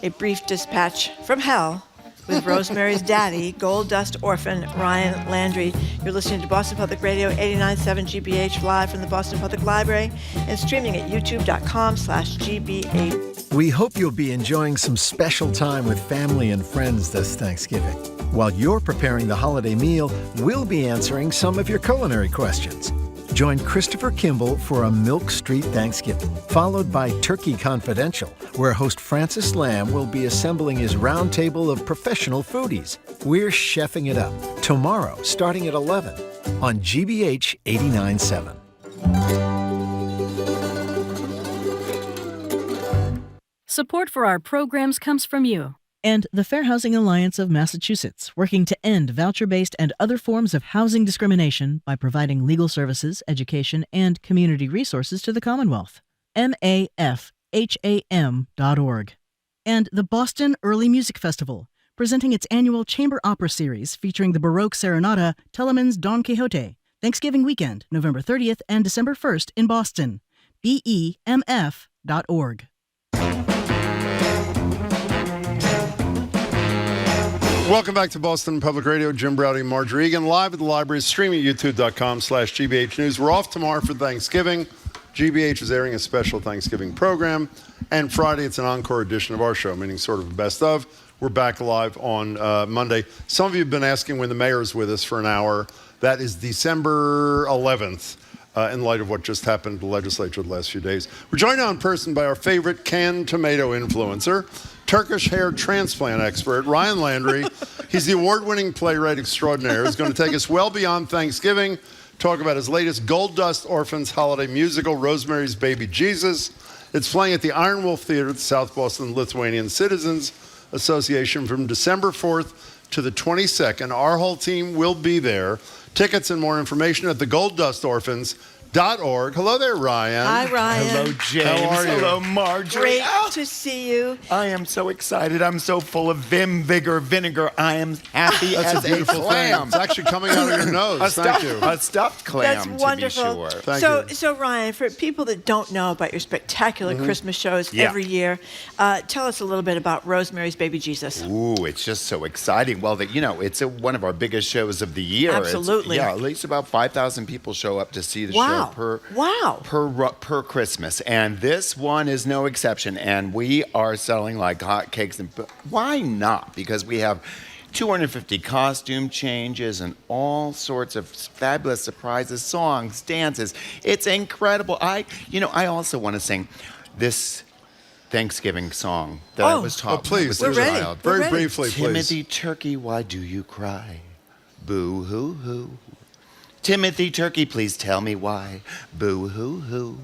A: a brief dispatch from hell with Rosemary's Daddy, Gold Dust Orphan, Ryan Landry. You're listening to Boston Public Radio 89.7 GBH, live from the Boston Public Library and streaming at youtube.com/GBH.
P: We hope you'll be enjoying some special time with family and friends this Thanksgiving. While you're preparing the holiday meal, we'll be answering some of your culinary questions. Join Christopher Kimball for a Milk Street Thanksgiving, followed by Turkey Confidential, where host Francis Lamb will be assembling his round table of professional foodies. We're chefing it up tomorrow, starting at 11 on GBH 89.7.
Q: Support for our programs comes from you and the Fair Housing Alliance of Massachusetts, working to end voucher-based and other forms of housing discrimination by providing legal services, education, and community resources to the Commonwealth. MAFHAM.org. And the Boston Early Music Festival, presenting its annual chamber opera series featuring the Baroque serenata Telemann's Don Quixote, Thanksgiving weekend, November 30th and December 1st in Boston. BEMF.org.
K: Welcome back to Boston Public Radio. Jim Browdy, Marjorie Egan, live at the library, streaming at youtube.com/GBH News. We're off tomorrow for Thanksgiving. GBH is airing a special Thanksgiving program. And Friday, it's an encore edition of our show, meaning sort of a best of. We're back live on Monday. Some of you have been asking when the mayor's with us for an hour. That is December 11th. In light of what just happened to the legislature the last few days. We're joined now in person by our favorite canned tomato influencer, Turkish hair transplant expert, Ryan Landry. He's the award-winning playwright extraordinaire who's going to take us well beyond Thanksgiving, talk about his latest Gold Dust Orphans holiday musical, Rosemary's Baby Jesus. It's playing at the Iron Wolf Theater at the South Boston Lithuanian Citizens Association from December 4th to the 22nd. Our whole team will be there. Tickets and more information at thegolddustorphans.org. Hello there, Ryan.
A: Hi, Ryan.
T: Hello, James.
K: How are you?
T: Hello, Marjorie.
A: Great to see you.
T: I am so excited. I'm so full of vim, vigor, vinegar. I am happy
K: That's
T: as
K: a beautiful
T: clam.
K: thing. It's actually coming out of your nose. Thank you.
T: A stuffed clam,
A: That's wonderful.
T: to be sure.
K: Thank you.
A: So Ryan, for people that don't know about your spectacular Christmas shows every year, tell us a little bit about Rosemary's Baby Jesus.
T: Ooh, it's just so exciting. Well, it's one of our biggest shows of the year.
A: Absolutely.
T: At least about 5,000 people show up to see the show per Christmas. And this one is no exception. And we are selling like hotcakes. And why not? Because we have 250 costume changes and all sorts of fabulous surprises, songs, dances. It's incredible. I also want to sing this Thanksgiving song that I was taught when I was a child.
K: Very briefly, please.
T: Timothy Turkey, why do you cry? Boo-hoo-hoo. Timothy Turkey, please tell me why. Boo-hoo-hoo.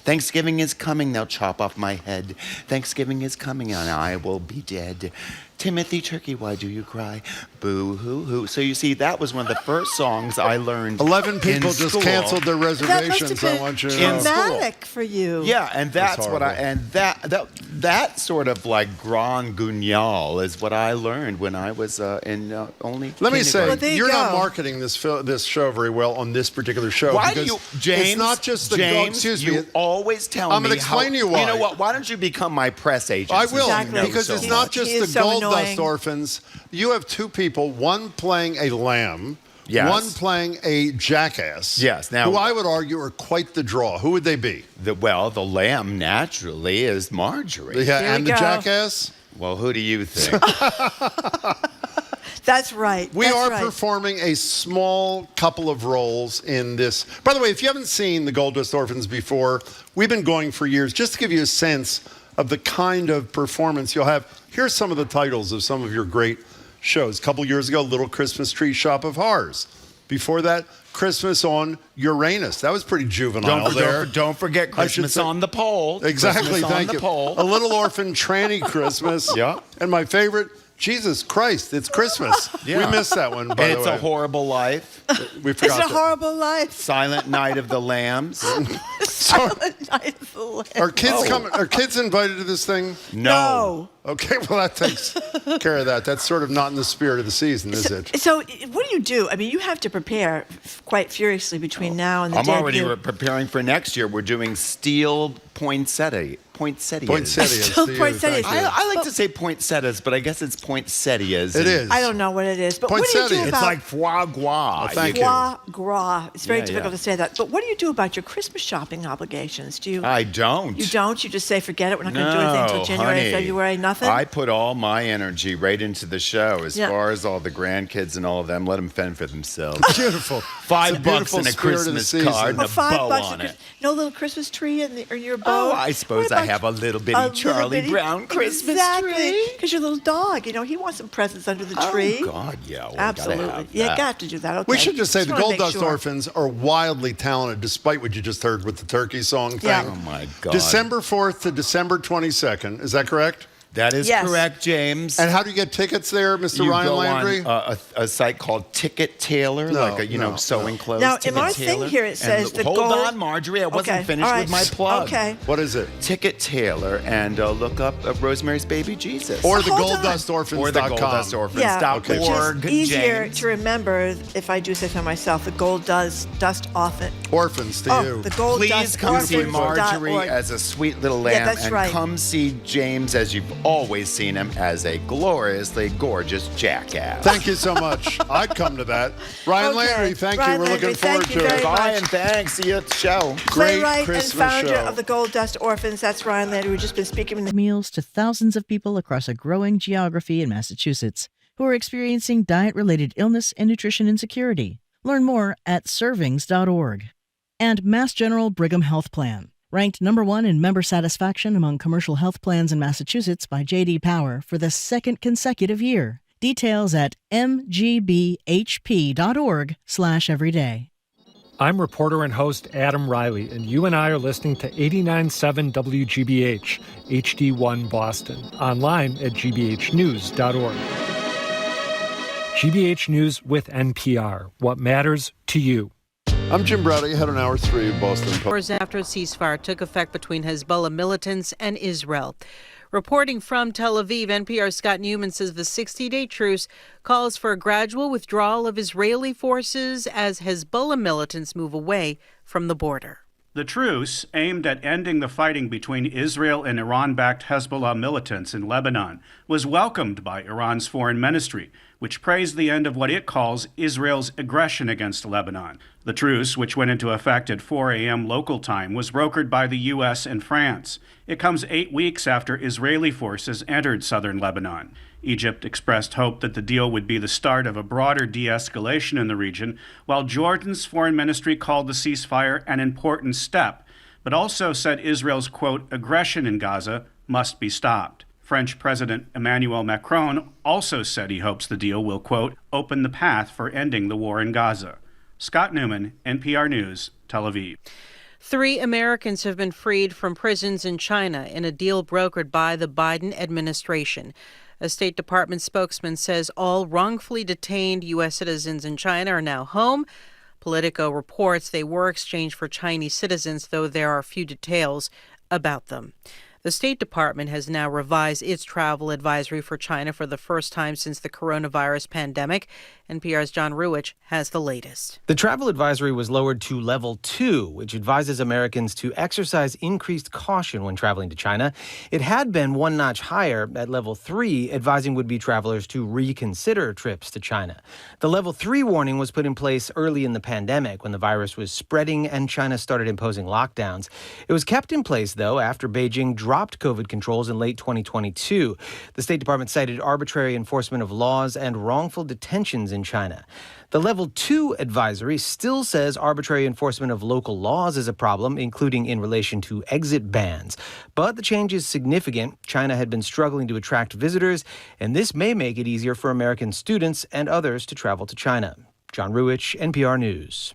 T: Thanksgiving is coming, they'll chop off my head. Thanksgiving is coming and I will be dead. Timothy Turkey, why do you cry? Boo-hoo-hoo. So you see, that was one of the first songs I learned
K: 11 people
T: in
K: just
T: school.
K: canceled their reservations.
A: That must have
K: I want you to
A: been
K: know.
A: traumatic for you.
T: Yeah, and that's what
K: horrible.
T: that sort of like Grand Guignol is what I learned when I was in only.
K: Let me say,
A: Well,
K: you're not marketing this show very well on this particular show.
T: Why
K: because
T: do you, James?
K: It's not just the
T: James,
K: excuse
T: you
K: me.
T: always tell me.
K: I'm going to explain to you why.
T: You know what? Why don't you become my press agent?
K: I will,
A: Exactly.
K: because it's not just
A: He
K: the
A: is so
K: Gold
A: annoying.
K: Dust Orphans. You have two people, one playing a lamb,
T: Yes.
K: one playing a jackass.
T: Yes. Now,
K: who I would argue are quite the draw. Who would they be?
T: The lamb naturally is Marjorie.
K: Yeah,
A: Here
K: and
A: we
K: the
A: go.
K: jackass?
T: Well, who do you think?
A: That's right.
K: We
A: That's
K: are
A: right.
K: performing a small couple of roles in this. By the way, if you haven't seen the Gold Dust Orphans before, we've been going for years. Just to give you a sense of the kind of performance you'll have, here's some of the titles of some of your great shows. A couple years ago, Little Christmas Tree Shop of Horrors. Before that, Christmas on Uranus. That was pretty juvenile there.
T: Don't forget Christmas on the Pole.
K: Exactly,
T: Christmas
K: thank
T: on
K: you.
T: the pole.
K: A Little Orphan Tranny Christmas.
T: Yeah.
K: And my favorite, Jesus Christ, it's Christmas.
T: Yeah.
K: We missed that one, by the way.
T: It's a Horrible Life.
K: We forgot
A: It's a horrible life.
T: Silent Night of the Lambs.
A: Silent Night of the Lambs.
K: Are kids coming? Are kids invited to this thing?
T: No.
K: Okay, well, that takes care of that. That's sort of not in the spirit of the season, is it?
A: So what do you do? I mean, you have to prepare quite furiously between now and the
T: I'm already
A: debut.
T: preparing for next year. We're doing steel poinsettias.
K: Poinsettias.
A: Still
K: to you,
A: poinsettias.
K: thank you.
T: I like to say poinsettias, but I guess it's poinsettias.
K: It is.
A: I don't know what it is, but what do you do
K: Poinsettia.
A: about
T: It's like foie gras.
K: thank you.
A: foie gras? It's very
T: Yeah,
A: difficult
T: yeah.
A: to say that. But what do you do about your Christmas shopping obligations? Do you?
T: I don't.
A: You don't? You just say, forget it. We're not going to do anything until January,
T: honey.
A: February, nothing?
T: I put all my energy right into the show. As
A: Yeah.
T: far as all the grandkids and all of them, let them fend for themselves.
K: Beautiful.
T: $5
K: It's a beautiful
T: and a
K: spirit of the
T: Christmas
K: season.
T: card and
A: For
T: a
A: $5
T: bow
A: a
T: on it.
A: No little Christmas tree in your bow?
T: Oh, I suppose
A: What
T: I
A: about
T: have a little bitty
A: a little
T: Charlie
A: bitty-
T: Brown Christmas
A: exactly.
T: tree.
A: Because your little dog, he wants some presents under the tree.
T: Oh, God, yeah. Well,
A: Absolutely.
T: Gotta have
A: Yeah,
T: that.
A: got to do that. Okay.
K: We should just say the
A: wanna
K: Gold
A: make
K: Dust
A: sure.
K: Orphans are wildly talented, despite what you just heard with the turkey song thing.
A: Yeah.
T: Oh, my God.
K: December 4th to December 22nd. Is that correct?
T: That is
A: Yes.
T: correct, James.
K: And how do you get tickets there, Mr.
T: you
K: Ryan
T: go
K: Landry?
T: on a site called Ticket Tailor, sewing clothes.
A: Now, in
T: Ticket
A: our
T: Tailor.
A: thing here, it
T: And
A: says the
T: hold
A: gold-
T: on, Marjorie. I wasn't
A: Okay,
T: finished
A: all
T: with my
A: right.
T: plug.
A: Okay.
K: What is it?
T: Ticket Tailor, and look up Rosemary's Baby Jesus.
K: Or the
A: Hold on.
K: golddustorphans.com.
T: Or the golddustorphans.org.
A: Yeah, which is easier
T: James.
A: to remember, if I do say so myself, the Gold Dust Orphan.
K: Orphans to you.
A: The Gold
T: Please
A: Dust
T: come see
A: Orphans
T: Marjorie
A: .org.
T: as a sweet little
A: Yeah,
T: lamb,
A: that's
T: and
A: right.
T: come see James as you've always seen him, as a gloriously gorgeous jackass.
K: Thank you so much. I'd come to that. Ryan
A: Okay.
K: Landry, thank
A: Ryan
K: you. We're
A: Landry,
K: looking forward
A: thank you
K: to
A: very
K: it.
A: much.
T: Bye, and thanks. See you at the show.
K: Great
A: Playwright and
K: Christmas
A: founder
K: show.
A: of the Gold Dust Orphans. That's Ryan Landry. We've just been speaking with
Q: Meals to thousands of people across a growing geography in Massachusetts who are experiencing diet-related illness and nutrition insecurity. Learn more at servings.org. And Mass General Brigham Health Plan, ranked #1 in member satisfaction among commercial health plans in Massachusetts by J.D. Power for the second consecutive year. Details at mgbhp.org/everyday.
D: I'm reporter and host Adam Riley, and you and I are listening to 89.7 WGBH, HD1 Boston, online at gbhnews.org. GBH News with NPR, what matters to you.
K: I'm Jim Browder. Head on Hour 3 of Boston Post.
F: Hours after a ceasefire took effect between Hezbollah militants and Israel. Reporting from Tel Aviv, NPR's Scott Newman says the 60-day truce calls for a gradual withdrawal of Israeli forces as Hezbollah militants move away from the border.
U: The truce, aimed at ending the fighting between Israel and Iran-backed Hezbollah militants in Lebanon, was welcomed by Iran's foreign ministry, which praised the end of what it calls Israel's aggression against Lebanon. The truce, which went into effect at 4 a.m. local time, was brokered by the U.S. and France. It comes 8 weeks after Israeli forces entered southern Lebanon. Egypt expressed hope that the deal would be the start of a broader de-escalation in the region, while Jordan's foreign ministry called the ceasefire an important step, but also said Israel's, quote, aggression in Gaza must be stopped. French President Emmanuel Macron also said he hopes the deal will, quote, open the path for ending the war in Gaza. Scott Newman, NPR News, Tel Aviv.
F: 3 Americans have been freed from prisons in China in a deal brokered by the Biden administration. A State Department spokesman says all wrongfully detained U.S. citizens in China are now home. Politico reports they were exchanged for Chinese citizens, though there are few details about them. The State Department has now revised its travel advisory for China for the first time since the coronavirus pandemic. NPR's John Ruwich has the latest.
V: The travel advisory was lowered to level 2, which advises Americans to exercise increased caution when traveling to China. It had been one notch higher at level 3, advising would-be travelers to reconsider trips to China. The level 3 warning was put in place early in the pandemic when the virus was spreading and China started imposing lockdowns. It was kept in place, though, after Beijing dropped dropped COVID controls in late 2022. The State Department cited arbitrary enforcement of laws and wrongful detentions in China. The Level 2 advisory still says arbitrary enforcement of local laws is a problem, including in relation to exit bans. But the change is significant. China had been struggling to attract visitors, and this may make it easier for American students and others to travel to China. John Ruwich, NPR News.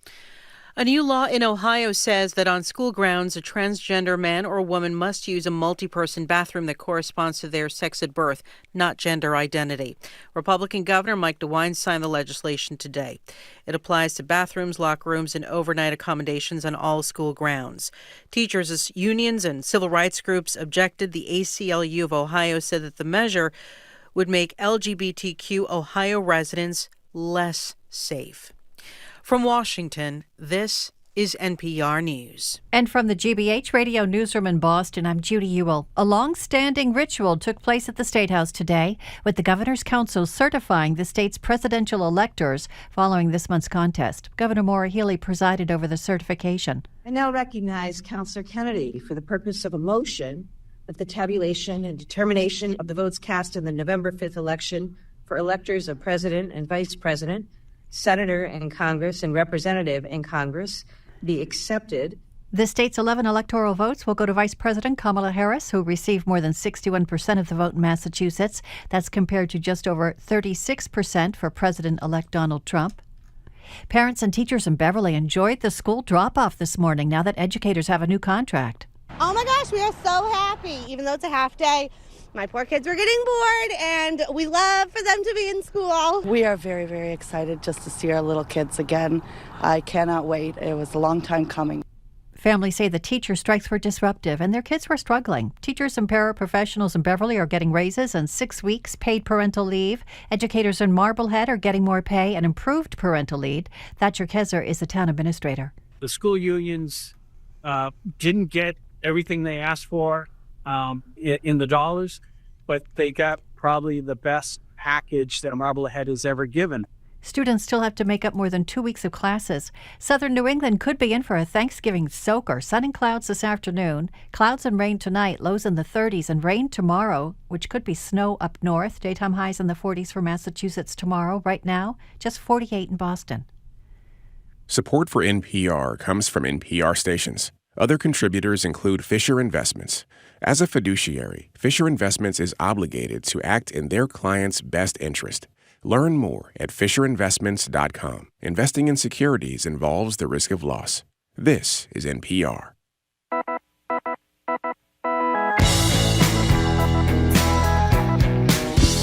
F: A new law in Ohio says that on school grounds, a transgender man or woman must use a multi-person bathroom that corresponds to their sex at birth, not gender identity. Republican Governor Mike DeWine signed the legislation today. It applies to bathrooms, locker rooms, and overnight accommodations on all school grounds. Teachers' unions and civil rights groups objected. The ACLU of Ohio said that the measure would make LGBTQ Ohio residents less safe. From Washington, this is NPR News.
G: And from the GBH Radio Newsroom in Boston, I'm Judy Ewell. A long-standing ritual took place at the State House today, with the Governor's Council certifying the state's presidential electors following this month's contest. Governor Maura Healey presided over the certification.
B: I now recognize Councillor Kennedy for the purpose of a motion that the tabulation and determination of the votes cast in the November 5th election for electors of President and Vice President, Senator in Congress, and Representative in Congress be accepted.
G: The state's 11 electoral votes will go to Vice President Kamala Harris, who received more than 61% of the vote in Massachusetts. That's compared to just over 36% for President-elect Donald Trump. Parents and teachers in Beverly enjoyed the school drop-off this morning now that educators have a new contract.
E: Oh my gosh, we are so happy. Even though it's a half day, my poor kids were getting bored, and we love for them to be in school.
W: We are very, very excited just to see our little kids again. I cannot wait. It was a long time coming.
G: Families say the teacher strikes were disruptive and their kids were struggling. Teachers and paraprofessionals in Beverly are getting raises and 6 weeks paid parental leave. Educators in Marblehead are getting more pay and improved parental leave. Thatcher Kezer is the town administrator.
X: The school unions didn't get everything they asked for in the dollars, but they got probably the best package that Marblehead has ever given.
G: Students still have to make up more than 2 weeks of classes. Southern New England could be in for a Thanksgiving soaker. Sun and clouds this afternoon, clouds and rain tonight, lows in the 30s, and rain tomorrow, which could be snow up north. Daytime highs in the 40s for Massachusetts tomorrow. Right now, just 48 in Boston.
J: Support for NPR comes from NPR stations. Other contributors include Fisher Investments. As a fiduciary, Fisher Investments is obligated to act in their client's best interest. Learn more at FisherInvestments.com. Investing in securities involves the risk of loss. This is NPR.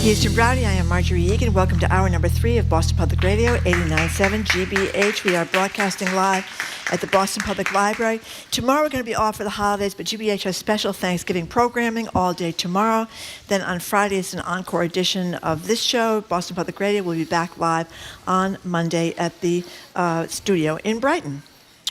A: Here's Jim Browdy. I am Marjorie Egan. Welcome to hour number 3 of Boston Public Radio, 89.7 GBH. We are broadcasting live at the Boston Public Library. Tomorrow we're going to be off for the holidays, but GBH has special Thanksgiving programming all day tomorrow. Then on Friday it's an encore edition of this show. Boston Public Radio will be back live on Monday at the studio in Brighton.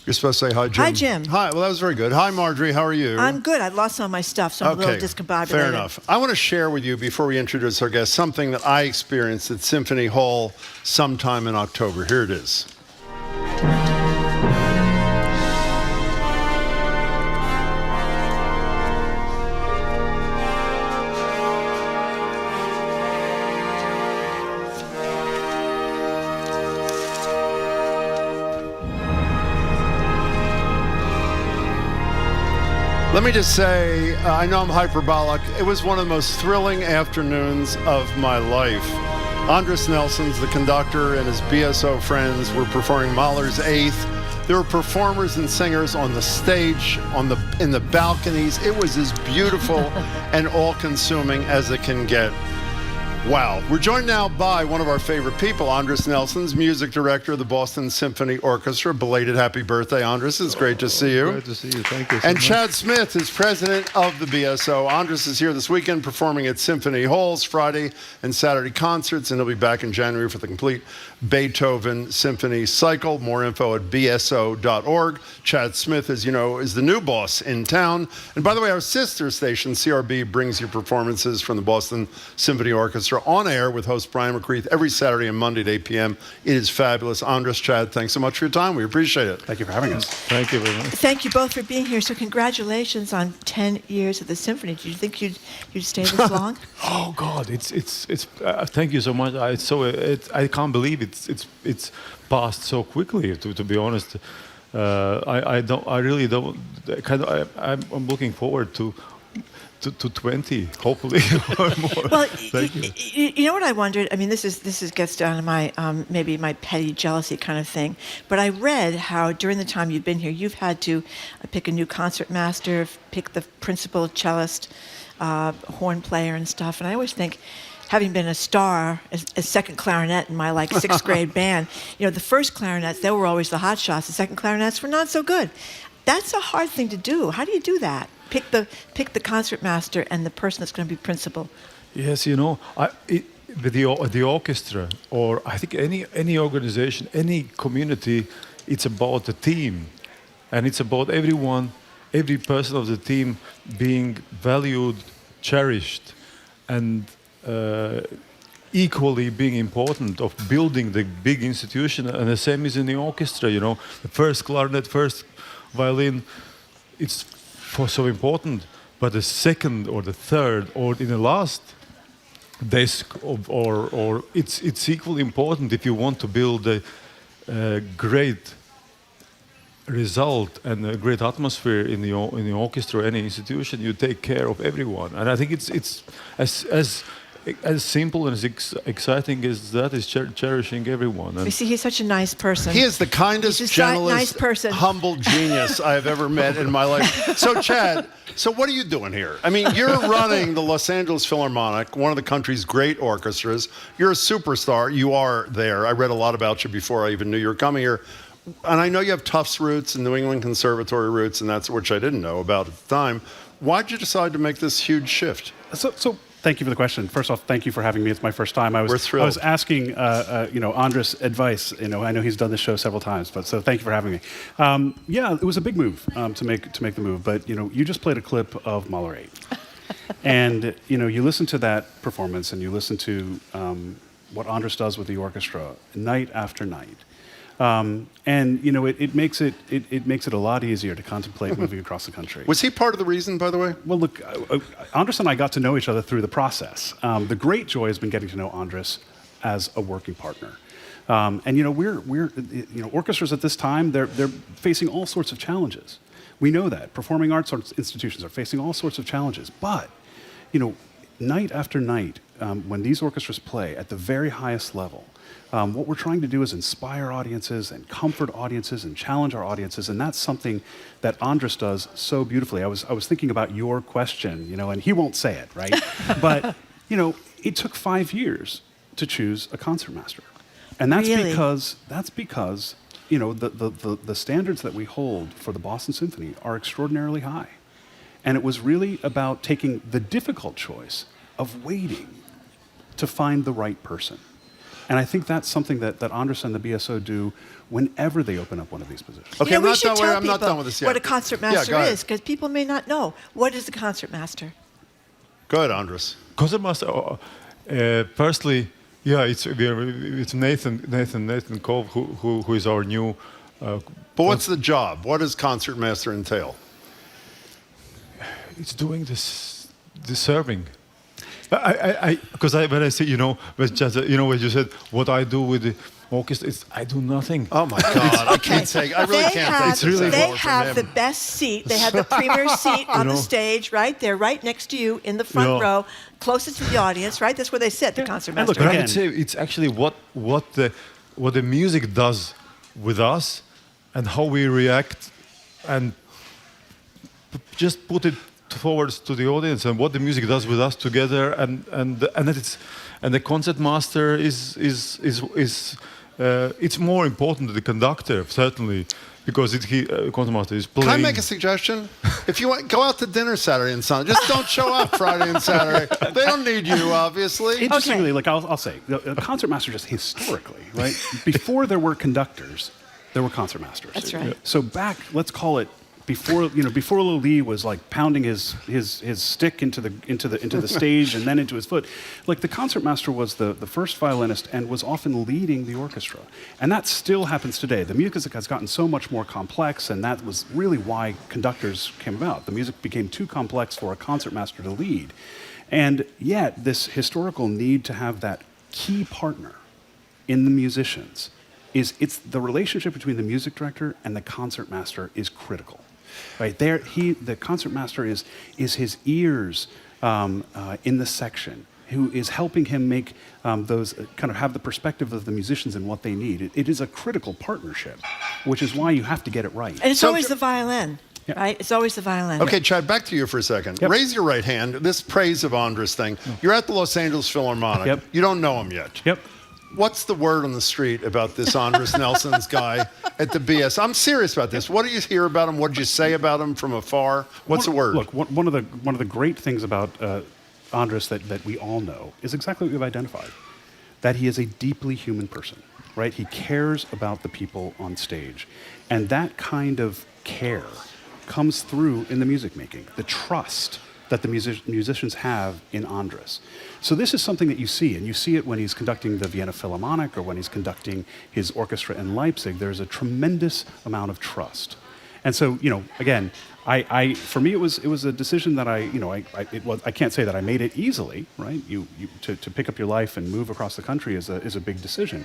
K: You're supposed to say hi, Jim.
A: Hi, Jim.
K: Hi. Well, that was very good. Hi, Marjorie. How are you?
A: I'm good. I lost some of my stuff, so I'm a little discombobulated.
K: Fair enough. I want to share with you, before we introduce our guest, something that I experienced at Symphony Hall sometime in October. Here it is. Let me just say, I know I'm hyperbolic. It was one of the most thrilling afternoons of my life. Andris Nelsons, the conductor, and his BSO friends were performing Mahler's Eighth. There were performers and singers on the stage, in the balconies. It was as beautiful and all-consuming as it can get. Wow. We're joined now by one of our favorite people, Andris Nelsons, music director of the Boston Symphony Orchestra. Belated happy birthday, Andris. It's great to see you.
Y: Great to see you. Thank you so
K: And
Y: much.
K: Chad Smith is president of the BSO. Andris is here this weekend performing at Symphony Halls Friday and Saturday concerts, and he'll be back in January for the complete Beethoven Symphony cycle. More info at bso.org. Chad Smith, as you know, is the new boss in town. And by the way, our sister station, CRB, brings you performances from the Boston Symphony Orchestra Orchestra on air with host Brian McCreath every Saturday and Monday at 8 p.m. It is fabulous. Andris, Chad, thanks so much for your time. We appreciate it.
U: Thank you for having us.
D: Thank you very much.
A: Thank you both for being here. So congratulations on 10 years at the symphony. Did you think you'd stay this long?
H: Oh God, it's thank you so much. I can't believe it's passed so quickly. To be honest, I really don't. I'm looking forward to 20, hopefully, or more.
A: Well, you know what I wondered? I mean, this gets down to my maybe my petty jealousy kind of thing. But I read how during the time you've been here, you've had to pick a new concertmaster, pick the principal cellist, horn player, and stuff. And I always think, having been a star, a second clarinet in my sixth grade band, the first clarinets, they were always the hot shots. The second clarinets were not so good. That's a hard thing to do. How do you do that? Pick the concertmaster and the person that's going to be principal.
H: Yes, with the orchestra, or I think any organization, any community, it's about the team, and it's about every person of the team being valued, cherished, and equally being important of building the big institution. And the same is in the orchestra. The first clarinet, first violin, it's so important, but the second or the third or in the last desk or it's equally important if you want to build a great result and a great atmosphere in the orchestra or any institution. You take care of everyone, and I think it's as simple and as exciting as that is cherishing everyone.
A: You see, he's such a nice person.
K: He is the kindest, gentlest, humble genius I have ever met in my life. So, Chad, what are you doing here? I mean, you're running the Los Angeles Philharmonic, one of the country's great orchestras. You're a superstar. You are there. I read a lot about you before I even knew you were coming here. And I know you have Tufts roots and New England Conservatory roots, and that's which I didn't know about at the time. Why'd you decide to make this huge shift?
U: So thank you for the question. First off, thank you for having me. It's my first time.
K: We're thrilled.
U: I was asking, Andris advice. I know he's done this show several times, but so thank you for having me. Yeah, it was a big move to make the move. But you just played a clip of Mahler 8, and you listen to that performance, and you listen to what Andris does with the orchestra night after night. It makes it a lot easier to contemplate moving across the country.
K: Was he part of the reason, by the way?
U: Well, look, Andris and I got to know each other through the process. The great joy has been getting to know Andris as a working partner. We're orchestras at this time, they're facing all sorts of challenges. We know that. Performing arts institutions are facing all sorts of challenges. But, night after night, when these orchestras play at the very highest level, what we're trying to do is inspire audiences and comfort audiences and challenge our audiences, and that's something that Andris does so beautifully. I was thinking about your question, and he won't say it, right? But, it took 5 years to choose a concertmaster. And that's
A: really?
U: because the standards that we hold for the Boston Symphony are extraordinarily high. And it was really about taking the difficult choice of waiting to find the right person. And I think that's something that Andris and the BSO do whenever they open up one of these positions.
K: Okay, I'm not done with this yet.
A: What a concertmaster is, because people may not know. What is a concertmaster?
K: Go ahead, Andris.
H: Concertmaster, firstly, it's Nathan Cove who is our new.
K: But what's the job? What does concertmaster entail?
H: It's doing the serving. Because when I say, when you said what I do with the orchestra, I do nothing.
K: Oh my God, I can't take. I really can't take.
H: It's really
A: they have the best seat. They have the premier seat on the stage, right? They're right next to you in the front row, closest to the audience, right? That's where they sit, the concertmaster.
H: Look, I would say it's actually what the music does with us, and how we react, and just put it forwards to the audience, and what the music does with us together, and the concertmaster is it's more important than the conductor, certainly, because concertmaster is playing.
K: Can I make a suggestion? If you want, go out to dinner Saturday and Sunday. Just don't show up Friday and Saturday. They don't need you, obviously.
U: Interestingly, I'll say, a concertmaster just historically, right? Before there were conductors, there were concertmasters.
A: That's right.
U: So back, let's call it before Little Lee was like pounding his stick into the stage and then into his foot, like the concertmaster was the first violinist and was often leading the orchestra, and that still happens today. The music has gotten so much more complex, and that was really why conductors came about. The music became too complex for a concertmaster to lead, and yet this historical need to have that key partner in the musicians it's the relationship between the music director and the concertmaster is critical. Right there, the concertmaster is his ears in the section, who is helping him make those kind of have the perspective of the musicians and what they need. It is a critical partnership, which is why you have to get it right.
A: And it's always the violin, right? It's always the violin.
K: Okay, Chad, back to you for a second.
U: Yep.
K: Raise your right hand. This praise of Andris thing. You're at the Los Angeles Philharmonic.
U: Yep.
K: You don't know him yet.
U: Yep.
K: What's the word on the street about this Andris Nelsons guy at the BS? I'm serious about this. What do you hear about him? What did you say about him from afar? What's the word?
U: Look, one of the great things about Andris that we all know is exactly what we've identified, that he is a deeply human person, right? He cares about the people on stage, and that kind of care comes through in the music making, the trust that the musicians have in Andris. So this is something that you see, and you see it when he's conducting the Vienna Philharmonic or when he's conducting his orchestra in Leipzig. There's a tremendous amount of trust. And so, again, for me, it was a decision that I can't say that I made it easily, right? To pick up your life and move across the country is a big decision.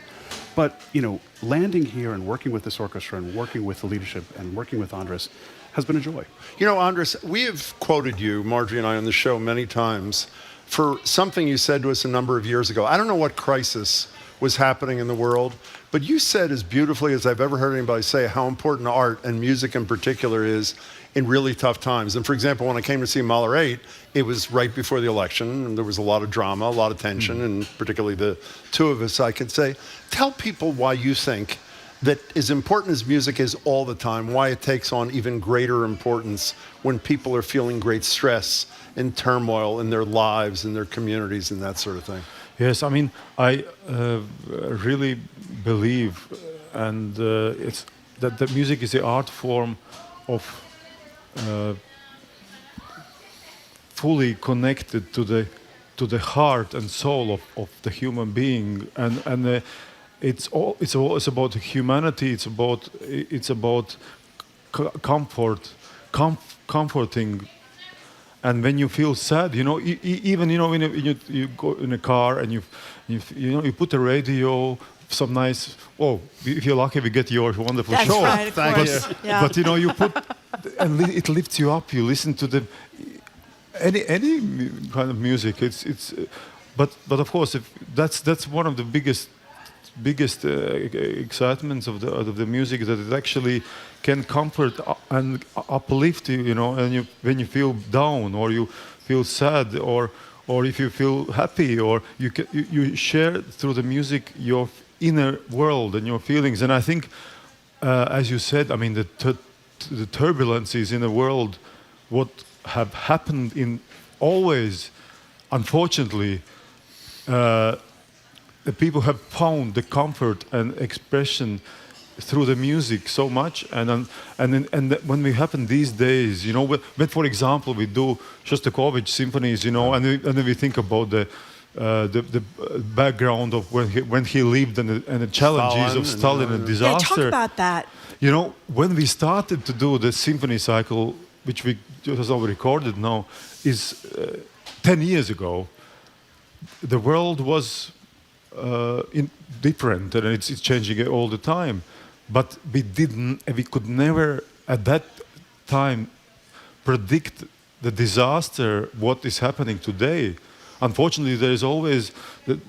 U: But, landing here and working with this orchestra and working with the leadership and working with Andris has been a joy.
K: Andris, we have quoted you, Marjorie and I, on the show many times for something you said to us a number of years ago. I don't know what crisis was happening in the world, but you said as beautifully as I've ever heard anybody say how important art and music in particular is in really tough times. And for example, when I came to see Mahler 8, it was right before the election, and there was a lot of drama, a lot of tension, and particularly the two of us, I could say. Tell people why you think that as important as music is all the time, why it takes on even greater importance when people are feeling great stress and turmoil in their lives and their communities and that sort of thing.
H: Yes, I mean, I really believe, and it's that the music is the art form of fully connected to the heart and soul of the human being, and it's about humanity. It's about comforting. And when you feel sad, even when you go in a car and you put a radio, some nice. Oh, if you're lucky, we get your wonderful
A: That's
H: show.
A: Right,
H: Thank you. Yeah. But you put, and it lifts you up. You listen to any kind of music. But of course, that's one of the biggest excitements of the music, that it actually can comfort and uplift you, and when you feel down or you feel sad or if you feel happy, or you share through the music your inner world and your feelings. And I think, as you said, I mean the turbulences in the world, what have happened in always, unfortunately. The people have found the comfort and expression through the music so much, and when we happen these days, when for example we do Shostakovich symphonies, and then we think about the background of when he lived and the challenges of Stalin and disaster.
A: Yeah, talk about that.
H: When we started to do the symphony cycle, which we just all recorded now, is 10 years ago. The world was different, and it's changing all the time. But we could never at that time predict the disaster, what is happening today. Unfortunately, there is always the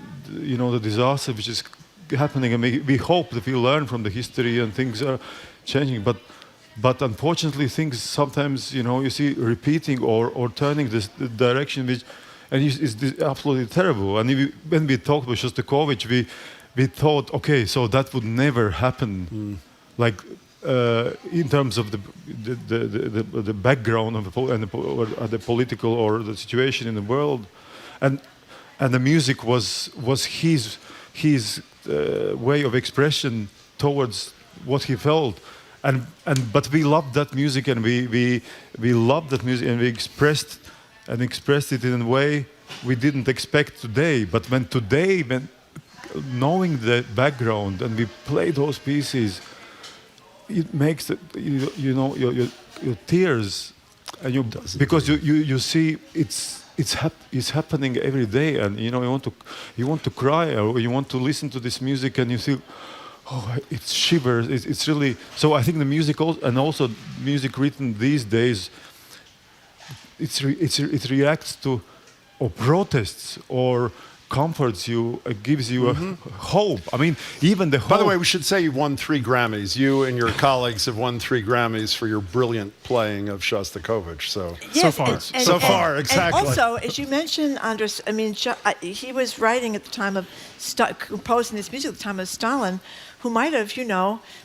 H: disaster which is happening, and we hope that we learn from the history and things are changing. But unfortunately, things sometimes you see repeating or turning this direction which. And it's absolutely terrible. And when we talked about Shostakovich, we thought, okay, so that would never happen. Like in terms of the background of the political or the situation in the world, and the music was his way of expression towards what he felt. but we loved that music, and we loved that music, and we expressed it in a way we didn't expect today. But when knowing the background and we play those pieces, it makes your tears, and because you see it's happening every day, and you want to cry, or you want to listen to this music, and you feel, oh, it shivers. It's really so. I think the music and also music written these days, it reacts to or protests or comforts you, gives you a hope. I mean, even the hope.
K: By the way, we should say you won 3 Grammys. You and your colleagues have won 3 Grammys for your brilliant playing of Shostakovich. So
A: Yes,
K: so far, exactly.
A: And also, as you mentioned, Andris, I mean, he was writing at the time of composing this music at the time of Stalin, who might have,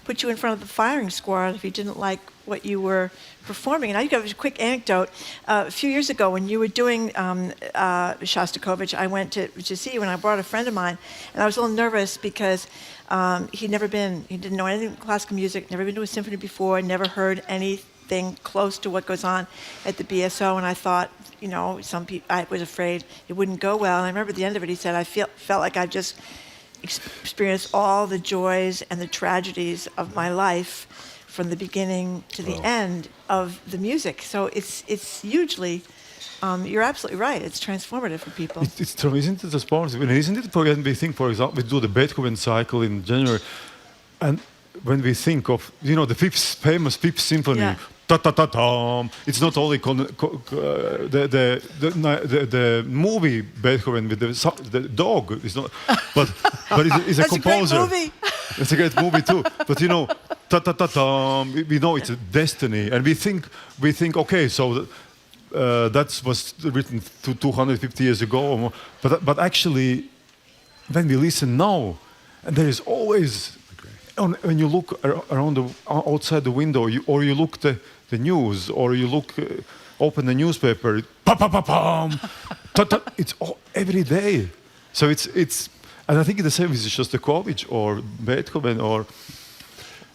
A: put you in front of the firing squad if he didn't like what you were performing. And I'll give a quick anecdote. A few years ago, when you were doing Shostakovich, I went to see you, and I brought a friend of mine, and I was a little nervous because he didn't know anything classical music, never been to a symphony before, never heard anything close to what goes on at the BSO, and I thought, I was afraid it wouldn't go well. And I remember at the end of it, he said, I felt like I've just experienced all the joys and the tragedies of my life from the beginning to the end of the music. So it's hugely, you're absolutely right, it's transformative for people.
H: It's true, isn't it transformative? Isn't it, when we think, for example, we do the Beethoven cycle in January, and when we think of, the famous Fifth Symphony, ta-ta-ta-tam, it's not only the movie Beethoven with the dog, it's not, but it's a composer.
A: That's a great movie.
H: It's a great movie too. But ta-ta-ta-tam, we know it's a destiny, and we think, okay, so that was written 250 years ago, but actually, when we listen now, and there is always, when you look around outside the window, or you look the news, or you open the newspaper, it's all, every day. So it's, and I think the same is Shostakovich or Beethoven or.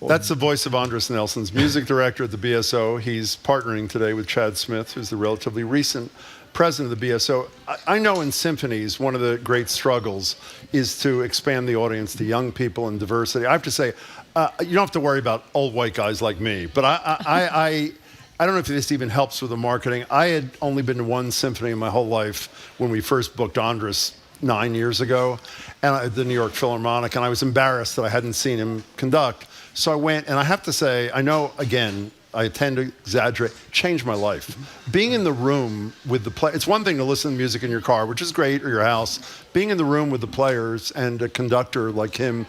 K: That's the voice of Andris Nelsons, music director at the BSO. He's partnering today with Chad Smith, who's the relatively recent president of the BSO. I know in symphonies, one of the great struggles is to expand the audience to young people and diversity. I have to say, you don't have to worry about old white guys like me, but I don't know if this even helps with the marketing. I had only been to one symphony in my whole life when we first booked Andris 9 years ago, and at the New York Philharmonic, and I was embarrassed that I hadn't seen him conduct. So I went, and I have to say, I know, again, I tend to exaggerate, changed my life. Being in the room with the it's one thing to listen to music in your car, which is great, or your house. Being in the room with the players and a conductor like him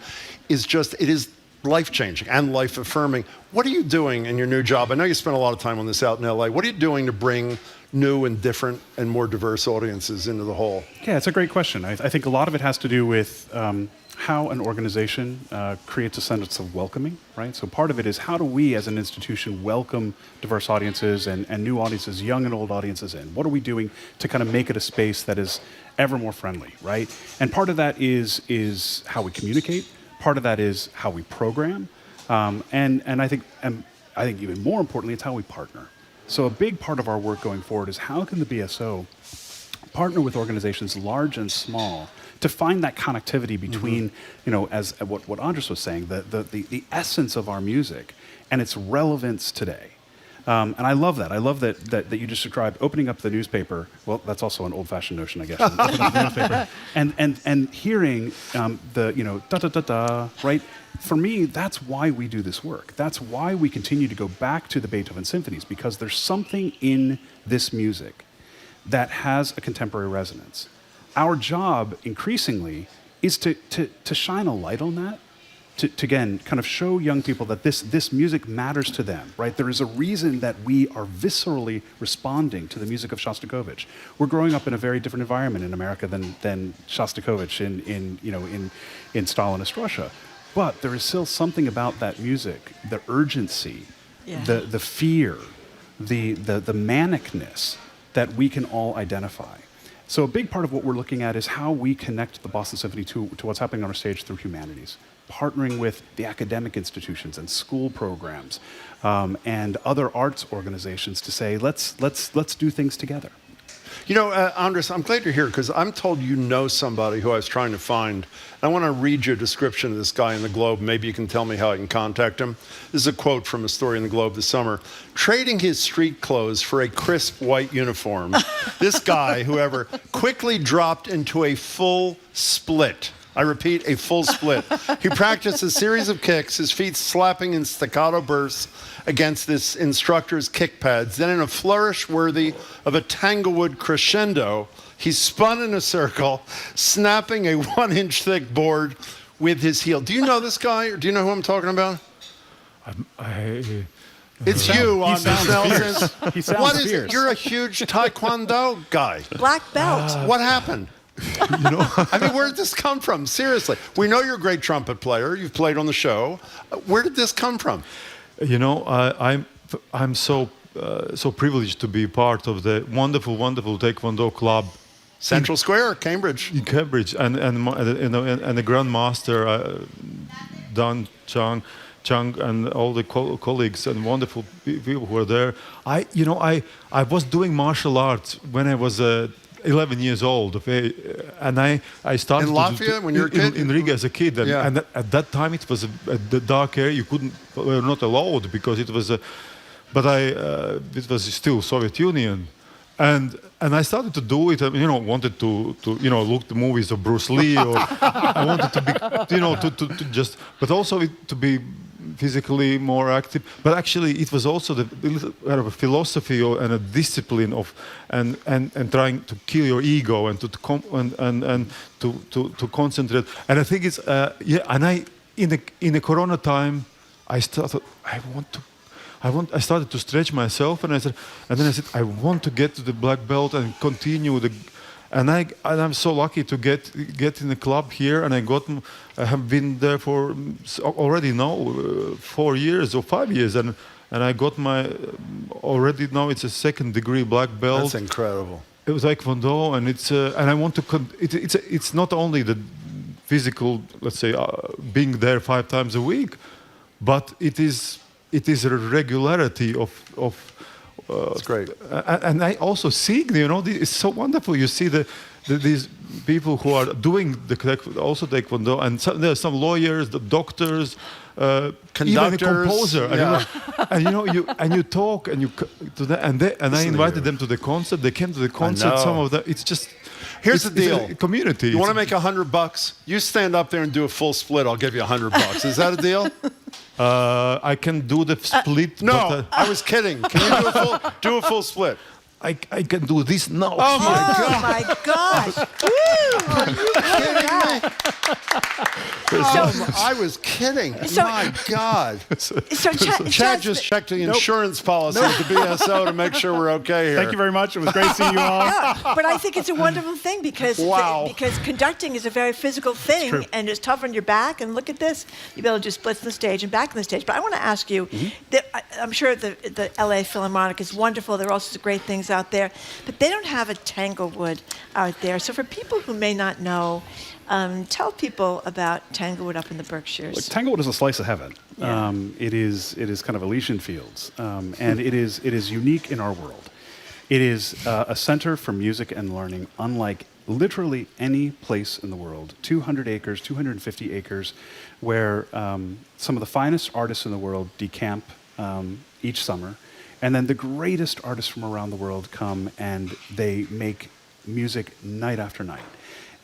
K: is it is life-changing and life-affirming. What are you doing in your new job? I know you spent a lot of time on this out in LA. What are you doing to bring new and different and more diverse audiences into the hall?
I: Yeah, it's a great question. I think a lot of it has to do with how an organization creates a sense of welcoming, right? So part of it is, how do we as an institution welcome diverse audiences and new audiences, young and old audiences in? What are we doing to kind of make it a space that is ever more friendly, right? And part of that is how we communicate. Part of that is how we program. And I think even more importantly, it's how we partner. So a big part of our work going forward is, how can the BSO partner with organizations large and small to find that connectivity between, as what Andris was saying, the essence of our music and its relevance today. And I love that. I love that you just described opening up the newspaper. Well, that's also an old-fashioned notion, I guess. Opening up the newspaper and hearing da-da-da-da, right? For me, that's why we do this work. That's why we continue to go back to the Beethoven symphonies, because there's something in this music that has a contemporary resonance. Our job, increasingly, is to shine a light on that, to again, kind of show young people that this music matters to them, right? There is a reason that we are viscerally responding to the music of Shostakovich. We're growing up in a very different environment in America than Shostakovich in Stalinist Russia. But there is still something about that music, the urgency, the fear, the manicness that we can all identify. So a big part of what we're looking at is how we connect the Boston Symphony to what's happening on our stage through humanities. partnering with the academic institutions and school programs and other arts organizations to say, let's do things together.
K: You know, Andris, I'm glad you're here because I'm told you know somebody who I was trying to find. I want to read you a description of this guy in the Globe. Maybe you can tell me how I can contact him. This is a quote from a story in the Globe this summer. Trading his street clothes for a crisp white uniform, this guy, whoever, quickly dropped into a full split. I repeat, a full split. He practiced a series of kicks, his feet slapping in staccato bursts against this instructor's kick pads. Then in a flourish worthy of a Tanglewood crescendo, he spun in a circle, snapping a 1-inch thick board with his heel. Do you know this guy? Or do you know who I'm talking about? It's you, Andris Nelsons.
I: He sounds
K: What is
I: fierce.
K: it? You're a huge Taekwondo guy.
A: Black belt.
K: What happened?
H: You know,
K: I mean, where did this come from? Seriously. We know you're a great trumpet player. You've played on the show. Where did this come from?
H: You know, I'm so privileged to be part of the wonderful Taekwondo club.
K: Central Square, Cambridge.
H: In Cambridge, and the grandmaster Dan Chang and all the colleagues and wonderful people who were there. I was doing martial arts when I was 11 years old, okay? And I started
K: in Latvia when you were a kid?
H: In Riga as a kid, and at that time it was the dark area. You were not allowed because it was it was still Soviet Union, and I started to do it. Wanted to look the movies of Bruce Lee, or I wanted to be to just, but also to be physically more active. But actually it was also the kind of a philosophy and a discipline of and trying to kill your ego and to concentrate. And I think it's and I in the corona time I started I started to stretch myself, and then I said I want to get to the black belt and continue and I'm so lucky to get in the club here, and I have been there for already now 4 years or 5 years, and I got my already now it's a 2nd degree black belt.
K: That's incredible.
H: It was Taekwondo, and and I want to it's not only the physical, let's say, being there 5 times a week, but it is a regularity of
K: That's great.
H: And I also see, it's so wonderful. You see these people who are doing also Taekwondo, and there are some lawyers, the doctors, even a composer, and you talk and I invited them to the concert. They came to the concert. Some of them. It's just.
K: Here's the deal.
H: It's a community.
K: You want to make $100? You stand up there and do a full split. I'll give you $100. Is that a deal?
H: I can do the split.
K: No,
H: but,
K: I was kidding. Can you do a full split?
H: I can do this now.
K: Oh
A: my gosh!
K: Are you kidding me? I was kidding. My God. Chad just checked the insurance policy at the BSO to make sure we're okay here.
I: Thank you very much. It was great seeing you all.
A: Yeah, but I think it's a wonderful thing because conducting is a very physical thing, and it's tough on your back. And look at this. You'll be able to do splits on the stage and back on the stage. But I want to ask you, I'm sure the LA Philharmonic is wonderful. There are also great things out there, but they don't have a Tanglewood out there. So for people who may not know, tell people about Tanglewood up in the Berkshires.
I: Look, Tanglewood is a slice of heaven.
A: Yeah.
I: It is kind of Elysian fields, and it is unique in our world. It is a center for music and learning, unlike literally any place in the world. 200 acres, 250 acres, where some of the finest artists in the world decamp each summer. And then the greatest artists from around the world come and they make music night after night.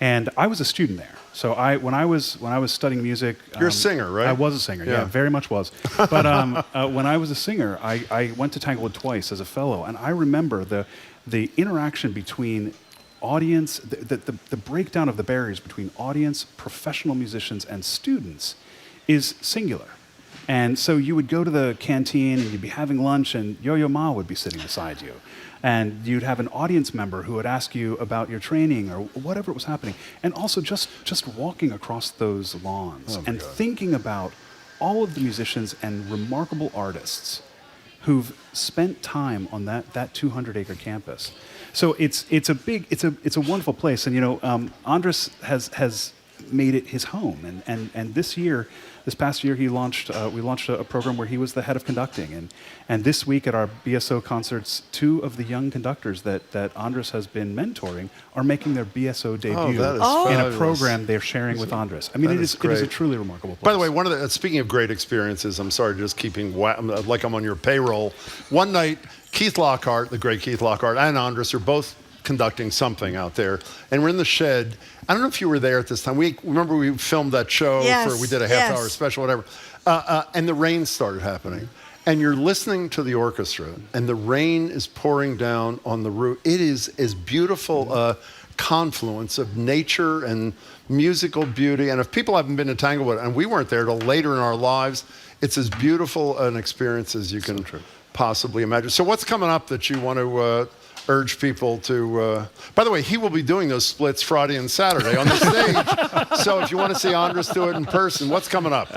I: And I was a student there. So when I was studying music,
K: you're a singer, right?
I: I was a singer. Yeah, very much was. But when I was a singer, I went to Tanglewood twice as a fellow, and I remember the interaction between audience, the breakdown of the barriers between audience, professional musicians, and students is singular. And so you would go to the canteen and you'd be having lunch, and Yo-Yo Ma would be sitting beside you. And you'd have an audience member who would ask you about your training or whatever was happening. And also just walking across those lawns and thinking about all of the musicians and remarkable artists who've spent time on that 200-acre campus. So it's a wonderful place. And Andris has made it his home. And this past year, we launched a program where he was the head of conducting. And this week at our BSO concerts, 2 of the young conductors that Andris has been mentoring are making their BSO debut in a program they're sharing with Andris. I mean, it is a truly remarkable place.
K: By the way, speaking of great experiences, I'm sorry, just keeping like I'm on your payroll. One night, Keith Lockhart, the great Keith Lockhart, and Andris are both conducting something out there, and we're in the shed. I don't know if you were there at this time. Remember we filmed that show we did a half-hour special, whatever, and the rain started happening, and you're listening to the orchestra, and the rain is pouring down on the roof. It is as beautiful a confluence of nature and musical beauty, and if people haven't been to Tanglewood, and we weren't there till later in our lives, it's as beautiful an experience as you can possibly imagine. So what's coming up that you want to urge people to... by the way, he will be doing those splits Friday and Saturday on the stage. So if you want to see Andris do it in person, what's coming up?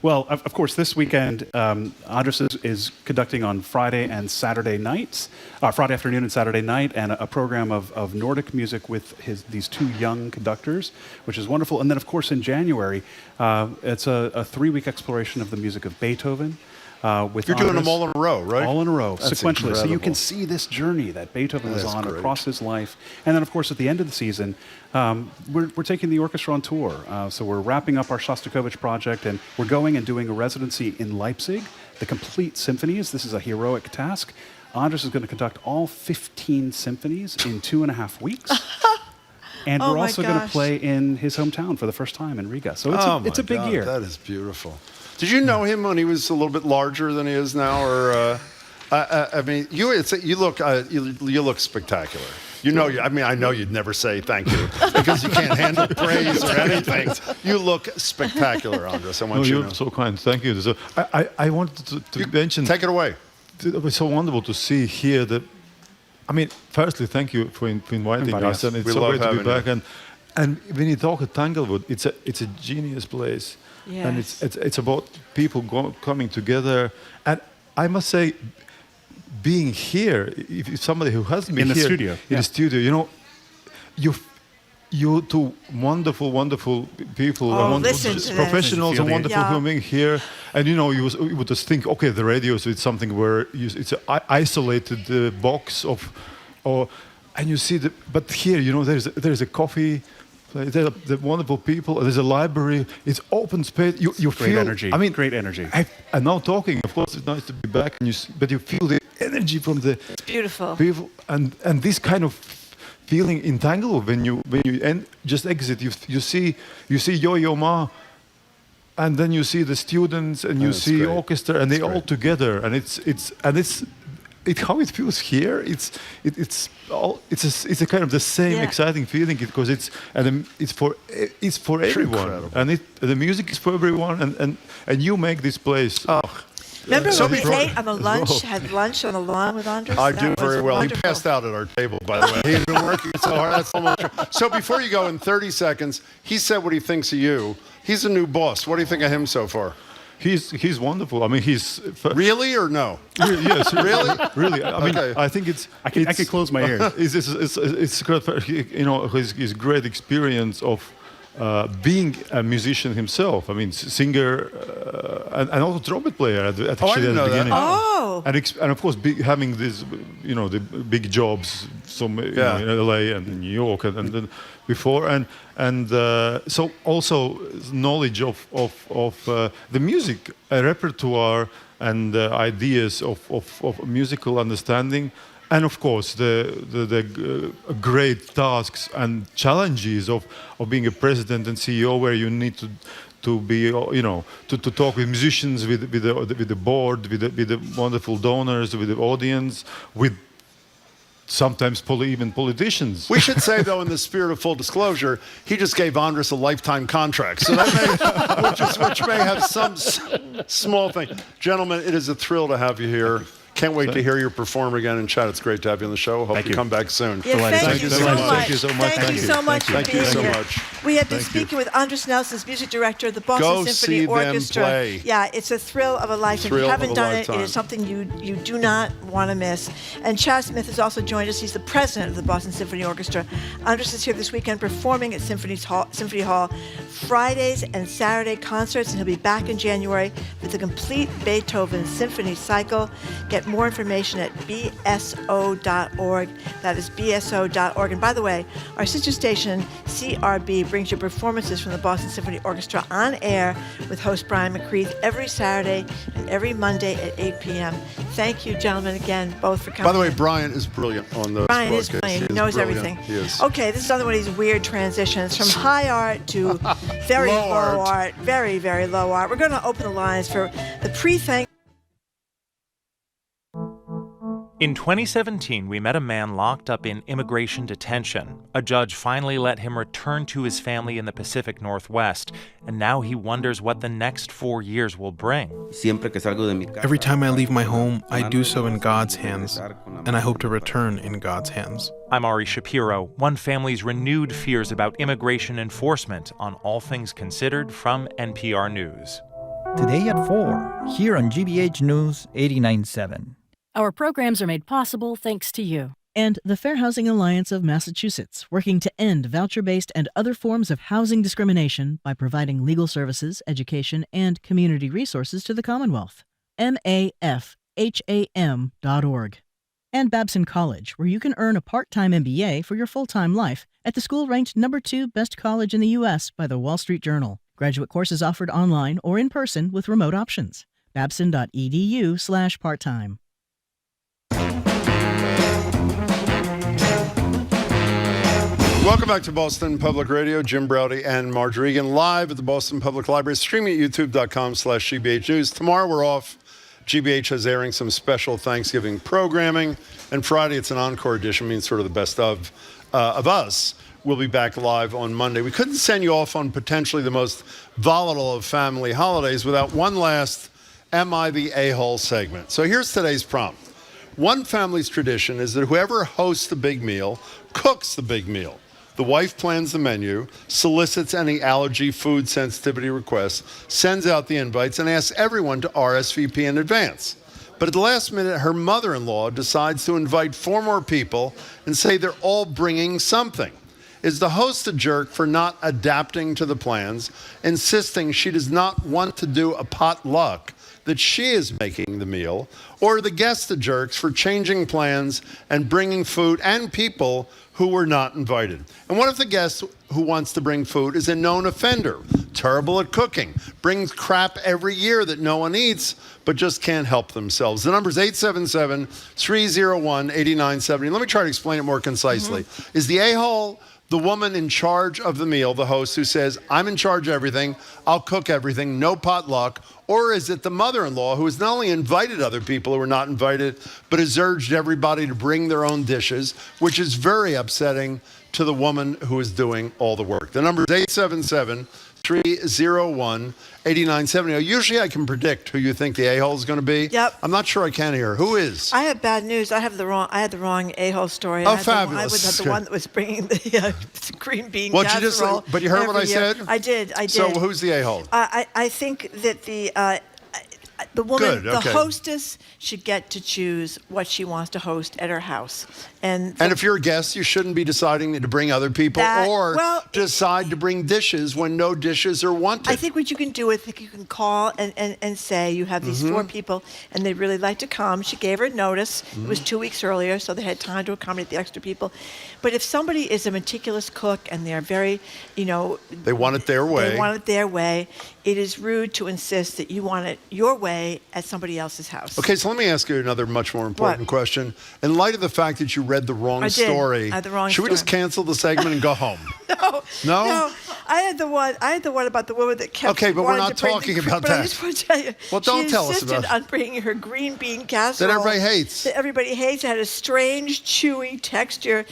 I: Well, of course, this weekend, Andris is conducting on Friday and Saturday nights, Friday afternoon and Saturday night, and a program of Nordic music with these 2 young conductors, which is wonderful. And then, of course, in January, it's a 3-week exploration of the music of Beethoven. You're doing them all in a row, right? All in a row,
K: That's
I: sequentially.
K: incredible.
I: So you can see this journey that Beethoven was on across his life. And then, of course, at the end of the season, we're taking the orchestra on tour. So we're wrapping up our Shostakovich project, and we're going and doing a residency in Leipzig, the complete symphonies. This is a heroic task. Andris is going to conduct all 15 symphonies in 2.5 weeks. And we're also going to play in his hometown for the first time in Riga. So it's a big year.
K: That is beautiful. Did you know him when he was a little bit larger than he is now, or I mean, you look spectacular. I know you'd never say thank you because you can't handle praise or anything. You look spectacular, Andris. I want you to know.
H: You're so kind. Thank you. So I wanted to mention.
K: Take it away.
H: It was so wonderful to see here that. I mean, firstly, thank you for inviting us, and it's so great to be back. And when you talk at Tanglewood, it's a genius place. Yes. And it's about people coming together. And I must say, being here, if somebody who hasn't been
I: in the
H: here
I: studio,
H: in the studio, you 2 wonderful people, wonderful professionals, and wonderful human beings here. And you would just think, okay, the radio is something where it's an isolated box and you see but here, there's a coffee. There's the wonderful people. There's a library. It's open space. You
I: great
H: feel
I: energy. I mean, great energy.
H: And now talking, of course, it's nice to be back. But you feel the energy from the people, and this kind of feeling in Tanglewood when you just exit. You see Yo-Yo Ma, and then you see the students, and you see great. Orchestra, and they all together, and it's how it feels here. It's a kind of the same exciting feeling because it's for everyone, incredible. And the music is for everyone, and you make this place.
A: Remember when we ate on the lunch, had lunch on the lawn with Andris?
K: I do very well. Wonderful. He passed out at our table, by the way. He's been working so hard. That's almost true. So before you go, in 30 seconds, he said what he thinks of you. He's a new boss. What do you think of him so far?
H: He's wonderful. I mean, he's
K: really or no?
H: Yes,
K: really.
H: I mean, I think
I: I can close my ears.
H: It's his great experience of being a musician himself. I mean, singer and also trumpet player at the beginning. And of course, having this, the big jobs, in LA and in New York and then before, and so also knowledge of the music repertoire and ideas of musical understanding. And of course, the great tasks and challenges of being a president and CEO, where you need to be, to talk with musicians, with the board, with the wonderful donors, with the audience, with sometimes even politicians.
K: We should say, though, in the spirit of full disclosure, he just gave Andris a lifetime contract, so that which may have some small thing. Gentlemen, it is a thrill to have you here. Can't wait to hear you perform again and chat. It's great to have you on the show. Hope you come back soon.
A: Yeah, thank you so much.
K: Thank you so much.
A: Thank you so much for being here. We have been
K: Thank you.
A: speaking with Andris Nelsons, music director of the Boston
K: Go
A: Symphony
K: see them
A: Orchestra.
K: play.
A: Yeah, it's a thrill of a lifetime. If you
K: Thrill
A: haven't
K: of a
A: done
K: lifetime.
A: it is something you do not want to miss. And Chad Smith has also joined us. He's the president of the Boston Symphony Orchestra. Andris is here this weekend performing at Symphony Hall Fridays and Saturday concerts, and he'll be back in January with the complete Beethoven Symphony Cycle. Get more information at bso.org. That is bso.org. And by the way, our sister station, CRB, brings you performances from the Boston Symphony Orchestra on air with host Brian McCreath every Saturday and every Monday at 8 p.m. Thank you, gentlemen, again, both for coming.
K: By the way, Brian is brilliant on those
A: Brian is
K: broadcasts.
A: brilliant. He
K: is
A: knows
K: brilliant.
A: everything.
K: He is.
A: Okay, this is another one of these weird transitions from high art to very low art. Very, very low art. We're going to open the lines for the pre-thank.
M: In 2017, we met a man locked up in immigration detention. A judge finally let him return to his family in the Pacific Northwest, and now he wonders what the next 4 years will bring.
N: Every time I leave my home, I do so in God's hands, and I hope to return in God's hands.
M: I'm Ari Shapiro. One family's renewed fears about immigration enforcement on All Things Considered from NPR News.
O: Today at 4, here on GBH News 89.7.
Q: Our programs are made possible thanks to you. And the Fair Housing Alliance of Massachusetts, working to end voucher-based and other forms of housing discrimination by providing legal services, education, and community resources to the Commonwealth. MAFHAM.org. And Babson College, where you can earn a part-time MBA for your full-time life at the school ranked number 2 best college in the U.S. by the Wall Street Journal. Graduate courses offered online or in person with remote options. babson.edu/part-time.
K: Welcome back to Boston Public Radio. Jim Browdy and Marge Regan live at the Boston Public Library, streaming at youtube.com/GBH News. Tomorrow we're off. GBH is airing some special Thanksgiving programming. And Friday it's an encore edition, means sort of the best of us. We'll be back live on Monday. We couldn't send you off on potentially the most volatile of family holidays without one last Am I the A-hole segment. So here's today's prompt. One family's tradition is that whoever hosts the big meal cooks the big meal. The wife plans the menu, solicits any allergy, food sensitivity requests, sends out the invites, and asks everyone to RSVP in advance. But at the last minute, her mother-in-law decides to invite 4 more people and say they're all bringing something. Is the host a jerk for not adapting to the plans, insisting she does not want to do a potluck, that she is making the meal, or are the guests the jerks for changing plans and bringing food and people who were not invited? And what if the guest who wants to bring food is a known offender, terrible at cooking, brings crap every year that no one eats, but just can't help themselves? The number is 877-301-8970. Let me try to explain it more concisely. Is the a-hole the woman in charge of the meal, the host, who says, I'm in charge of everything, I'll cook everything, no potluck? Or is it the mother-in-law who has not only invited other people who were not invited, but has urged everybody to bring their own dishes, which is very upsetting to the woman who is doing all the work? The number is 877-301-8970. Now, usually I can predict who you think the a-hole is going to be.
A: Yep.
K: I'm not sure I can here. Who is?
A: I have bad news. I had the wrong a-hole story.
K: Oh, fabulous.
A: I was the one that was bringing the green bean
K: What
A: casserole.
K: you just say, but you heard what I said?
A: I did.
K: So who's the a-hole?
A: I think that the woman,
K: Good, okay.
A: the hostess, should get to choose what she wants to host at her house. And
K: if you're a guest, you shouldn't be deciding to bring other people decide to bring dishes when no dishes are wanted.
A: I think what you can do is you can call and say you have these 4 people and they'd really like to come. She gave her notice. It was 2 weeks earlier, so they had time to accommodate the extra people. But if somebody is a meticulous cook and they're very,
K: they want it their way.
A: They want it their way. It is rude to insist that you want it your way at somebody else's house.
K: Okay, so let me ask you another much more important question. In light of the fact that you read the wrong story,
A: I had the wrong
K: should we just cancel the segment and go home? No?
A: I had the one about the woman that kept.
K: Okay, but we're not talking about that.
A: I just want to tell you.
K: Well, don't tell us about it.
A: She insisted on bringing her green bean casserole
K: that everybody hates.
A: That everybody hates. It had a strange, chewy texture.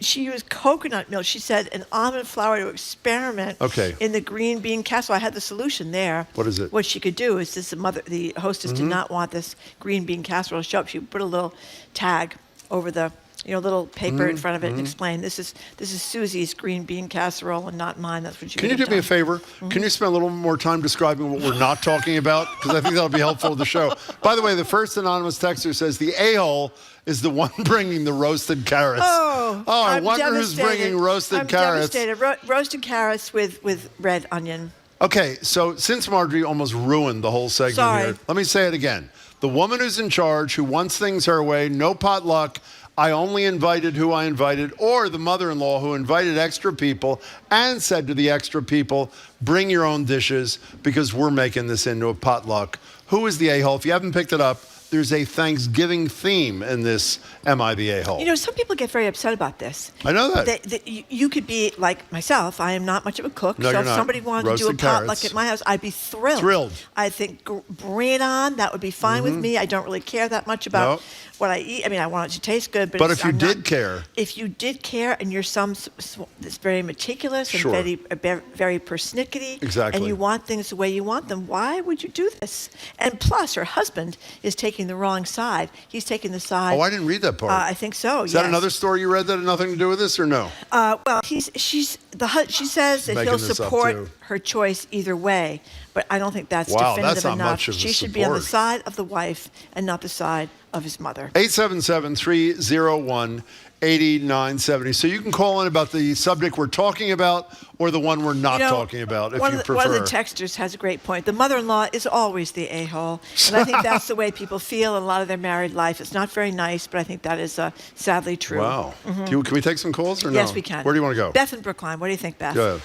A: she used coconut milk. She said an almond flour to experiment in the green bean casserole. I had the solution there.
K: What is it?
A: What she could do is the hostess did not want this green bean casserole to show up. She would put a little tag over the little paper in front of it and explain this is Susie's green bean casserole and not mine. That's what she.
K: Can you do me a favor? Can you spend a little more time describing what we're not talking about? Because I think that'll be helpful to the show. By the way, the first anonymous texter says the a-hole is the one bringing the roasted carrots. I wonder who's bringing roasted carrots.
A: I'm devastated. Roasted carrots with red onion.
K: Okay, so since Marjorie almost ruined the whole segment here, let me say it again. The woman who's in charge, who wants things her way, no potluck, I only invited who I invited, or the mother-in-law who invited extra people and said to the extra people, bring your own dishes because we're making this into a potluck. Who is the a-hole? If you haven't picked it up, there's a Thanksgiving theme in this Am I the A-hole?
A: Some people get very upset about this.
K: I know that.
A: You could be like myself. I am not much of a cook.
K: No,
A: so
K: you're
A: if somebody wanted to do a potluck at my house, I'd be thrilled. I think bring it on. That would be fine with me. I don't really care that much about what I eat. I mean, I want it to taste good. But
K: if you did care.
A: If you did care and you're that's very meticulous and very persnickety.
K: Exactly.
A: And you want things the way you want them, why would you do this? And plus, her husband is taking the wrong side. He's taking the side.
K: Oh, I didn't read that part.
A: I think so.
K: Is that another story you read that had nothing to do with this, or no?
A: Well, she says that he'll support her choice either way, but I don't think that's definitive
K: that's not
A: enough.
K: much of a
A: She should
K: support.
A: be on the side of the wife and not the side of his mother.
K: 877-301-8970. So you can call in about the subject we're talking about or the one we're not talking about, if you prefer.
A: One of the texters has a great point. The mother-in-law is always the a-hole, and I think that's the way people feel in a lot of their married life. It's not very nice, but I think that is sadly true.
K: Wow. Can we take some calls or no?
A: Yes, we can.
K: Where do you want to go?
A: Beth in Brookline. What do you think, Beth?
K: Go ahead.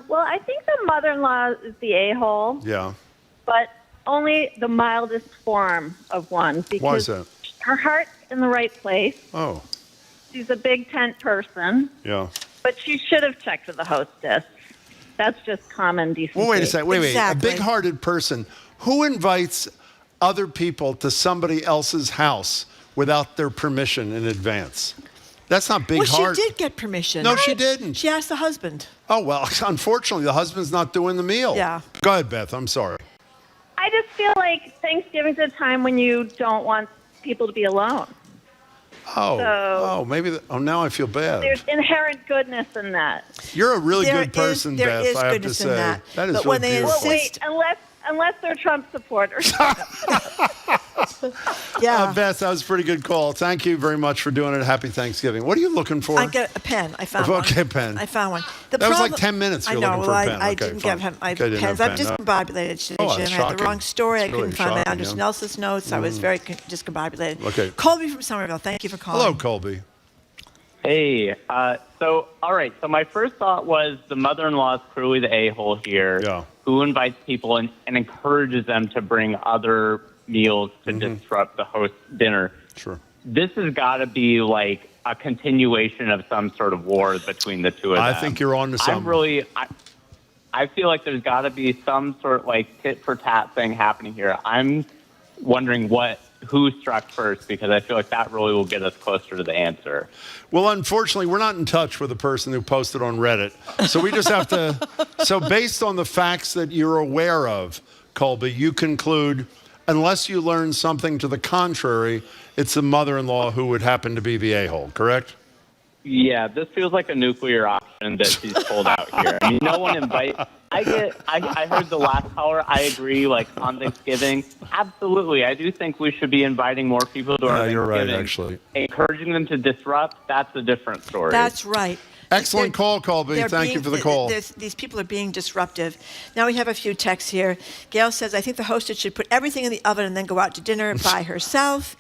C: Well, I think the mother-in-law is the a-hole.
K: Yeah.
C: But only the mildest form of one. Because
K: why is that?
C: Her heart's in the right place.
K: Oh.
C: She's a big tent person.
K: Yeah.
C: But she should have checked with the hostess. That's just common decency.
K: Well, wait a second. Wait. A big-hearted person. Who invites other people to somebody else's house without their permission in advance? That's not big heart.
A: Well, she did get permission.
K: No, she didn't.
A: She asked the husband.
K: Oh, well, unfortunately, the husband's not doing the meal.
A: Yeah.
K: Go ahead, Beth. I'm sorry.
C: I just feel like Thanksgiving's a time when you don't want people to be alone.
K: Maybe. Now I feel bad.
C: There's inherent goodness in that.
K: You're a really good person,
A: Beth.
K: I have to say.
A: That
K: is
A: but
K: really
A: when they
K: beautiful.
A: insist,
C: unless they're Trump supporters.
A: Yeah.
K: Beth, that was a pretty good call. Thank you very much for doing it. Happy Thanksgiving. What are you looking for?
A: I got a pen. I found one.
K: Okay, pen.
A: I found one.
K: That was like 10 minutes. You're looking for a pen.
A: I didn't get my pens. I'm discombobulated today, Jim. I had the wrong story. I couldn't find my Andris Nelsons notes. I was very discombobulated.
K: Okay.
A: Colby from Somerville. Thank you for calling.
K: Hello, Colby.
L: Hey, all right. So my first thought was the mother-in-law is clearly the a-hole here, who invites people and encourages them to bring other meals to disrupt the host dinner.
K: Sure.
L: This has got to be like a continuation of some sort of war between the two of them.
K: I think you're on to something.
L: I feel like there's got to be some sort of like tit for tat thing happening here. I'm wondering who struck first, because I feel like that really will get us closer to the answer.
K: Well, unfortunately, we're not in touch with the person who posted on Reddit. So we just have to... So based on the facts that you're aware of, Colby, you conclude, unless you learn something to the contrary, it's the mother-in-law who would happen to be the a-hole, correct?
L: Yeah, this feels like a nuclear option that she's pulled out here. I mean, no one invites... I heard the last caller. I agree, like, on Thanksgiving. Absolutely. I do think we should be inviting more people to our Thanksgiving.
K: You're right, actually.
L: Encouraging them to disrupt, that's a different story.
A: That's right.
K: Excellent call, Colby. Thank you for the call.
A: These people are being disruptive. Now we have a few texts here. Gail says, I think the hostess should put everything in the oven and then go out to dinner by herself.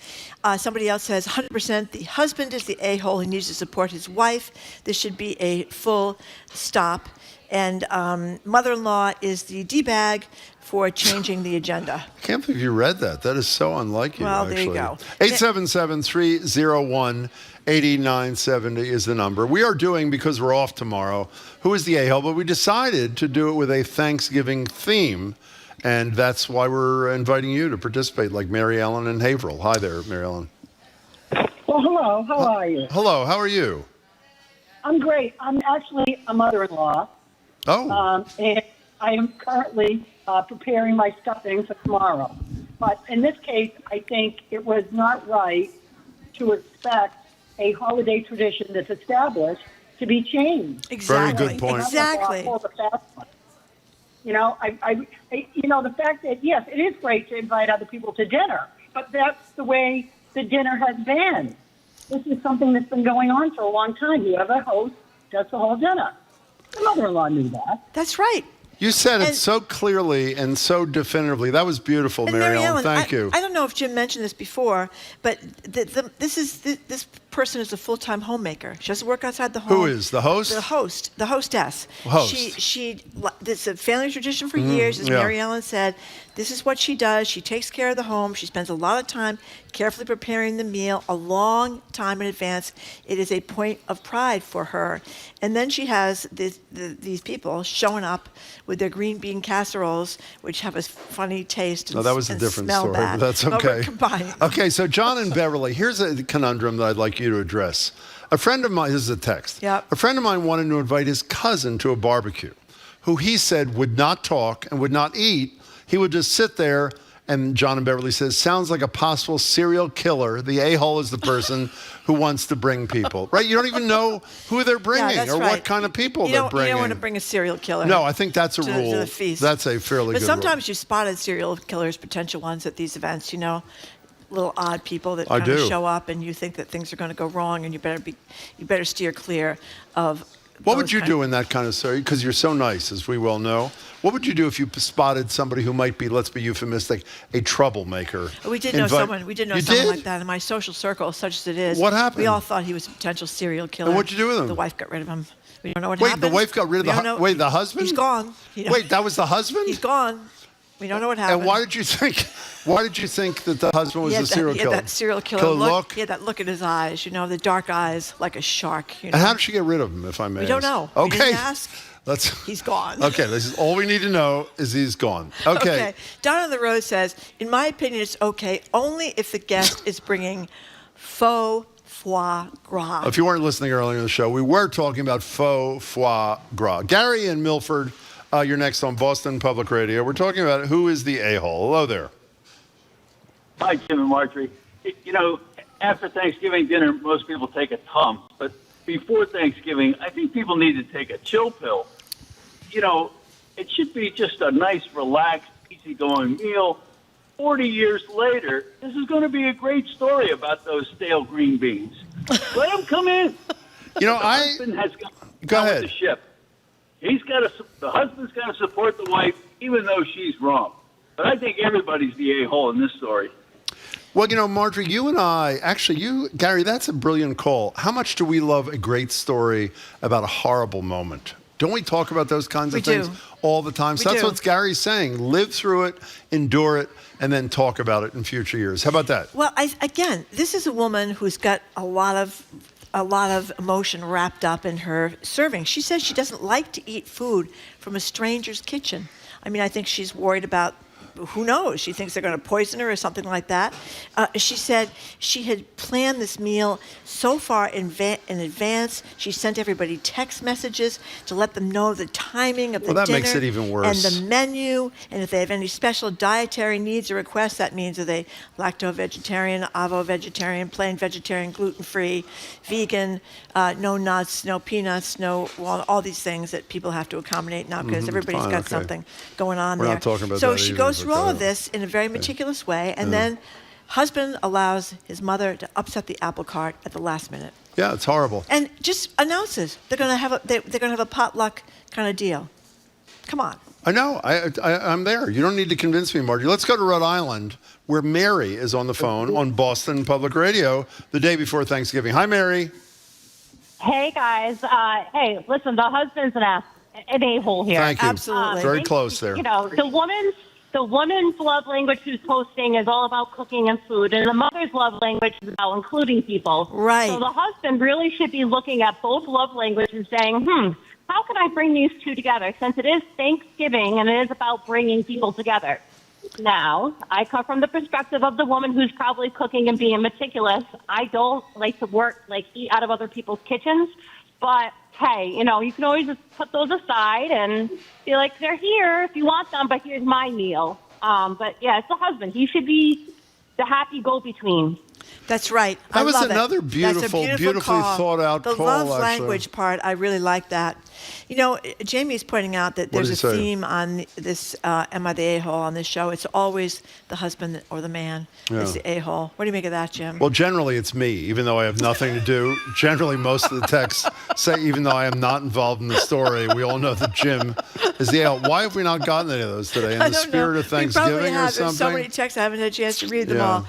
A: Somebody else says, 100% the husband is the a-hole. He needs to support his wife. This should be a full stop. And mother-in-law is the D-bag for changing the agenda.
K: I can't believe you read that. That is so unlike you,
A: well,
K: actually.
A: Well, there you go.
K: 877-301-8970 is the number. We are doing, because we're off tomorrow, Who is the A-hole? But we decided to do it with a Thanksgiving theme, and that's why we're inviting you to participate, like Mary Ellen and Haverhill. Hi there, Mary Ellen.
R: Well,
P: Well, hello. How are you?
K: Hello. How are you?
P: I'm great. I'm actually a mother-in-law.
K: Oh.
P: And I am currently preparing my stuffing for tomorrow. But in this case, I think it was not right to expect a holiday tradition that's established to be changed.
A: Exactly.
K: Very good point.
A: Exactly.
P: You know, the fact that, yes, it is great to invite other people to dinner, but that's the way the dinner has been. This is something that's been going on for a long time. You have a host, does the whole dinner. My mother-in-law knew that.
A: That's right.
K: You said it so clearly and so definitively. That was beautiful, Mary Ellen. Thank you.
A: I don't know if Jim mentioned this before, but this person is a full-time homemaker. She doesn't work outside the home.
K: Who is the host?
A: The hostess. This is a family tradition for years, as Mary Ellen said. This is what she does. She takes care of the home. She spends a lot of time carefully preparing the meal, a long time in advance. It is a point of pride for her. And then she has these people showing up with their green bean casseroles, which have a funny taste and,
K: that was a different
A: smell
K: story,
A: bad.
K: but that's okay.
A: No, we're combining.
K: Okay, so John and Beverly, here's a conundrum that I'd like you to address. A friend of mine, this is a text.
A: Yep.
K: A friend of mine wanted to invite his cousin to a barbecue, who he said would not talk and would not eat. He would just sit there, and John and Beverly says, sounds like a possible serial killer. The a-hole is the person who wants to bring people, right? You don't even know who they're bringing or what kind of people they're bringing.
A: You don't want to bring a serial killer.
K: No, I think that's a rule.
A: To the feast.
K: That's a fairly good rule.
A: But sometimes you've spotted serial killers, potential ones at these events, you know, little odd people that kind of show up, and you think that things are going to go wrong, and you better steer clear of.
K: What would you do in that kind of story? Because you're so nice, as we well know. What would you do if you spotted somebody who might be, let's be euphemistic, a troublemaker?
A: We did know someone. We did know someone like that in my social circle, such as it is.
K: What happened?
A: We all thought he was a potential serial killer.
K: And what'd you do with him?
A: The wife got rid of him. We don't know what happened.
K: Wait, the wife got rid of the Wait, the husband?
A: He's gone.
K: Wait, that was the husband?
A: He's gone. We don't know what happened.
K: And why did you think that the husband was a serial killer?
A: He had that serial killer look. He had that look in his eyes, you know, the dark eyes, like a shark. You know?
K: And how did she get rid of him, if I may
A: We don't know.
K: Okay.
A: We didn't ask. He's gone.
K: Okay, this is all we need to know is he's gone. Okay.
A: Don on the Road says, in my opinion, it's okay only if the guest is bringing faux foie gras.
K: If you weren't listening earlier in the show, we were talking about faux foie gras. Gary in Milford, you're next on Boston Public Radio. We're talking about who is the a-hole. Hello there.
R: Hi, Jim and Marjorie. You know, after Thanksgiving dinner, most people take a Tums, but before Thanksgiving, I think people need to take a chill pill. You know, it should be just a nice, relaxed, easygoing meal. 40 years later, this is going to be a great story about those stale green beans. Let them come in.
K: You know,
R: the husband has
K: go ahead.
R: With the ship. The husband's got to support the wife, even though she's wrong. But I think everybody's the a-hole in this story.
K: Well, you know, Marjorie, you and I, Gary, that's a brilliant call. How much do we love a great story about a horrible moment? Don't we talk about those kinds of things all the time? So that's what Gary's saying. Live through it, endure it, and then talk about it in future years. How about that?
A: Well, again, this is a woman who's got a lot of emotion wrapped up in her serving. She says she doesn't like to eat food from a stranger's kitchen. I mean, I think she's worried about, who knows? She thinks they're going to poison her or something like that. She said she had planned this meal so far in advance. She sent everybody text messages to let them know the timing of the dinner.
K: Well, that makes it even worse.
A: And the menu, and if they have any special dietary needs or requests, that means are they lacto-vegetarian, avo-vegetarian, plain vegetarian, gluten-free, vegan, no nuts, no peanuts, all these things that people have to accommodate now because everybody's got something going on there.
K: We're not talking about
A: so
K: that
A: she
K: either,
A: goes through all of this in a very meticulous way, and then husband allows his mother to upset the apple cart at the last minute.
K: Yeah, it's horrible.
A: And just announces they're going to have a potluck kind of deal. Come on.
K: I know. I'm there. You don't need to convince me, Marjorie. Let's go to Rhode Island, where Mary is on the phone on Boston Public Radio the day before Thanksgiving. Hi, Mary.
S: Hey, guys. Hey, listen, the husband's an a-hole here.
K: Thank you.
A: Absolutely.
K: Very close there.
S: You know, the woman's love language who's hosting is all about cooking and food, and the mother's love language is about including people.
A: Right.
S: So the husband really should be looking at both love languages and saying, how can I bring these two together? Since it is Thanksgiving and it is about bringing people together. Now, I come from the perspective of the woman who's probably cooking and being meticulous. I don't like to eat out of other people's kitchens. But, hey, you can always just put those aside and be like, they're here if you want them, but here's my meal. But, yeah, it's the husband. He should be the happy go-between.
A: That's right.
K: That was
A: love
K: another
A: it.
K: beautifully
A: call.
K: thought out
A: the
K: call.
A: The love
K: actually.
A: language part, I really like that. Jamie's pointing out that there's a theme on this Am I the A-hole on this show. It's always the husband or the man is the A-hole. What do you make of that, Jim?
K: Well, generally it's me, even though I have nothing to do. Generally, most of the texts say, even though I am not involved in the story, we all know that Jim is the A-hole. Why have we not gotten any of those today? In the spirit of Thanksgiving or something?
A: There's so many texts, I haven't had a chance to read them all.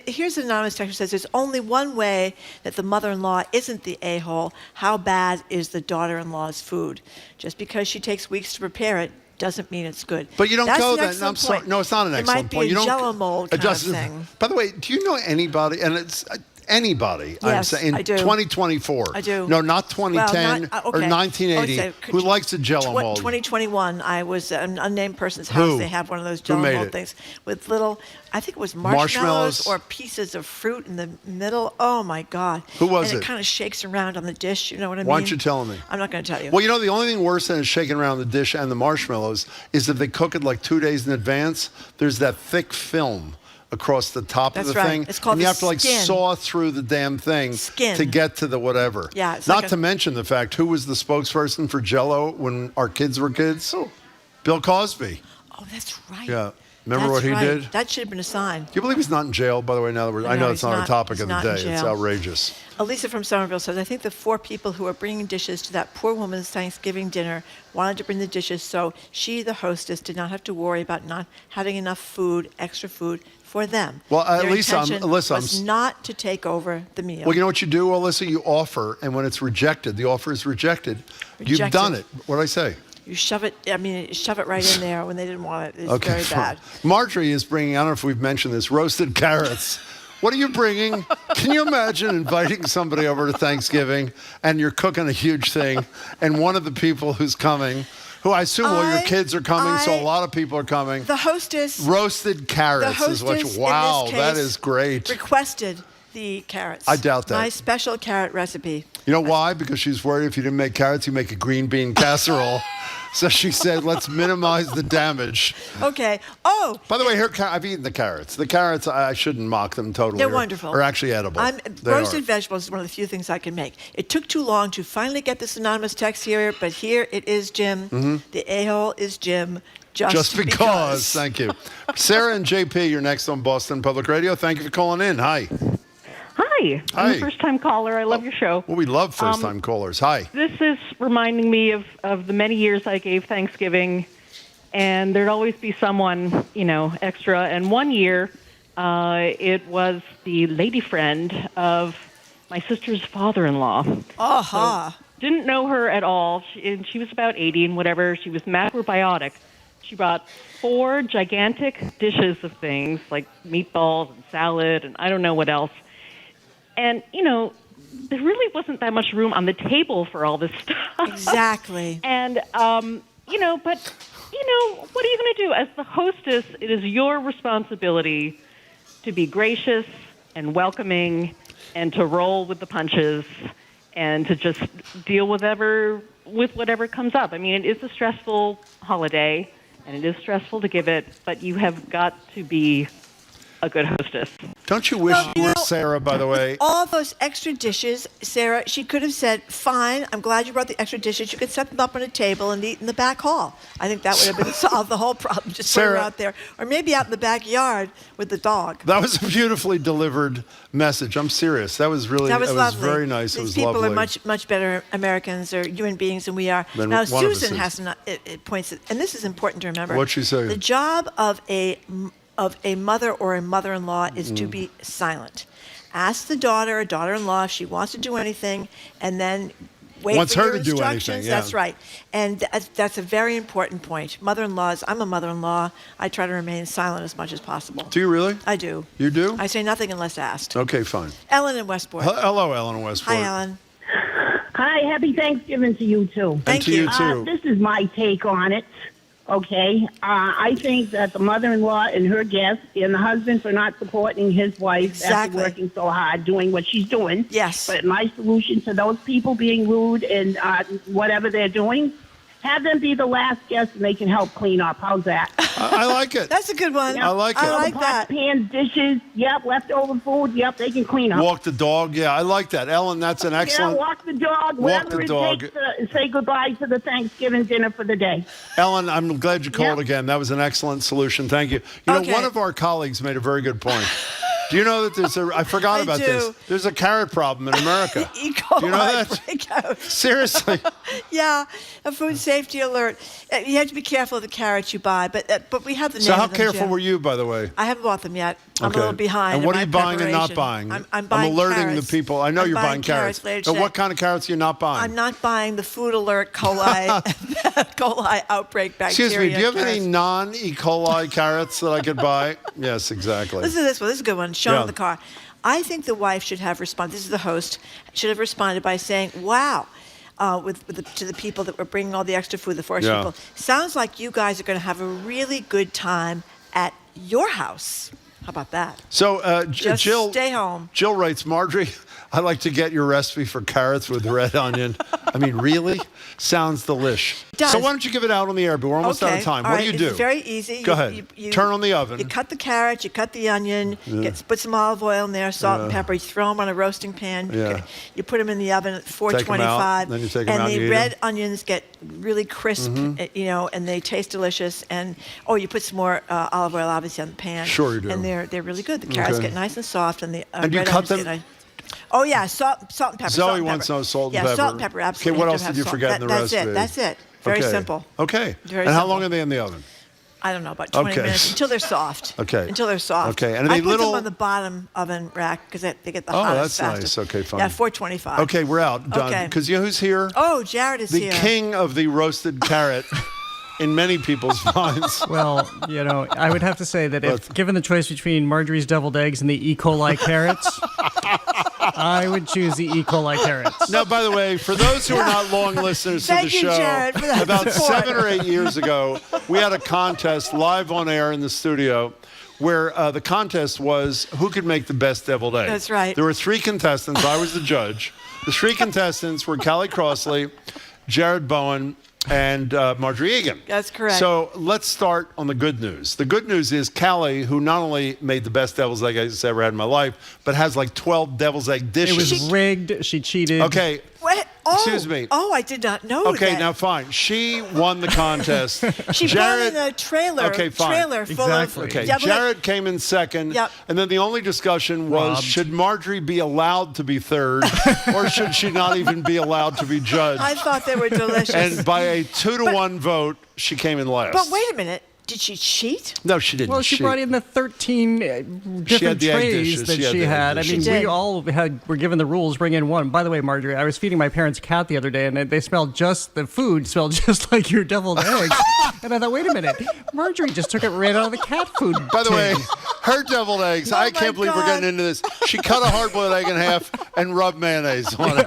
A: Here's an anonymous texter who says, there's only one way that the mother-in-law isn't the a-hole. How bad is the daughter-in-law's food? Just because she takes weeks to prepare it doesn't mean it's good.
K: But you don't
A: That's
K: go
A: an
K: that.
A: excellent
K: I'm sorry.
A: point.
K: No, it's not an excellent point.
A: It might be a Jell-O mold kind of thing.
K: By the way, do you know anybody? And it's anybody. I'm
A: Yes,
K: saying
A: I do.
K: 2024.
A: I do.
K: No, not 2010 or 1980. Who likes a Jell-O mold?
A: 2021. I was at an unnamed person's house.
K: Who?
A: They have one of those
K: Who
A: Jell-O
K: made
A: mold
K: it?
A: things with little. I think it was marshmallows or pieces of fruit in the middle. Oh my God!
K: Who was
A: and
K: it?
A: it kind of shakes around on the dish. You know what I mean?
K: Why aren't you telling me?
A: I'm not going to tell you.
K: Well, the only thing worse than shaking around the dish and the marshmallows is if they cook it like 2 days in advance. There's that thick film across the top of the thing.
A: It's called
K: and you
A: the
K: have to
A: skin.
K: saw through the damn thing to get to the whatever.
A: Yeah, it's
K: Not
A: like
K: to mention the fact, who was the spokesperson for Jell-O when our kids were kids? Bill Cosby.
A: Oh, that's right.
K: Yeah. Remember
A: That's
K: what he
A: right.
K: did?
A: That should have been a sign.
K: Do you believe he's not in jail, by the way, now that I know
A: No,
K: it's
A: he's
K: not a topic
A: he's
K: of the
A: not in
K: day. It's
A: jail.
K: outrageous.
A: Elisa from Somerville says, I think the 4 people who are bringing dishes to that poor woman's Thanksgiving dinner wanted to bring the dishes so she, the hostess, did not have to worry about not having enough food, extra food, for them.
K: Well,
A: Their
K: Alyssa,
A: intention
K: Alyssa,
A: was not to take over the meal.
K: Well, you know what you do, Alyssa? You offer, and when it's rejected, the offer is rejected. You've
A: Rejected.
K: done it. What did I say?
A: You shove it right in there when they didn't want it. It's
K: Okay,
A: very
K: fine.
A: bad.
K: Marjorie is bringing, I don't know if we've mentioned this, roasted carrots. What are you bringing? Can you imagine inviting somebody over to Thanksgiving and you're cooking a huge thing and one of the people who's coming, who I assume all your kids are coming, so a lot of people are coming.
A: The hostess.
K: Roasted carrots is what you, wow,
A: in this
K: that
A: case,
K: is great.
A: requested the carrots.
K: I doubt that.
A: My special carrot recipe.
K: You know why? Because she's worried if you didn't make carrots, you make a green bean casserole. So she said, let's minimize the damage.
A: Okay. Oh.
K: By the way, here I've eaten the carrots. The carrots, I shouldn't mock them totally.
A: They're wonderful.
K: They're actually edible.
A: Roasted vegetables is one of the few things I can make. It took too long to finally get this anonymous text here, but here it is, Jim.
K: Mm-hmm.
A: The a-hole is Jim. Just
K: because. Thank you. Sarah and JP, you're next on Boston Public Radio. Thank you for calling in. Hi.
B: Hi. I'm
K: Hi.
B: a first-time caller. I love your show.
K: Well, we love first-time callers. Hi.
B: This is reminding me of the many years I gave Thanksgiving, and there'd always be someone, extra. And one year, it was the lady friend of my sister's father-in-law.
A: Uh-huh.
B: So, didn't know her at all. She was about 80 and whatever. She was macrobiotic. She brought 4 gigantic dishes of things like meatballs and salad and I don't know what else. And, there really wasn't that much room on the table for all this stuff.
A: Exactly.
B: And, but, what are you going to do? As the hostess, it is your responsibility to be gracious and welcoming and to roll with the punches and to just deal with whatever comes up. I mean, it is a stressful holiday, and it is stressful to give it, but you have got to be a good hostess.
K: Don't you wish you were Sarah, by the way?
A: All those extra dishes, Sarah, she could have said, fine, I'm glad you brought the extra dishes. You could set them up on a table and eat in the back hall. I think that would have been solved the whole problem. Just put her
K: Sarah-
A: out there. Or maybe out in the backyard with the dog.
K: That was a beautifully delivered message. I'm serious. That was really,
A: That was
K: it was
A: lovely.
K: very nice.
A: These
K: it was
A: people
K: lovely.
A: are much better Americans or human beings than we are.
K: Than
A: Now,
K: one of us
A: Susan
K: is.
A: has not, it points, and this is important to remember.
K: What'd she say?
A: The job of a mother or a mother-in-law is to be silent. Ask the daughter or daughter-in-law if she wants to do anything, and then wait
K: Wants
A: for
K: her
A: your
K: to do
A: instructions.
K: anything, yeah.
A: That's right. And that's a very important point. Mother-in-laws, I'm a mother-in-law. I try to remain silent as much as possible.
K: Do you really?
A: I do.
K: You do?
A: I say nothing unless asked.
K: Okay, fine.
A: Ellen in Westport.
K: Hello, Ellen in Westport.
A: Hi, Ellen.
P: Hi, happy Thanksgiving to you too.
K: And to you too.
P: This is my take on it.
E: Okay, I think that the mother-in-law and her guests and the husband for not supporting his wife after working so hard, doing what she's doing.
A: Yes.
E: But my solution to those people being rude and whatever they're doing, have them be the last guest and they can help clean up. How's that?
K: I like it.
A: That's a good one.
K: I like it.
A: I like
E: Pots,
A: that.
E: pans, dishes, yep, leftover food, yep, they can clean up.
K: Walk the dog. Yeah, I like that. Ellen, that's an excellent.
E: Yeah, walk the dog,
K: Walk
E: whatever
K: the
E: it
K: dog.
E: takes to say goodbye to the Thanksgiving dinner for the day.
K: Ellen, I'm glad you called again. That was an excellent solution. Thank you. You know,
A: Okay.
K: one of our colleagues made a very good point. Do you know that there's I forgot about this. There's a carrot problem in America.
A: E. coli
K: Do you know that?
A: breakout.
K: Seriously.
A: Yeah, a food safety alert. You have to be careful of the carrots you buy, but we have the
K: So
A: name
K: how
A: of them,
K: careful
A: Jim.
K: were you, by the way?
A: I haven't bought them yet. I'm
K: Okay.
A: a little behind.
K: And what
A: in
K: are you
A: my
K: buying and not
A: preparation.
K: buying?
A: I'm buying
K: alerting
A: carrots.
K: the people. I know
A: I'm
K: you're
A: buying
K: buying carrots.
A: later
K: Now,
A: today.
K: what kind of carrots are you not buying?
A: I'm not buying the food alert coli outbreak bacteria.
K: Excuse me, do you have
A: carrots.
K: any non-E. coli carrots that I could buy? Yes, exactly.
A: Listen to this one. This is a good one. Shown
K: Yeah.
A: in the car. I think the wife should have responded. This is the host. Should have responded by saying, "Wow." To the people that were bringing all the extra food, the forest
K: Yeah.
A: people. Sounds like you guys are going to have a really good time at your house. How about that?
K: So,
A: Just
K: Jill,
A: stay home.
K: Jill writes, Marjorie, I'd like to get your recipe for carrots with red onion. I mean, really? Sounds delish.
A: Does.
K: So why don't you give it out on the air? But we're almost out of time.
A: All
K: What
A: right,
K: do you do?
A: It's very easy.
K: Go ahead. Turn on the oven.
A: You cut the carrot, you cut the onion, put some olive oil in there, salt and pepper. You throw them on a roasting pan.
K: Yeah.
A: You put them in the oven at
K: Take 'em
A: 425.
K: out, then you take 'em
A: and
K: out
A: the
K: and you eat
A: red
K: 'em.
A: onions get really crisp, and they taste delicious. And you put some more olive oil, obviously, on the pan.
K: Sure you do.
A: And they're really good. The carrots
K: Okay.
A: get nice and soft, and the
K: And you
A: red
K: cut
A: onions
K: them-
A: get nice. Oh yeah, salt and pepper.
K: Zoe
A: salt and
K: wants
A: pepper.
K: no salt and
A: yeah,
K: pepper.
A: salt and pepper. Absolutely.
K: Okay, what
A: You
K: else
A: have
K: did you
A: to have
K: forget
A: salt.
K: in the recipe?
A: That's it. Very
K: Okay.
A: simple.
K: Okay.
A: Very
K: and how
A: simple.
K: long are they in the oven?
A: I don't know, about 20
K: Okay.
A: minutes until they're soft.
K: Okay.
A: Until they're soft.
K: Okay, and
A: I
K: they
A: put
K: little-
A: them on the bottom oven rack because they get the
K: Oh,
A: hottest
K: that's
A: fastest.
K: nice. Okay, fine.
A: Yeah, 425.
K: Okay, we're out. Done.
A: Okay.
K: Because you know who's here?
A: Oh, Jared is
K: the
A: here.
K: king of the roasted carrot in many people's minds.
F: Well, I would have to say that if given the choice between Marjorie's deviled eggs and the E. coli carrots, I would choose the E. coli carrots.
K: Now, by the way, for those who are not long listeners to the
A: Thank you,
K: show,
A: Jared, for that
K: about
A: support.
K: 7 or 8 years ago, we had a contest live on air in the studio where the contest was who could make the best deviled egg.
A: That's right.
K: There were 3 contestants. I was the judge. The 3 contestants were Callie Crossley, Jared Bowen, and Marjorie Egan.
A: That's correct.
K: So let's start on the good news. The good news is Callie, who not only made the best devil's egg I've ever had in my life, but has like 12 devil's egg
F: It
K: dishes.
F: was rigged. She cheated.
K: Okay.
A: What? Oh,
K: Excuse me.
A: Oh, I did not know
K: Okay,
A: that.
K: now fine. She won the contest.
A: She
K: Jared,
A: brought in a trailer.
K: Okay, fine.
A: Trailer full of
K: Okay,
A: deviled
K: Jared came in second.
A: Yep.
K: And then the only discussion was
F: Robbed.
K: should Marjorie be allowed to be third or should she not even be allowed to be judged?
A: I thought they were delicious.
K: And by a 2-1 vote, she came in last.
A: But wait a minute. Did she cheat?
K: No, she didn't.
F: Well, she brought in the 13 different
K: the egg
F: trays
K: dishes.
F: that
K: She had
F: she
K: the egg
F: had. I
K: dishes.
F: mean,
A: She
F: we
A: did.
F: all were given the rules, bring in one. By the way, Marjorie, I was feeding my parents' cat the other day, and the food smelled just like your deviled eggs. And I thought, wait a minute, Marjorie just took it right out of the cat food.
K: By the way,
F: tin.
K: her deviled eggs, I can't believe we're getting into this. She cut a hard-boiled egg in half and rubbed mayonnaise on it.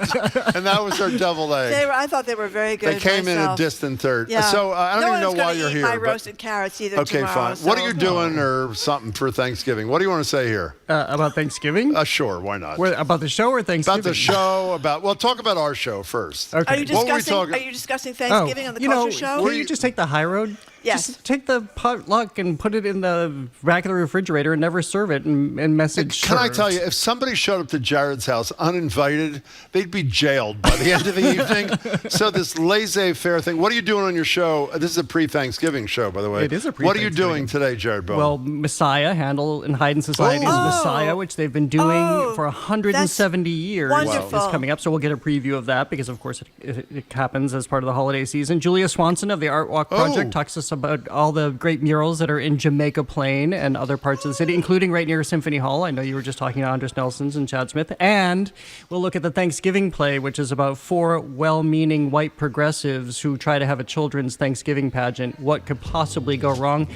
K: And that was her deviled egg.
A: I thought they were very good.
K: They came in a
A: myself.
K: distant third.
A: Yeah.
K: So I don't
A: No
K: even know
A: one's
K: why
A: gonna
K: you're
A: eat
K: here.
A: my
K: but-
A: roasted carrots either
K: Okay,
A: tomorrow.
K: fine.
A: So.
K: What are you doing or something for Thanksgiving? What do you want to say here?
F: About Thanksgiving?
K: Sure, why not?
F: About the show or Thanksgiving?
K: About the show, well, talk about our show first.
F: Okay.
A: Are you
K: What were we
A: discussing?
K: talking-
A: Are you discussing Thanksgiving on the
F: you
A: culture
F: know,
A: show?
F: Will you just take the high road?
A: Yes.
F: Just take the potluck and put it in the rack of the refrigerator and never serve it and message
K: Can I
F: served.
K: tell you, if somebody showed up to Jared's house uninvited, they'd be jailed by the end of the evening. So this laissez-faire thing. What are you doing on your show? This is a pre-Thanksgiving show, by the way.
F: It is a
K: What are you
F: pre-Thanksgiving.
K: doing today, Jared Bowen?
F: Well, Messiah, Handel and Haydn Society's
K: Oh.
F: Messiah, which they've been doing for 170 years,
A: wonderful.
F: is coming up. So we'll get a preview of that because, of course, it happens as part of the holiday season. Julia Swanson of the Art Walk Project talks to us about all the great murals that are in Jamaica Plain and other parts of the city, including right near Symphony Hall. I know you were just talking to Andris Nelsons and Chad Smith. And we'll look at the Thanksgiving play, which is about 4 well-meaning white progressives who try to have a children's Thanksgiving pageant. What could possibly go wrong?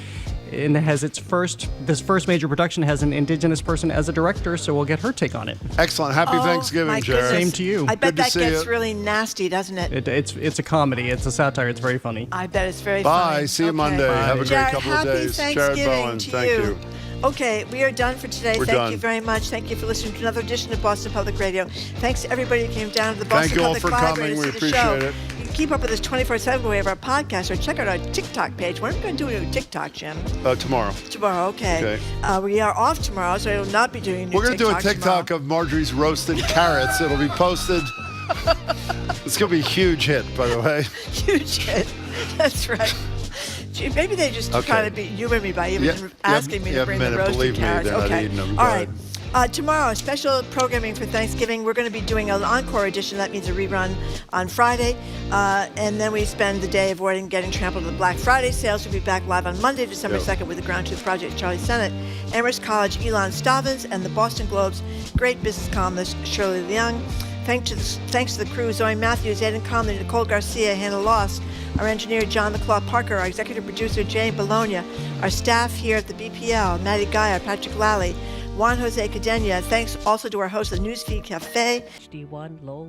F: and this first major production has an Indigenous person as a director, so we'll get her take on it.
K: Excellent. Happy Thanksgiving, Jared.
F: Same to you.
A: I bet
K: Good to
A: that
K: see
A: gets
K: you.
A: really nasty, doesn't it?
F: It's a comedy. It's a satire. It's very funny.
A: I bet it's very
K: Bye.
A: funny.
K: See you Monday.
F: Bye.
K: Have a great
A: Jared,
K: couple of
A: happy
K: days. Jared
A: Thanksgiving
K: Bowen,
A: to
K: thank you.
A: Okay, we are done for today.
K: We're
A: Thank
K: done.
A: you very much. Thank you for listening to another edition of Boston Public Radio. Thanks to everybody who came down to the
K: Thank
A: Boston
K: you all
A: Public
K: for
A: Library
K: coming.
A: to
K: We
A: see the show.
K: appreciate it.
A: You can keep up with us 24/7 by way of our podcast, or check out our TikTok page. When are we going to do a new TikTok, Jim?
K: Tomorrow.
A: Tomorrow, okay.
K: Okay.
A: We are off tomorrow, so I will not be doing a new
K: We're going to do a
A: TikTok
K: TikTok of Marjorie's roasted carrots. It'll be posted. It's going to be a huge hit, by the way.
A: Huge hit. That's right. Gee, maybe they just try to humor me by even asking me to bring the roasted carrots.
K: They're not
A: Okay.
K: eating them.
A: All right. Tomorrow, special programming for Thanksgiving. We're going to be doing an encore edition. That means a rerun on Friday. And then we spend the day avoiding getting trampled in the Black Friday sales. We'll be back live on Monday, December 2nd with the Ground Truth Project, Charlie Sennett, Amherst College, Elon Stavins, and the Boston Globe's great business columnist, Shirley Leung. Thanks to the crew, Zoe Matthews, Aidan Conley, Nicole Garcia, Hannah Loss, our engineer, John McClaw Parker, our executive producer, Jay Bologna, our staff here at the BPL, Maddie Gaia, Patrick Lally, Juan Jose Cadena. Thanks also to our host of the Newsfeed Cafe.
T: HD1 low